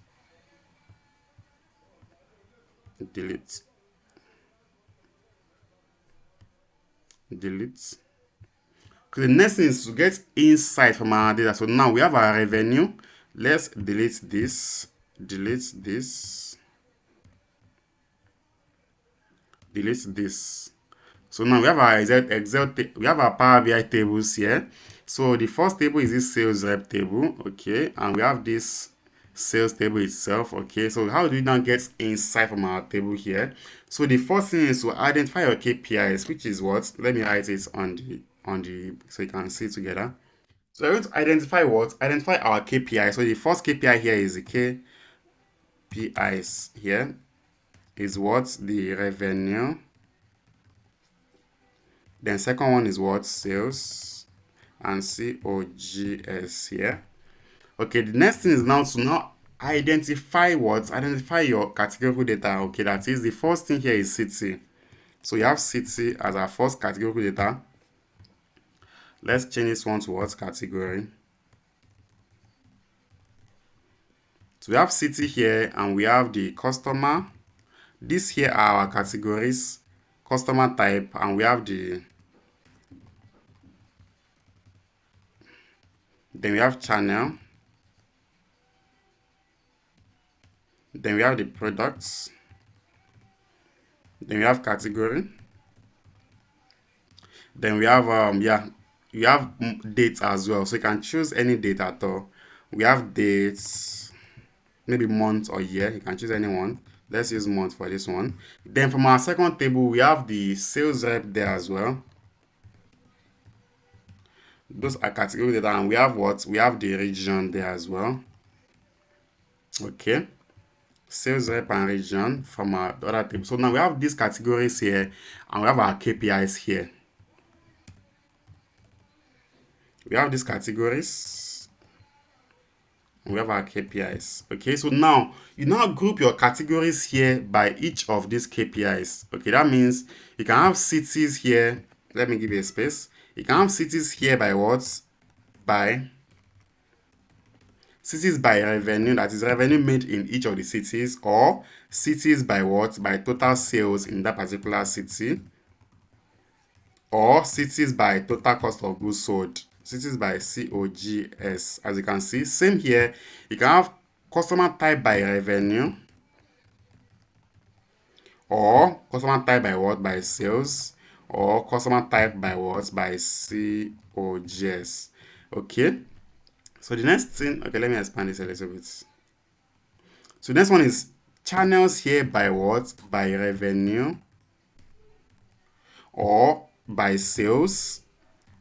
Delete. So the next thing is to get insight from our data. So now we have our revenue. Let's delete this. Delete this. So now we have our we have our Power BI tables here. So the first table is this sales rep table, okay, and we have this sales table itself, okay. So how do we now get insight from our table here? So the first thing is to identify your KPIs, which is what? Let me write it on the so you can see it together. So we're going to identify what? Identify our KPI. So the first KPI here is the KPIs here is what? The revenue. Then second one is what? Sales, and COGS here. Okay, the next thing is now to identify what? Identify your categorical data. Okay, that is the first thing here is city. So you have city as our first categorical data. Let's change this one to what? Category. So we have city here and we have the customer. These here are our categories, customer type, and we have then we have channel, then we have the products, then we have category, then we have you have dates as well, so you can choose any date at all. We have dates, maybe month or year, you can choose any one. Let's use month for this one. Then from our second table we have the sales rep there as well. Those are category data, and we have what? We have the region there as well. Okay. Sales rep and region from our other table. So now we have these categories here, and we have our KPIs here. We have these categories, and we have our KPIs. Okay, so now you now group your categories here by each of these KPIs. Okay, that means you can have cities here. Let me give you a space. You can have cities here by what? By cities by revenue, that is revenue made in each of the cities, or cities by what? By total sales in that particular city, or cities by total cost of goods sold, cities by COGS. As you can see, same here, you can have customer type by revenue, or customer type by what? By sales, or customer type by what? By COGS. Okay, so the next thing, okay, let me expand this a little bit. So next one is channels here by what? By revenue, or by sales,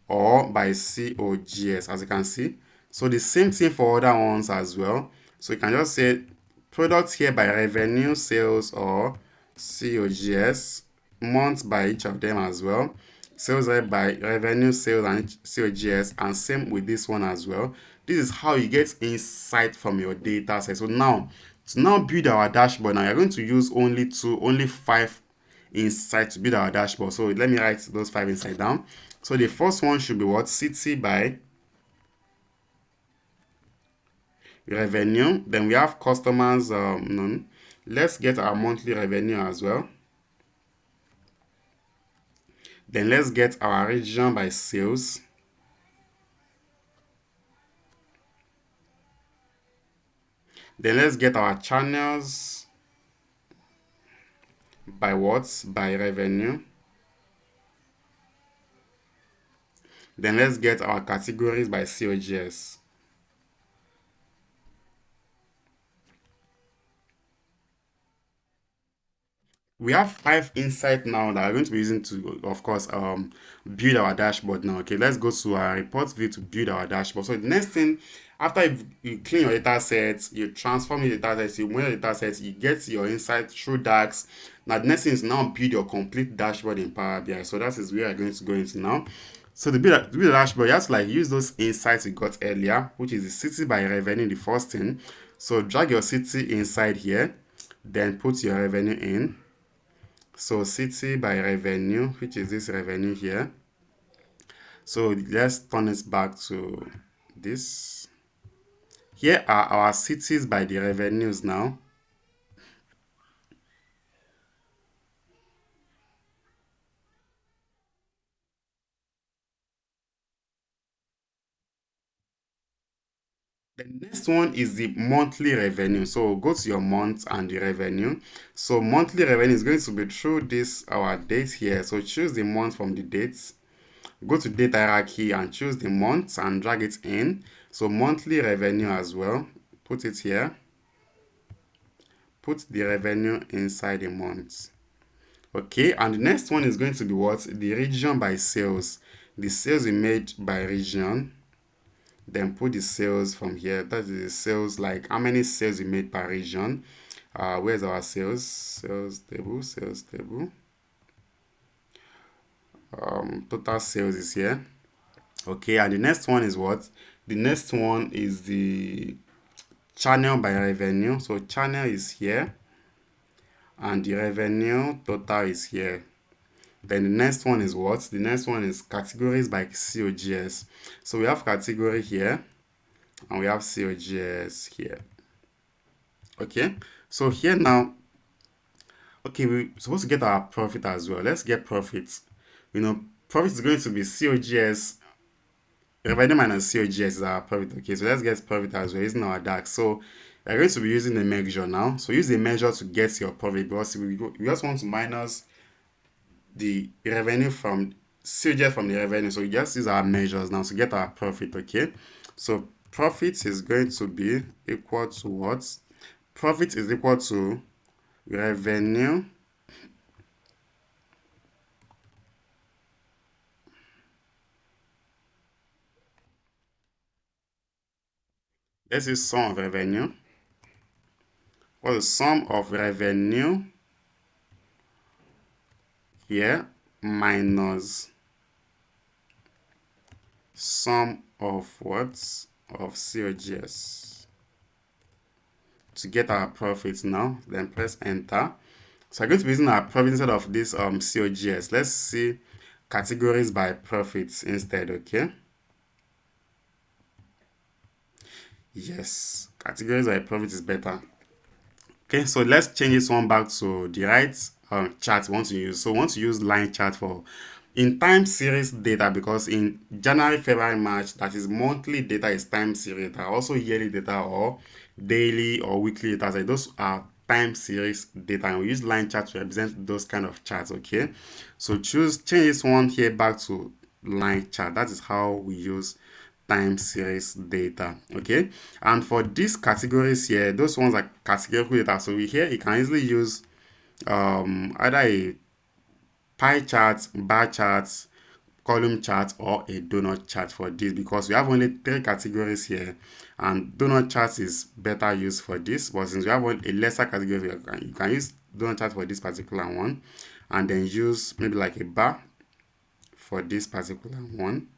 or by COGS, as you can see. So the same thing for other ones as well. So you can just say products here by revenue, sales, or COGS, months by each of them as well. Sales rep by revenue, sales, and COGS, and same with this one as well. This is how you get insight from your data set. So now, to now build our dashboard, now you're going to use only 5 insights to build our dashboard. So let me write those 5 insights down. So the first one should be what? City by revenue. Then we have customers. Let's get our monthly revenue as well. Then let's get our region by sales. Then let's get our channels by what? By revenue. Then let's get our categories by COGS. We have 5 insights now that we're going to be using to, of course, build our dashboard now. Okay, let's go to our report view to build our dashboard. So the next thing, after you clean your data sets, you transform your data sets, you move your data sets, you get your insight through DAX. Now the next thing is now build your complete dashboard in Power BI. So that is where I'm going to go into now. So to build a dashboard, you have to like use those insights you got earlier, which is the city by revenue, the first thing. So drag your city inside here, then put your revenue in. So city by revenue, which is this revenue here. So let's turn it back to this. Here are our cities by the revenues now. The next one is the monthly revenue. So go to your month and the revenue. So monthly revenue is going to be through this our date here. So choose the month from the dates. Go to date hierarchy and choose the month and drag it in. So monthly revenue as well. Put it here. Put the revenue inside the month. Okay, and the next one is going to be what? The region by sales. The sales we made by region. Then put the sales from here. That is the sales, like how many sales we made per region. Where's our sales? Sales table, sales table. Total sales is here. Okay, and the next one is what? The next one is the channel by revenue. So channel is here, and the revenue total is here. Then the next one is what? The next one is categories by COGS. So we have category here, and we have COGS here. Okay, so here now, okay, we're supposed to get our profit as well. Let's get profit. Profit is going to be COGS. Revenue minus COGS is our profit. Okay, so let's get profit as well using our DAX. So we're going to be using the measure now. So use the measure to get your profit, because we just want to minus the revenue from COGS from the revenue. So we just use our measures now to get our profit. Okay, so profit is going to be equal to what? Profit is equal to revenue Let's use sum of revenue. What is sum of revenue here minus sum of what? Of COGS to get our profits now. Then press enter. So I'm going to be using our profit instead of this COGS. Let's see categories by profits instead, okay? Yes, categories by profit is better. Okay, so let's change this one back to the right chart we want to use. So we want to use line chart for in time series data, because in January, February, March, that is monthly data is time series data. Also yearly data or daily or weekly data. So those are time series data, and we use line chart to represent those kind of charts. Okay, so change this one here back to line chart. That is how we use time series data. Okay, and for these categories here, those ones are categorical data. So here you can easily use either a pie chart, bar chart, column chart, or a donut chart for this, because we have only 3 categories here, and donut chart is better used for this. But since we have a lesser category, you can use donut chart for this particular one, and then use maybe like a bar for this particular one,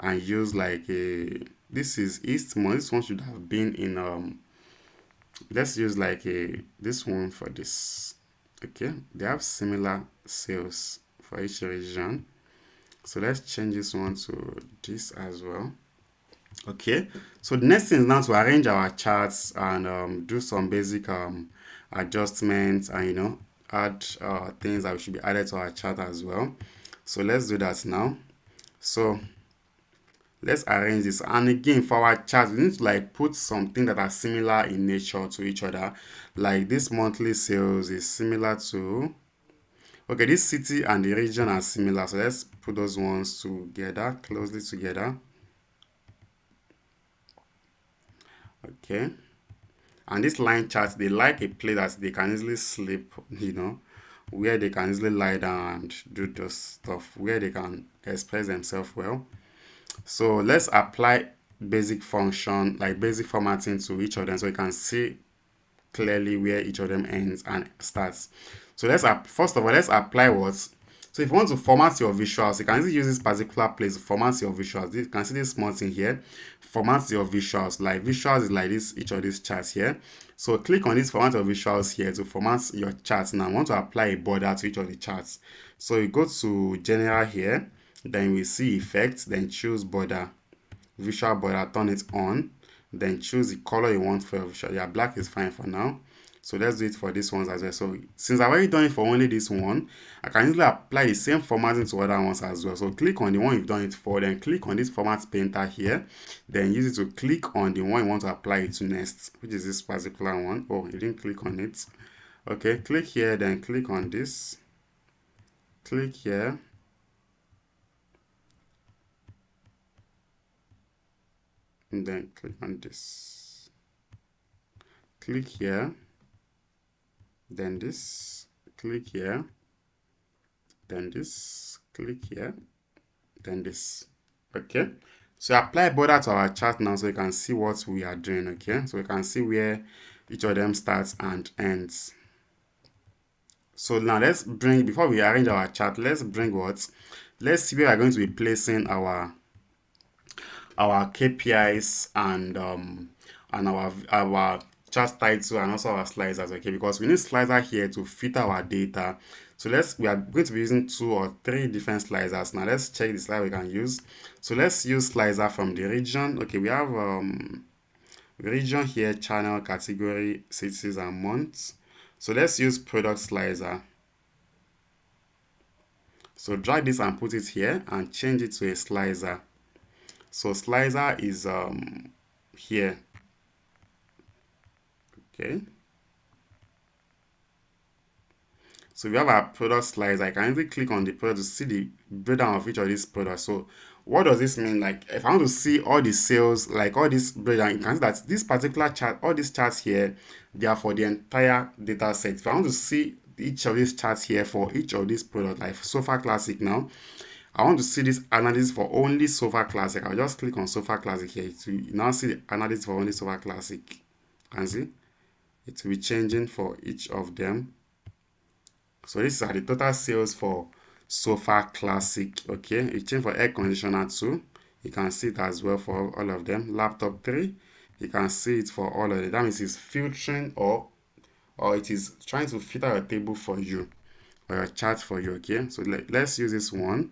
and use like a, this is East month. This one should have been in let's use like a, this one for this. Okay, they have similar sales for each region, so let's change this one to this as well. Okay, so the next thing is now to arrange our charts and do some basic adjustments, and add things that should be added to our chart as well. So let's do that now. So let's arrange this, and again for our chart we need to like put something that are similar in nature to each other. Like this monthly sales is similar to, okay, this city and the region are similar, so let's put those ones together, closely together. Okay, and this line chart, they like a place that they can easily sleep, where they can easily lie down and do those stuff, where they can express themselves well. So let's apply basic function, like basic formatting to each of them, so you can see clearly where each of them ends and starts. So first of all, let's apply what. So if you want to format your visuals, you can easily use this particular place to format your visuals. You can see this small thing here, format your visuals. Like visuals is like this, each of these charts here. So click on this format of visuals here to format your charts. Now I want to apply a border to each of the charts. So you go to general here, then we see effects, then choose border, visual border, turn it on, then choose the color you want for your visual. Yeah, black is fine for now. So let's do it for this ones as well. So since I've already done it for only this one, I can easily apply the same formatting to other ones as well. So click on the one you've done it for, then click on this format painter here, then use it to click on the one you want to apply it to next, which is this particular one. Oh, you didn't click on it. Okay, click here, then click on this, click here, and then click on this, click here, then this, click here, then this, click here, then this. Okay, so apply border to our chart now, so you can see what we are doing. Okay, so you can see where each of them starts and ends. So now let's bring, before we arrange our chart, let's bring what, let's see where we are going to be placing our KPIs and our chart title and also our sliders. Okay, because we need slider here to fit our data. So we are going to be using 2 or 3 different sliders. Now let's check the slide we can use. So let's use slider from the region. Okay, we have region here, channel, category, cities and months. So let's use product slicer. So drag this and put it here and change it to a slicer. So slicer is here. Okay, so we have our product slicer. I can easily click on the product to see the breakdown of each of these products. So what does this mean? Like if I want to see all the sales, like all this breakdown, you can see that this particular chart, all these charts here, they are for the entire data set. If I want to see each of these charts here for each of these products, like Sofa Classic now, I want to see this analysis for only Sofa Classic. I'll just click on Sofa Classic here to now see the analysis for only Sofa Classic. And see, it will be changing for each of them. So these are the total sales for Sofa Classic. Okay, it changed for air conditioner too. You can see it as well for all of them. Laptop 3, you can see it for all of them. That means it's filtering or it is trying to filter a table for you or a chart for you. Okay, so let's use this one.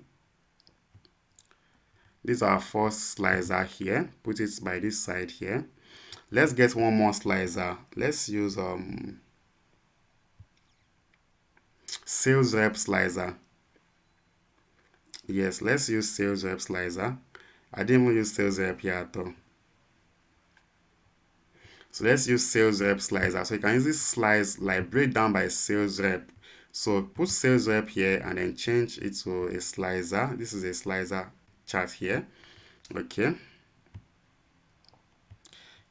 This is our first slicer here. Put it by this side here. Let's get one more slicer. Let's use sales rep slicer. Yes, let's use sales rep slicer. I didn't even use sales rep here at all. So let's use sales rep slicer. So you can use this slice like break down by sales rep. So put sales rep here and then change it to a slicer. This is a slicer chart here. Okay.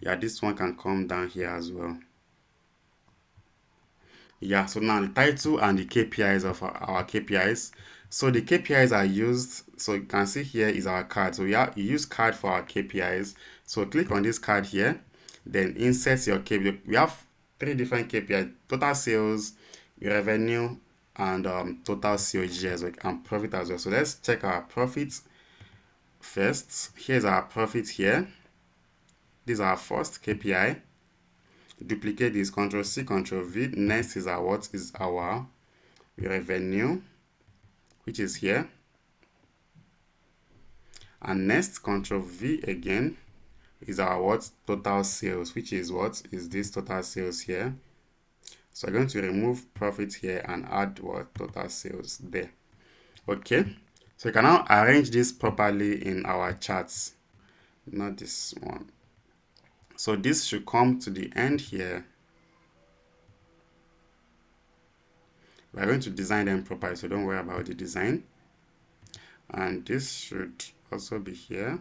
Yeah, this one can come down here as well. Yeah, so now the title and the KPIs of our KPIs. So the KPIs are used, so you can see here is our card. So you use card for our KPIs. So click on this card here, then insert your KPI. We have 3 different KPIs: total sales, revenue, and total COGS and profit as well. So let's check our profit first. Here's our profit here. This is our first KPI. Duplicate this, Ctrl C, Ctrl V. Next is our what is our revenue, which is here. And next, Ctrl V again, is our what total sales, which is what is this total sales here. So I'm going to remove profit here and add what total sales there. Okay, so you can now arrange this properly in our charts, not this one. So this should come to the end here. We're going to design them properly, so don't worry about the design. And this should also be here.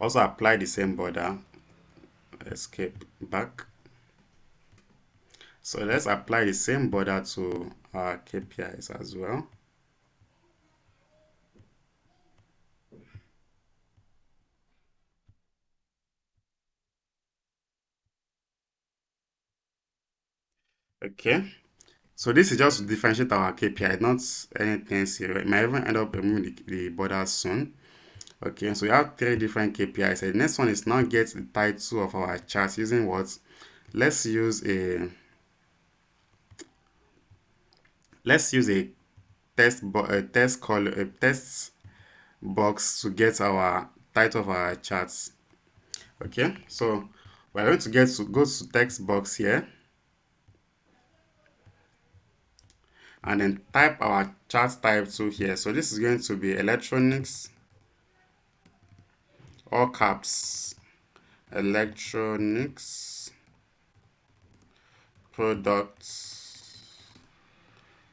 Also apply the same border. Escape back. So let's apply the same border to our KPIs as well. Okay, so this is just to differentiate our KPI, not anything serious. It might even end up removing the borders soon. Okay, so we have 3 different KPIs. So the next one is now get the title of our chart using what? Let's use a test box to get our title of our charts. Okay, so we're going to go to text box here and then type our chart type to here. So this is going to be electronics, all caps, electronics products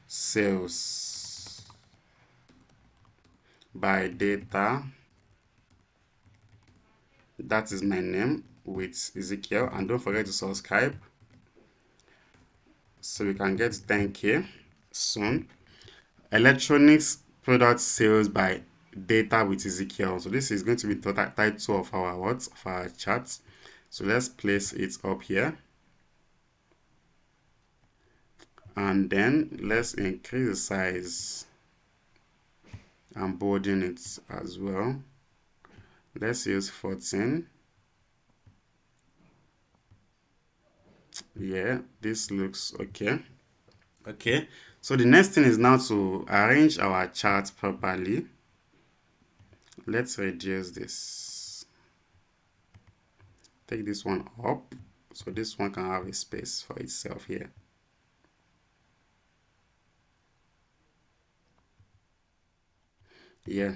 sales by data. That is my name with Ezekiel, and don't forget to subscribe so we can get 10K soon. Electronics product sales by data with Ezekiel. So this is going to be the title of our what? Of our chart. So let's place it up here. And then let's increase the size and bolding it as well. Let's use 14. Yeah, this looks okay. Okay, so the next thing is now to arrange our chart properly. Let's reduce this. Take this one up so this one can have a space for itself here. Yeah,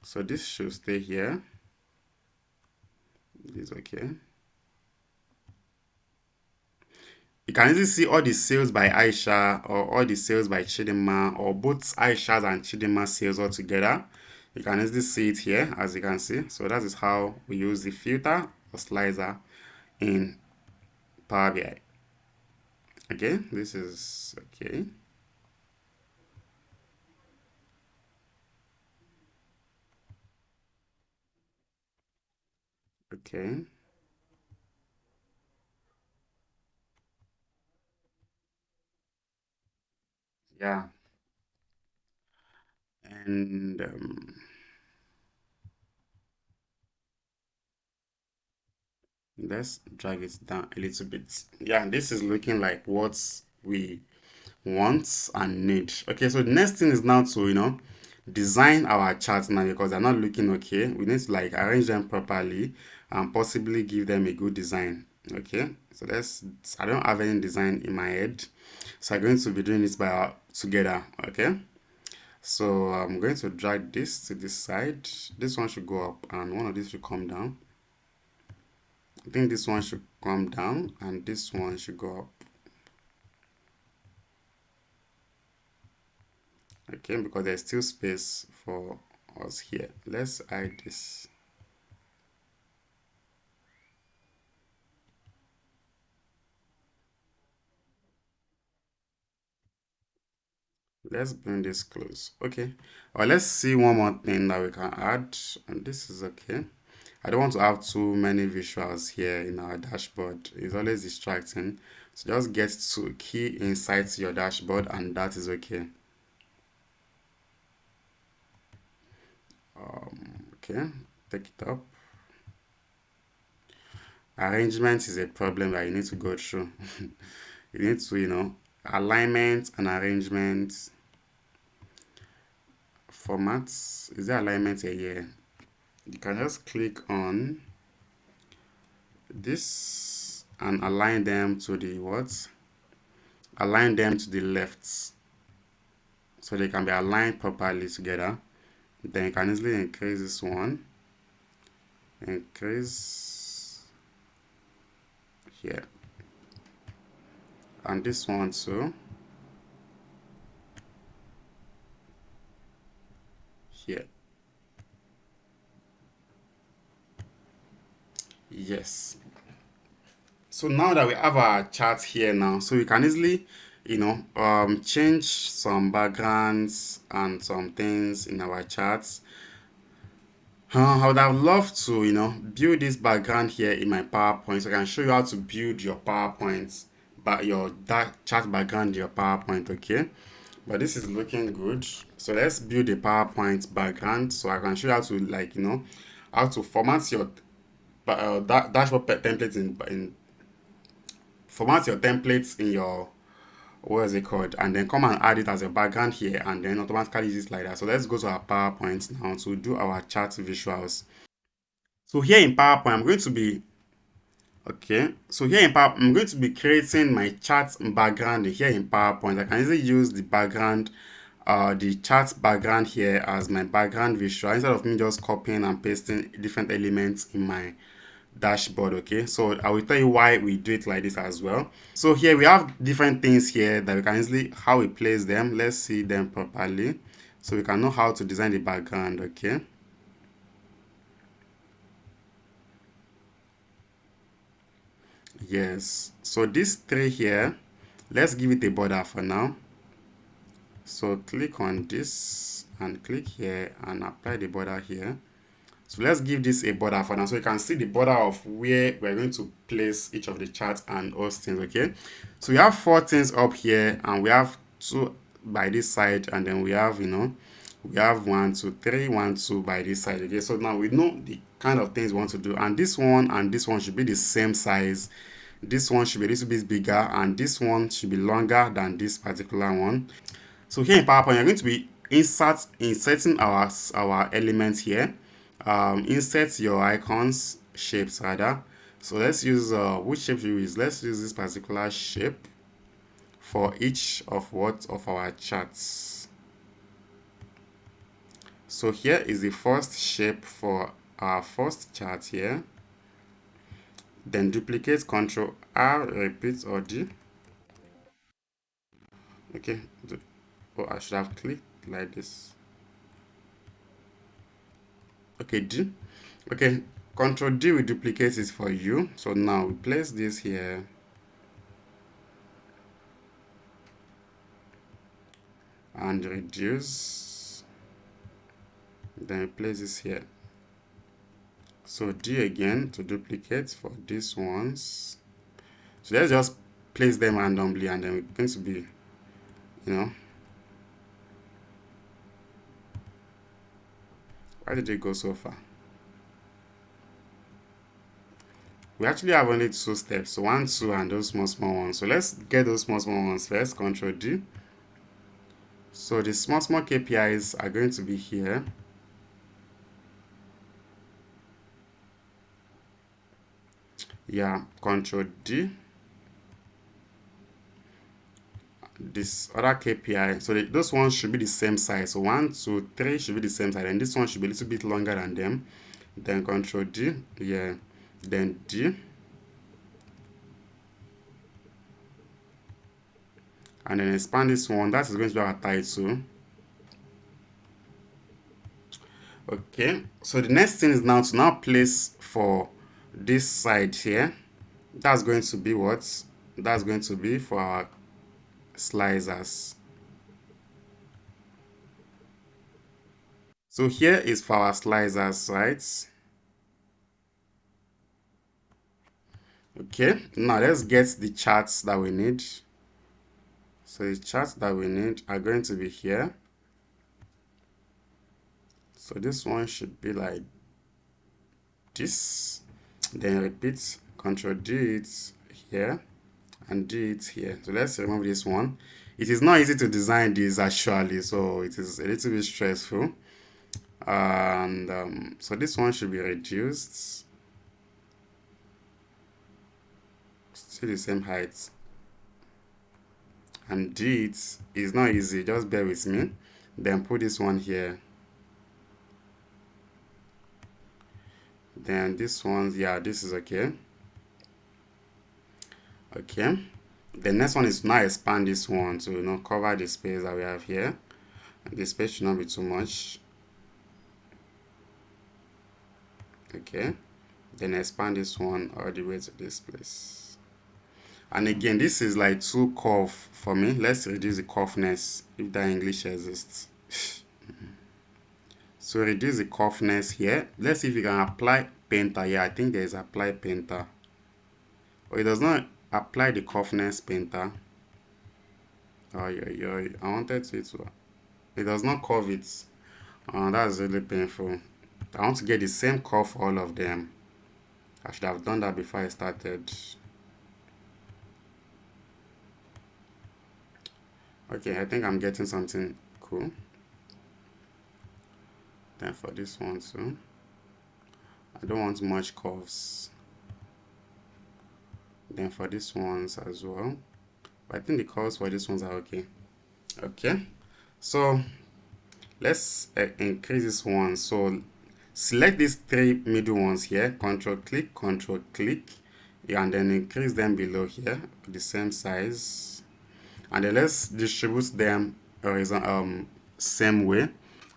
so this should stay here. This is okay. You can easily see all the sales by Aisha or all the sales by Chidima or both Aisha's and Chidima's sales all together. You can easily see it here, as you can see. So that is how we use the filter or slicer in Power BI. Okay, this is okay. Okay, yeah, and let's drag it down a little bit. Yeah, this is looking like what we want and need. Okay, so the next thing is now to, design our charts now because they're not looking okay. We need to like arrange them properly and possibly give them a good design. Okay, so I don't have any design in my head. So I'm going to be doing this by together. Okay, so I'm going to drag this to this side. This one should go up and one of these should come down. I think this one should come down and this one should go up. Okay, because there's still space for us here. Let's hide this. Let's bring this close. Okay, well, let's see one more thing that we can add, and this is okay. I don't want to have too many visuals here in our dashboard. It's always distracting. So just get to key insights to your dashboard and that is okay. Okay, take it up. Arrangement is a problem that you need to go through. You need to, alignment and arrangement formats. Is there alignment here? You can just click on this and align them to the what? Align them to the left so they can be aligned properly together. Then you can easily increase this one, increase here, and this one too, here. Yes. So now that we have our chart here now, so we can easily, change some backgrounds and some things in our charts. I would have loved to, build this background here in my PowerPoint so I can show you how to build your PowerPoint, but that chart background in your PowerPoint, okay? But this is looking good. So let's build a PowerPoint background so I can show you how to how to format your dashboard templates in format your templates in your what is it called, and then come and add it as a background here and then automatically use it like that. So let's go to our PowerPoint now to do our chart visuals. So here in PowerPoint, I'm going to be okay. So here in PowerPoint, I'm going to be creating my chart background here in PowerPoint. I can easily use the background, the chart background here as my background visual instead of me just copying and pasting different elements in my dashboard. Okay, so I will tell you why we do it like this as well. So here we have different things here that we can easily how we place them. Let's see them properly so we can know how to design the background. Okay. Yes, so these three here, let's give it a border for now. So click on this and click here and apply the border here. So let's give this a border for now so you can see the border of where we're going to place each of the charts and those things. Okay, so we have four things up here and we have two by this side and then we have we have 1 2 3 1 2 by this side. Okay, so now we know the kind of things we want to do and this one should be the same size. This one should be a little bit bigger and this one should be longer than this particular one. So here in PowerPoint, you're going to be inserting our elements here. Insert your icons, shapes rather. So let's use which shape should we use? Let's use this particular shape for each of our charts. So here is the first shape for our first chart here. Then duplicate Control R, repeat or D. Okay. Oh, I should have clicked like this. Okay, D. Okay, Control D will duplicate it for you. So now we place this here. And reduce. Then we place this here. So D again to duplicate for these ones. So let's just place them randomly, and then we're going to be, why did it go so far? We actually have only 2 steps, so 1, 2, and those small ones. So let's get those small ones first. Control D. So the small KPIs are going to be here. Yeah, Control D. This other KPI, so those ones should be the same size. So 1, 2, 3 should be the same size, and this one should be a little bit longer than them. Then Control D, yeah, then D, and then expand this one. That is going to be our title. Okay, so the next thing is now to place for this side here. That's going to be what? That's going to be for our slicers. So here is for our slicers, right? Okay, now let's get the charts that we need. So the charts that we need are going to be here. So this one should be like this. Then repeat, Control D it here and D it here. So let's remove this one. It is not easy to design this actually, so it is a little bit stressful. And so this one should be reduced. Still the same height. And D it is not easy, just bear with me. Then put this one here. Then this one, yeah, this is okay. Okay, the next one is now expand this one to cover the space that we have here. The space should not be too much. Okay, then expand this one all the way to this place. And again, this is like too curve for me. Let's reduce the curveness if that English exists. So reduce the curveness here. Let's see if you can apply painter. Yeah, I think there is apply painter. Oh, it does not apply the curveness painter. Oh, yeah. I wanted to. It does not curve it. That's really painful. I want to get the same curve for all of them. I should have done that before I started. Okay, I think I'm getting something cool. Then for this one too, I don't want much curves. Then for these ones as well, but I think the curves for these ones are okay. Okay, so let's increase this one. So select these 3 middle ones here, control click, yeah, and then increase them below here the same size, and then let's distribute them same way.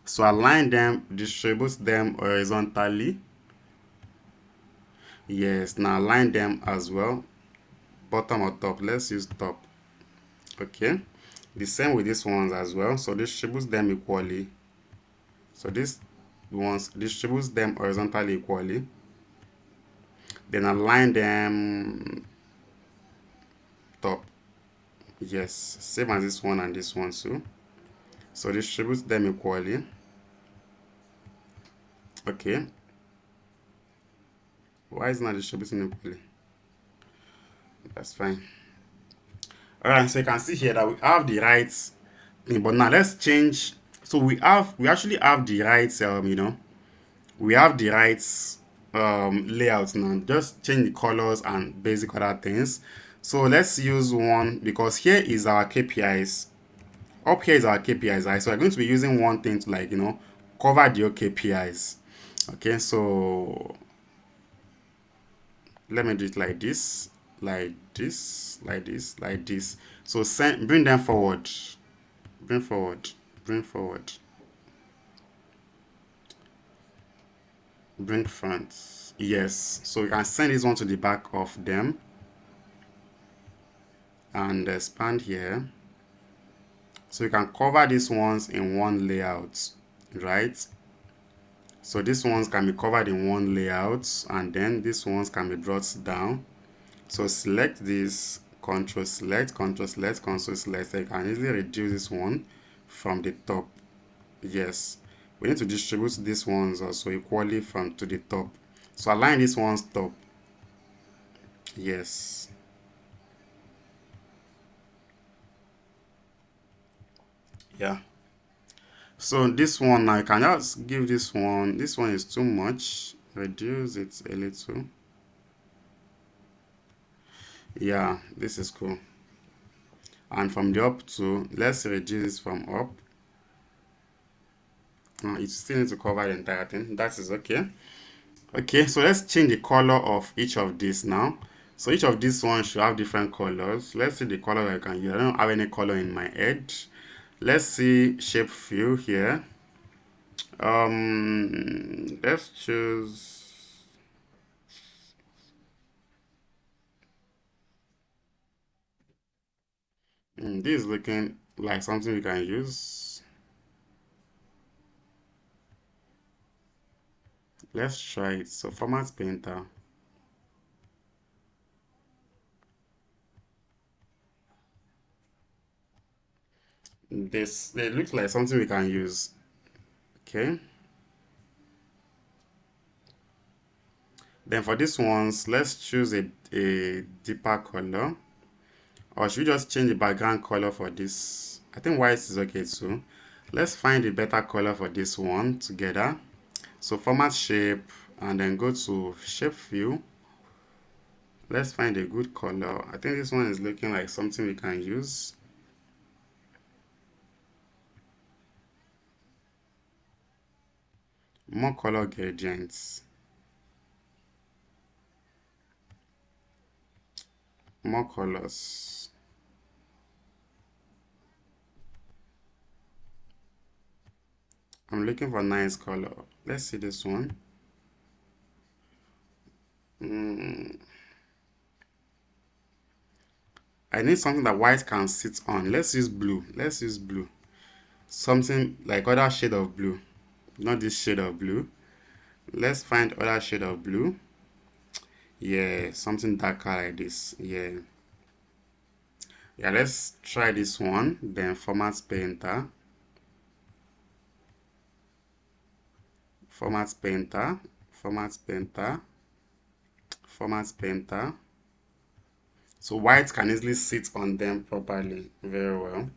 So align them, distribute them horizontally. Yes, now align them as well, bottom or top. Let's use top. Okay, the same with these ones as well. So distribute them equally. So these ones distributes them horizontally equally. Then align them top. Yes, same as this one and this one too. So distribute them equally. Okay, why is it not distributing equally? That's fine. Alright, so you can see here that we have the right thing, but now let's change. So we actually have the right we have the right layout now. Just change the colors and basic other things. So let's use one, because here is our KPIs. Up here is our KPIs, right? So we're going to be using one thing to cover the KPIs. Okay, so let me do it like this, like this, like this, like this. So bring them forward, bring forward, bring forward, bring front. Yes, so you can send this one to the back of them and expand here. So you can cover these ones in one layout, right? So these ones can be covered in one layout, and then these ones can be brought down. So select this, control select, control select, control select. So you can easily reduce this one from the top. Yes, we need to distribute these ones also equally from to the top. So align these ones top. Yes. Yeah. So this one now, I can just give this one is too much. Reduce it a little. Yeah, this is cool. And from the up to, let's reduce this from up. It still needs to cover the entire thing. That is okay. Okay, so let's change the color of each of these now. So each of these ones should have different colors. Let's see the color I can use. I don't have any color in my head. Let's see shape fill here. Let's choose. This is looking like something we can use. Let's try it. So format painter. This it looks like something we can use. Okay. Then for these ones, let's choose a deeper color. Or should we just change the background color for this? I think white is okay too. Let's find a better color for this one together. So format shape and then go to shape fill. Let's find a good color. I think this one is looking like something we can use. More color gradients. More colors. I'm looking for nice color. Let's see this one. I need something that white can sit on. Let's use blue. Let's use blue. Something like other shade of blue. Not this shade of blue. Let's find other shade of blue. Yeah, something darker like this. Yeah. Yeah, let's try this one. Then format painter. Format painter. Format painter. Format painter. So white can easily sit on them properly. Very well.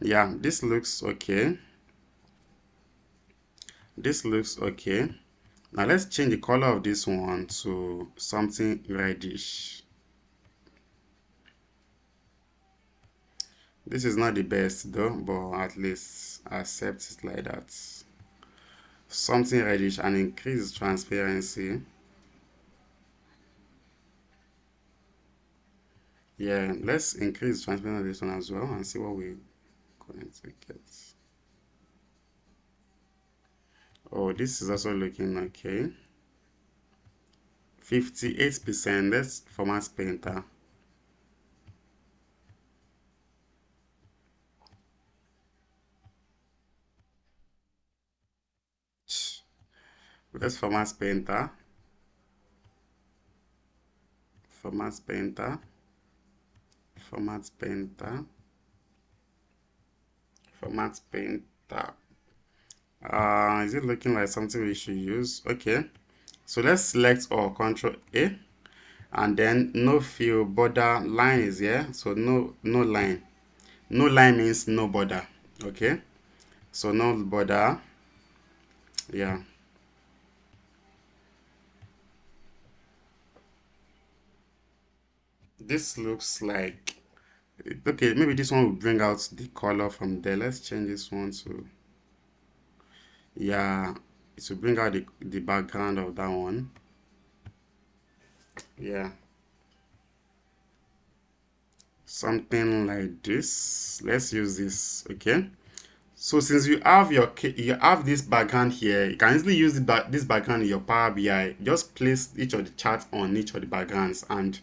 Yeah, this looks okay. This looks okay. Now let's change the color of this one to something reddish. This is not the best though, but at least accept it like that. Something reddish and increase transparency. Yeah, let's increase transparency on this one as well and see what we're going to get. Oh, this is also looking okay. 58%. Let's format painter. Let's format painter. Format painter. Format painter. Format painter. Is it looking like something we should use? Okay. So let's select all, Control A, and then no fill border line is here. So no line. No line means no border. Okay. So no border. Yeah. This looks like okay. Maybe this one will bring out the color from there. Let's change this one to yeah. It will bring out the background of that one. Yeah. Something like this. Let's use this. Okay. So since you have this background here, you can easily use this background in your Power BI. Just place each of the charts on each of the backgrounds and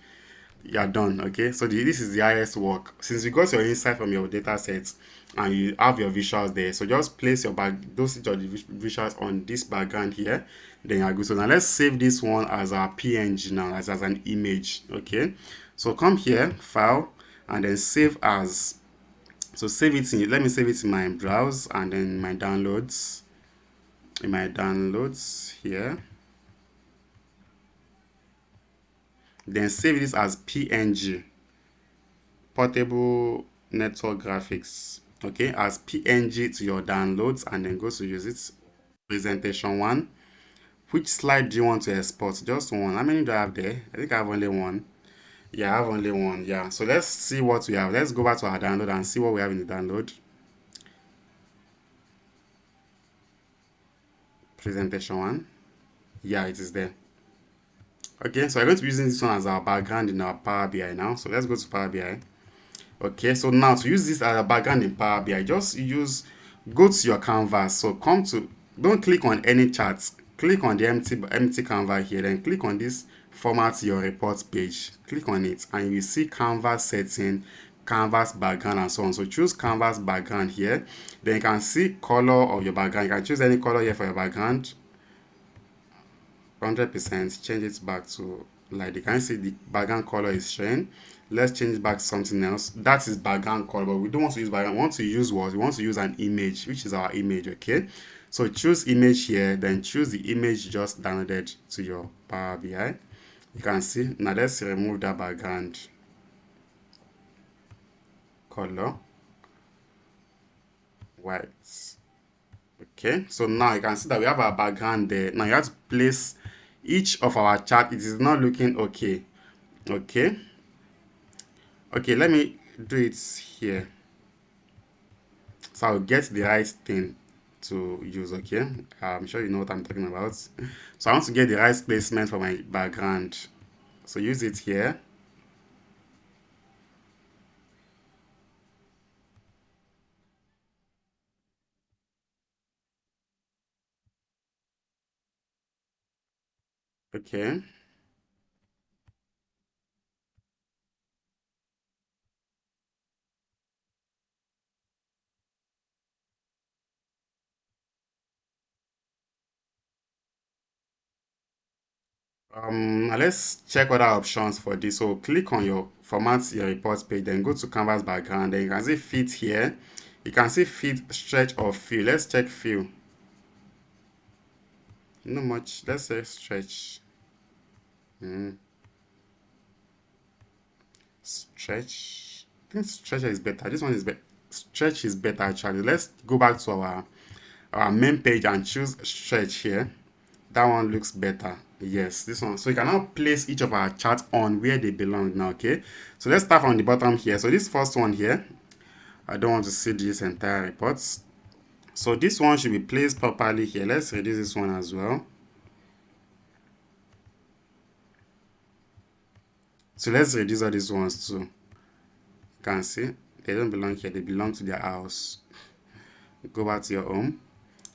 you are done. Okay, so this is the highest work. Since you got your insight from your data sets, and you have your visuals there. So just place your those your visuals on this background here, then you are good. So now let's save this one as our PNG now, as an image. Okay, so come here, file, and then save as. So save it in, let me save it in my browse, and then my downloads, in my downloads here, then save this as PNG, portable network graphics. Okay, as PNG to your downloads, and then go to use it. Presentation one. Which slide do you want to export? Just one. How many do I have there? I think I have only one. Yeah, I have only one. Yeah, so let's see what we have. Let's go back to our download and see what we have in the download. Presentation one. Yeah, it is there. Okay, so we're going to be using this one as our background in our Power BI now. So let's go to Power BI. Okay, so now to use this as a background in Power BI, just go to your canvas. So don't click on any charts. Click on the empty canvas here. Then click on this format your report page. Click on it, and you will see canvas setting, canvas background, and so on. So choose canvas background here. Then you can see color of your background. You can choose any color here for your background. 100%, change it back to like, you can see the background color is showing. Let's change it back to something else. That is background color, but we don't want to use background. We want to use what? We want to use an image, which is our image. Okay, so choose image here, then choose the image you just downloaded to your Power BI. You can see now. Let's remove that background color, white. Okay, so now you can see that we have our background there. Now you have to place each of our chart. It is not looking okay. Okay, let me do it here, so I'll get the right thing to use. Okay, I'm sure you know what I'm talking about. So I want to get the right placement for my background, so use it here. Okay, now let's check other options for this. So click on your format your report page, then go to canvas background. Then you can see fit here. You can see fit, stretch, or fill. Let's check fill. Not much. Let's say stretch. Stretch. I think stretch is better. This one is better. Stretch is better actually. Let's go back to our main page and choose stretch here. That one looks better. Yes, this one. So you can now place each of our charts on where they belong now. Okay, so let's start from the bottom here. So this first one here, I don't want to see this entire report. So this one should be placed properly here. Let's reduce this one as well. So let's reduce all these ones too. You can see they don't belong here, they belong to their house. Go back to your home.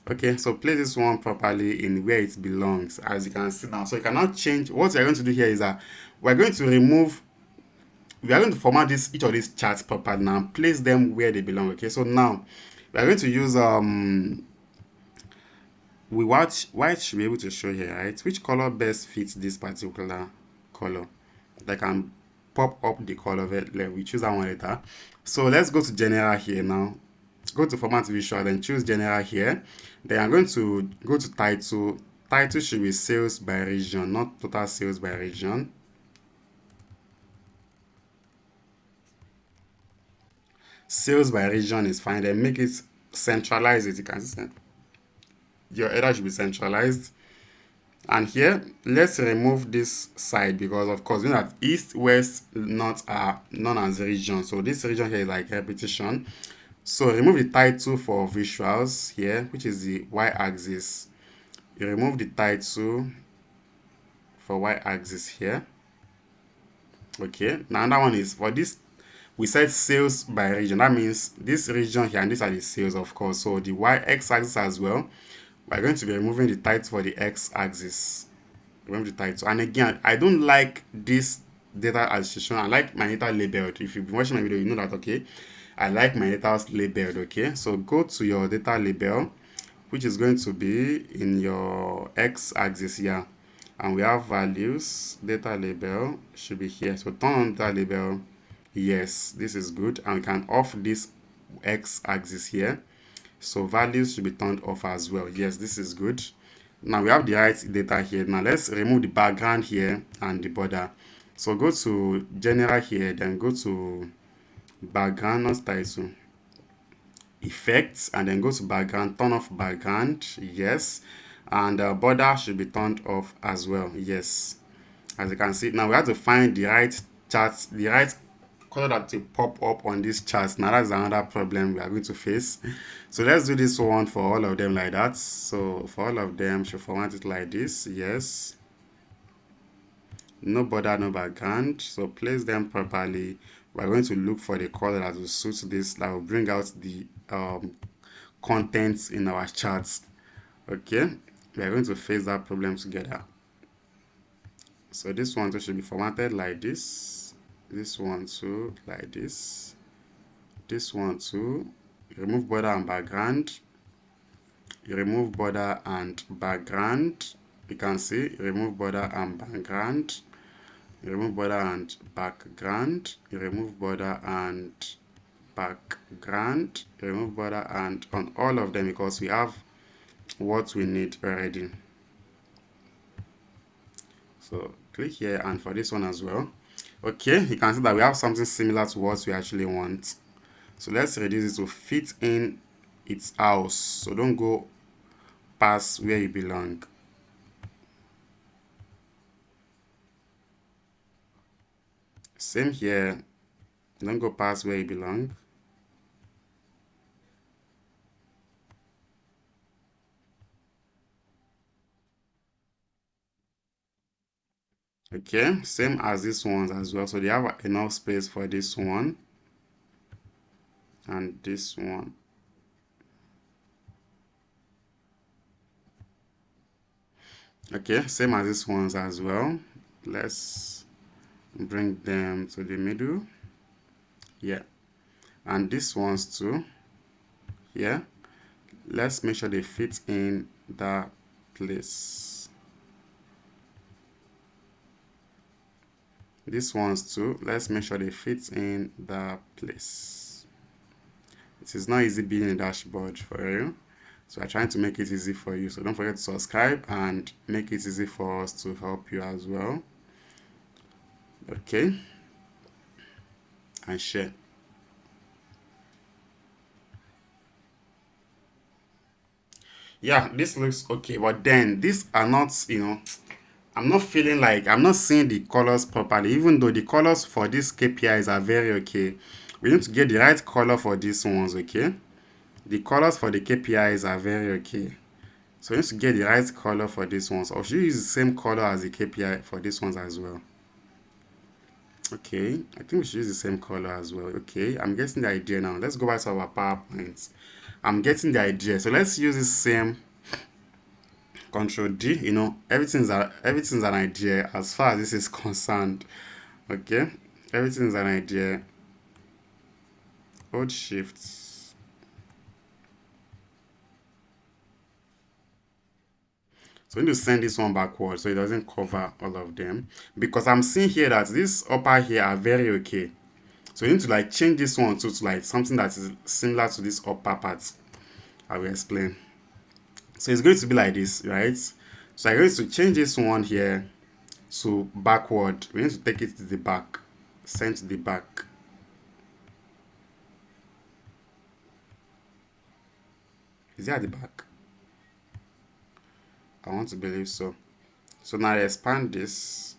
Okay, so place this one properly in where it belongs, as you can see now. So you cannot change. What we're going to do here is that we are going to format each of these charts properly now and place them where they belong. Okay, so now we are going to use white should be able to show here, right? Which color best fits this particular color? That can pop up the color of it. We choose that one later. So let's go to general here now. Go to format visual, then choose general here. Then I'm going to go to title. Title should be sales by region, not total sales by region. Sales by region is fine. Then make it centralize it. You can see your header should be centralized. And here, let's remove this side because, of course, we know that east, west, north are known as region. So this region here is like repetition. So remove the title for visuals here, which is the y-axis. You remove the title for y-axis here. Okay, now another one is for this. We said sales by region. That means this region here, and these are the sales, of course. So the y-x-axis as well. We're going to be removing the title for the x-axis. Remove the title. And again, I don't like this data association. I like my data labeled. If you've been watching my video, you know that. Okay, I like my data labeled. Okay, so go to your data label, which is going to be in your x-axis here, and we have values. Data label should be here, so turn on data label. Yes, this is good, and we can off this x-axis here, so values should be turned off as well. Yes, this is good. Now we have the right data here. Now let's remove the background here and the border. So go to general here, then go to background, not title, effects, and then go to background, turn off background. Yes, and border should be turned off as well. Yes, as you can see, now we have to find the right chart, the right color that will pop up on this chart. Now that's another problem we are going to face. So let's do this one for all of them like that. So for all of them, should format it like this. Yes, no border, no background. So place them properly. We're going to look for the color that will suit this, that will bring out the contents in our charts. Okay, we are going to face that problem together. So this one too should be formatted like this. This one too like this. This one too. Remove border and background. Remove border and background. You can see remove border and background. Remove border and background. Remove border and background. Remove border, and on all of them, because we have what we need already. So click here, and for this one as well. Okay, you can see that we have something similar to what we actually want. So let's reduce it to fit in its house. So don't go past where you belong. Same here, don't go past where you belong. Okay, same as this ones as well. So they have enough space for this one and this one. Okay, same as these ones as well. Let's bring them to the middle. Yeah, and these ones too. Yeah, let's make sure they fit in that place. These ones too, let's make sure they fit in that place. It is not easy being a dashboard for you, so I'm trying to make it easy for you. So don't forget to subscribe and make it easy for us to help you as well. Okay, and share. Yeah, this looks okay, but then these are not, I'm not feeling like I'm not seeing the colors properly, even though the colors for these KPIs are very okay. We need to get the right color for these ones. Okay, the colors for the KPIs are very okay, so we need to get the right color for these ones, or should you use the same color as the KPI for these ones as well? Okay, I think we should use the same color as well. Okay, I'm getting the idea now. Let's go back to our PowerPoint. I'm getting the idea, so let's use the same Control D. Everything's an idea as far as this is concerned. Okay, everything's an idea. Hold Shift. So we need to send this one backward so it doesn't cover all of them, because I'm seeing here that these upper here are very okay. So we need to like change this one to like something that is similar to this upper part. I will explain. So it's going to be like this, right? So I'm going to change this one here to backward. We need to take it to the back. Send to the back. Is it at the back? I want to believe so. So now I expand this.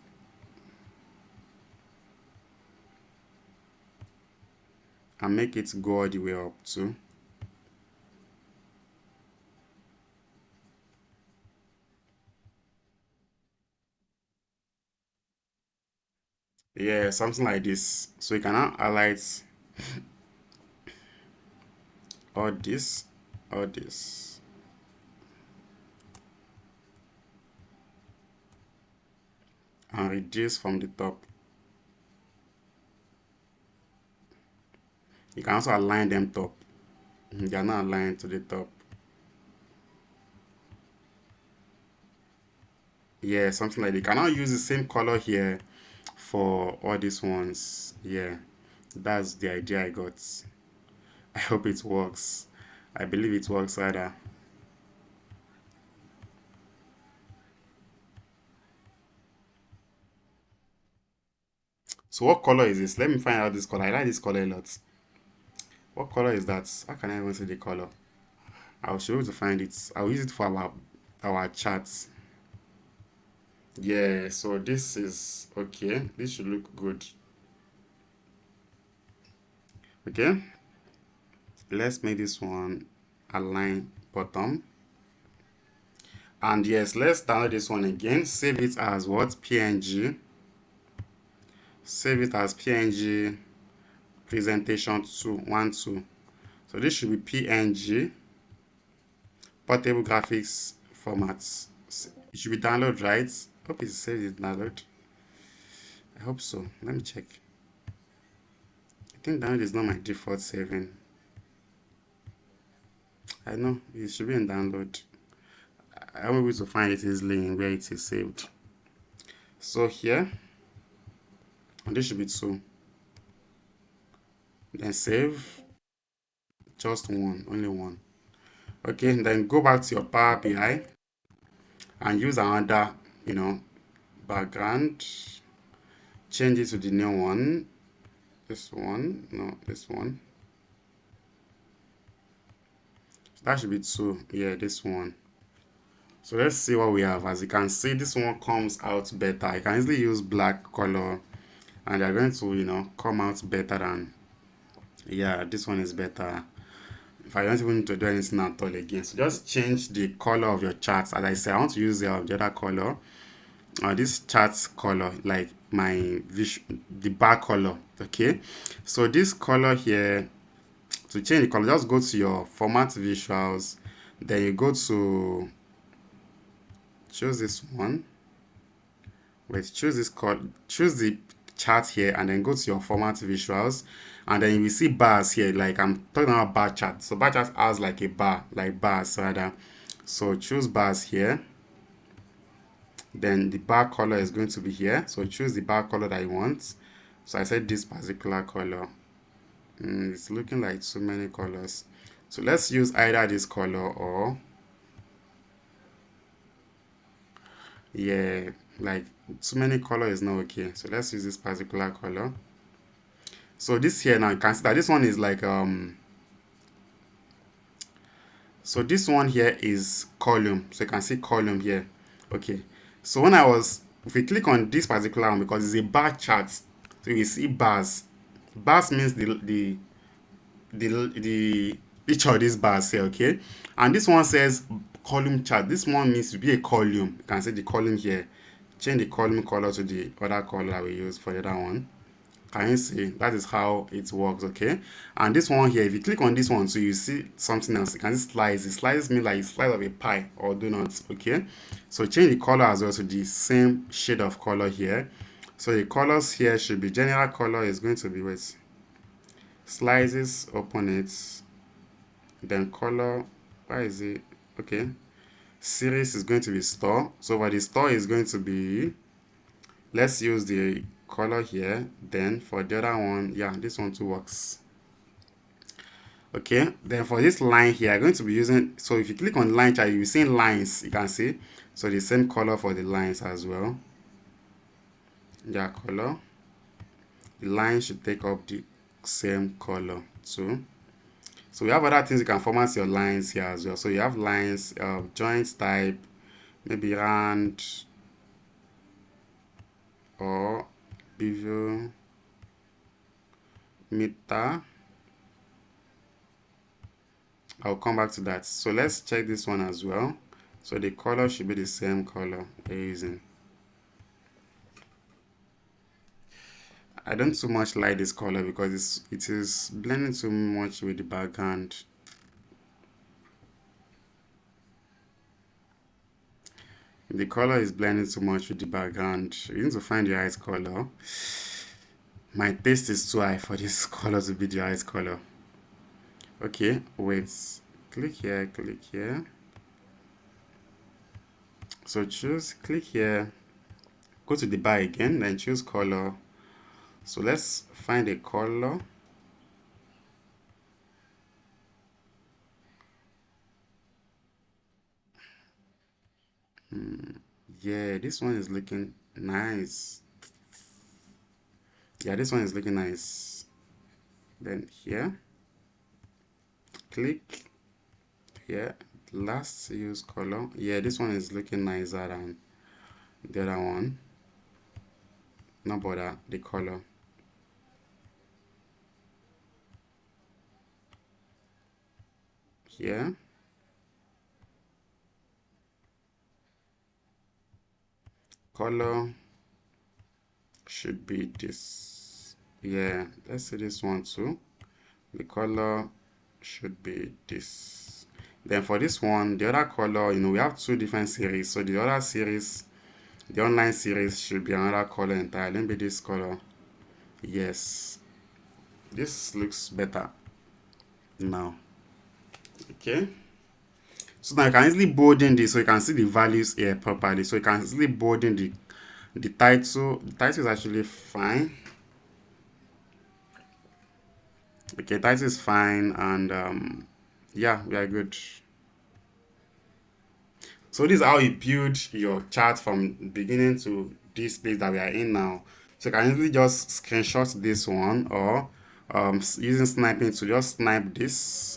And make it go all the way up too. Yeah, something like this. So you can now highlight all this, all this. And reduce from the top. You can also align them top. They are not aligned to the top. Yeah, something like that. You cannot use the same color here for all these ones. Yeah, that's the idea I got. I hope it works. I believe it works rather. So what color is this? Let me find out this color. I like this color a lot. What color is that? How can I even see the color? I'll show you to find it. I'll use it for our charts. Yeah, so this is okay. This should look good. Okay, let's make this one align bottom. And yes, let's download this one again. Save it as what? PNG. Save it as PNG presentation 212. So this should be PNG portable graphics formats. It should be download, right? Hope it's saved in download. I hope so. Let me check. I think download is not my default saving. I know it should be in download. I'm able to find it easily in where it is saved. So here, and this should be 2. Then save, just 1, only 1. Okay, then go back to your Power BI and use another, background. Change it to the new one. This one, no, this one. That should be 2. Yeah, this one. So let's see what we have. As you can see, this one comes out better. I can easily use black color and they're going to, come out better than, yeah, this one is better. If I don't even need to do anything at all again. So just change the color of your charts. As I said, I want to use the other color. This chart color, like the bar color. Okay. So this color here, to change the color, just go to your format visuals. Then you go to choose this one. Wait, choose this color, choose the chart here, and then go to your format visuals, and then you will see bars here. Like I'm talking about bar chart. So bar chart has like a bar, like bars rather. So choose bars here. Then the bar color is going to be here. So choose the bar color that you want. So I said this particular color. It's looking like too many colors. So let's use either this color or, yeah, like too many color is not okay. So let's use this particular color. So this here now, you can see that this one is like so this one here is column. So you can see column here. Okay. So if we click on this particular one, because it's a bar chart, so you see bars. Bars means the each of these bars here, okay? And this one says column chart. This one means to be a column. You can see the column here. Change the column color to the other color that we use for the other one. Can you see? That is how it works, okay? And this one here, if you click on this one, so you see something else. You can see slice. The slice means like slice of a pie or donuts, okay? So change the color as well to the same shade of color here. So the colors here should be general color is going to be with slices, open it, then color. Why is it? Okay. Series is going to be store. So for the store is going to be, let's use the color here. Then for the other one, yeah, this one too works. Okay, then for this line here, I'm going to be using, so if you click on line chart, you're seeing lines, you can see. So the same color for the lines as well. Yeah, color. The line should take up the same color too. So we have other things you can format your lines here as well. So you have lines, joint type, maybe round or bevel, meter. I'll come back to that. So let's check this one as well. So the color should be the same color we're using. I don't too much like this color because it is blending too much with the background. The color is blending too much with the background. You need to find the right color. My taste is too high for this color to be the highest color. Okay, wait. Click here. So click here, go to the bar again, then choose color. So let's find a color. Yeah, this one is looking nice. Yeah, this one is looking nice. Then here, click here, last use color. Yeah, this one is looking nicer than the other one. No bother the color. Here, color should be this. Yeah, let's see this one too. The color should be this. Then for this one, the other color, we have two different series. So the other series, the online series, should be another color entirely. Let me be this color. Yes, this looks better now. Okay, so now you can easily bolding this so you can see the values here properly. So you can easily bolding the title. The title is actually fine. Okay, title is fine, and yeah, we are good. So this is how you build your chart from beginning to this place that we are in now. So you can easily just screenshot this one, or using sniping to just snipe this,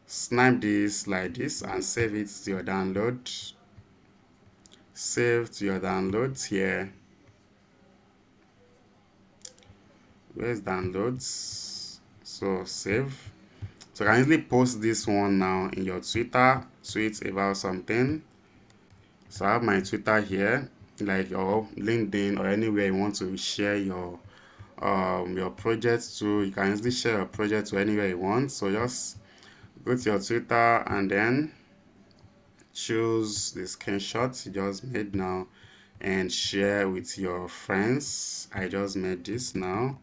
snipe this like this and save it to your download. Save to your downloads here. Where's downloads? So save. So you can easily post this one now in your Twitter, tweet about something. So I have my Twitter here, like, or LinkedIn, or anywhere you want to share your project to. You can easily share your project to anywhere you want. So just go to your Twitter and then choose the screenshot you just made now and share with your friends. I just made this now.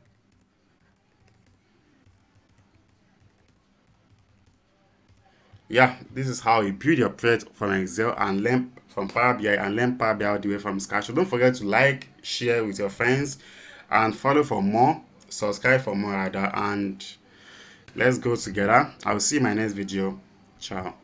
Yeah, this is how you build your project from Excel and learn from Power BI and learn Power BI all the way from scratch. So don't forget to like, share with your friends, and follow for more. Subscribe for more rather, and let's go together. I'll see you in my next video. Ciao.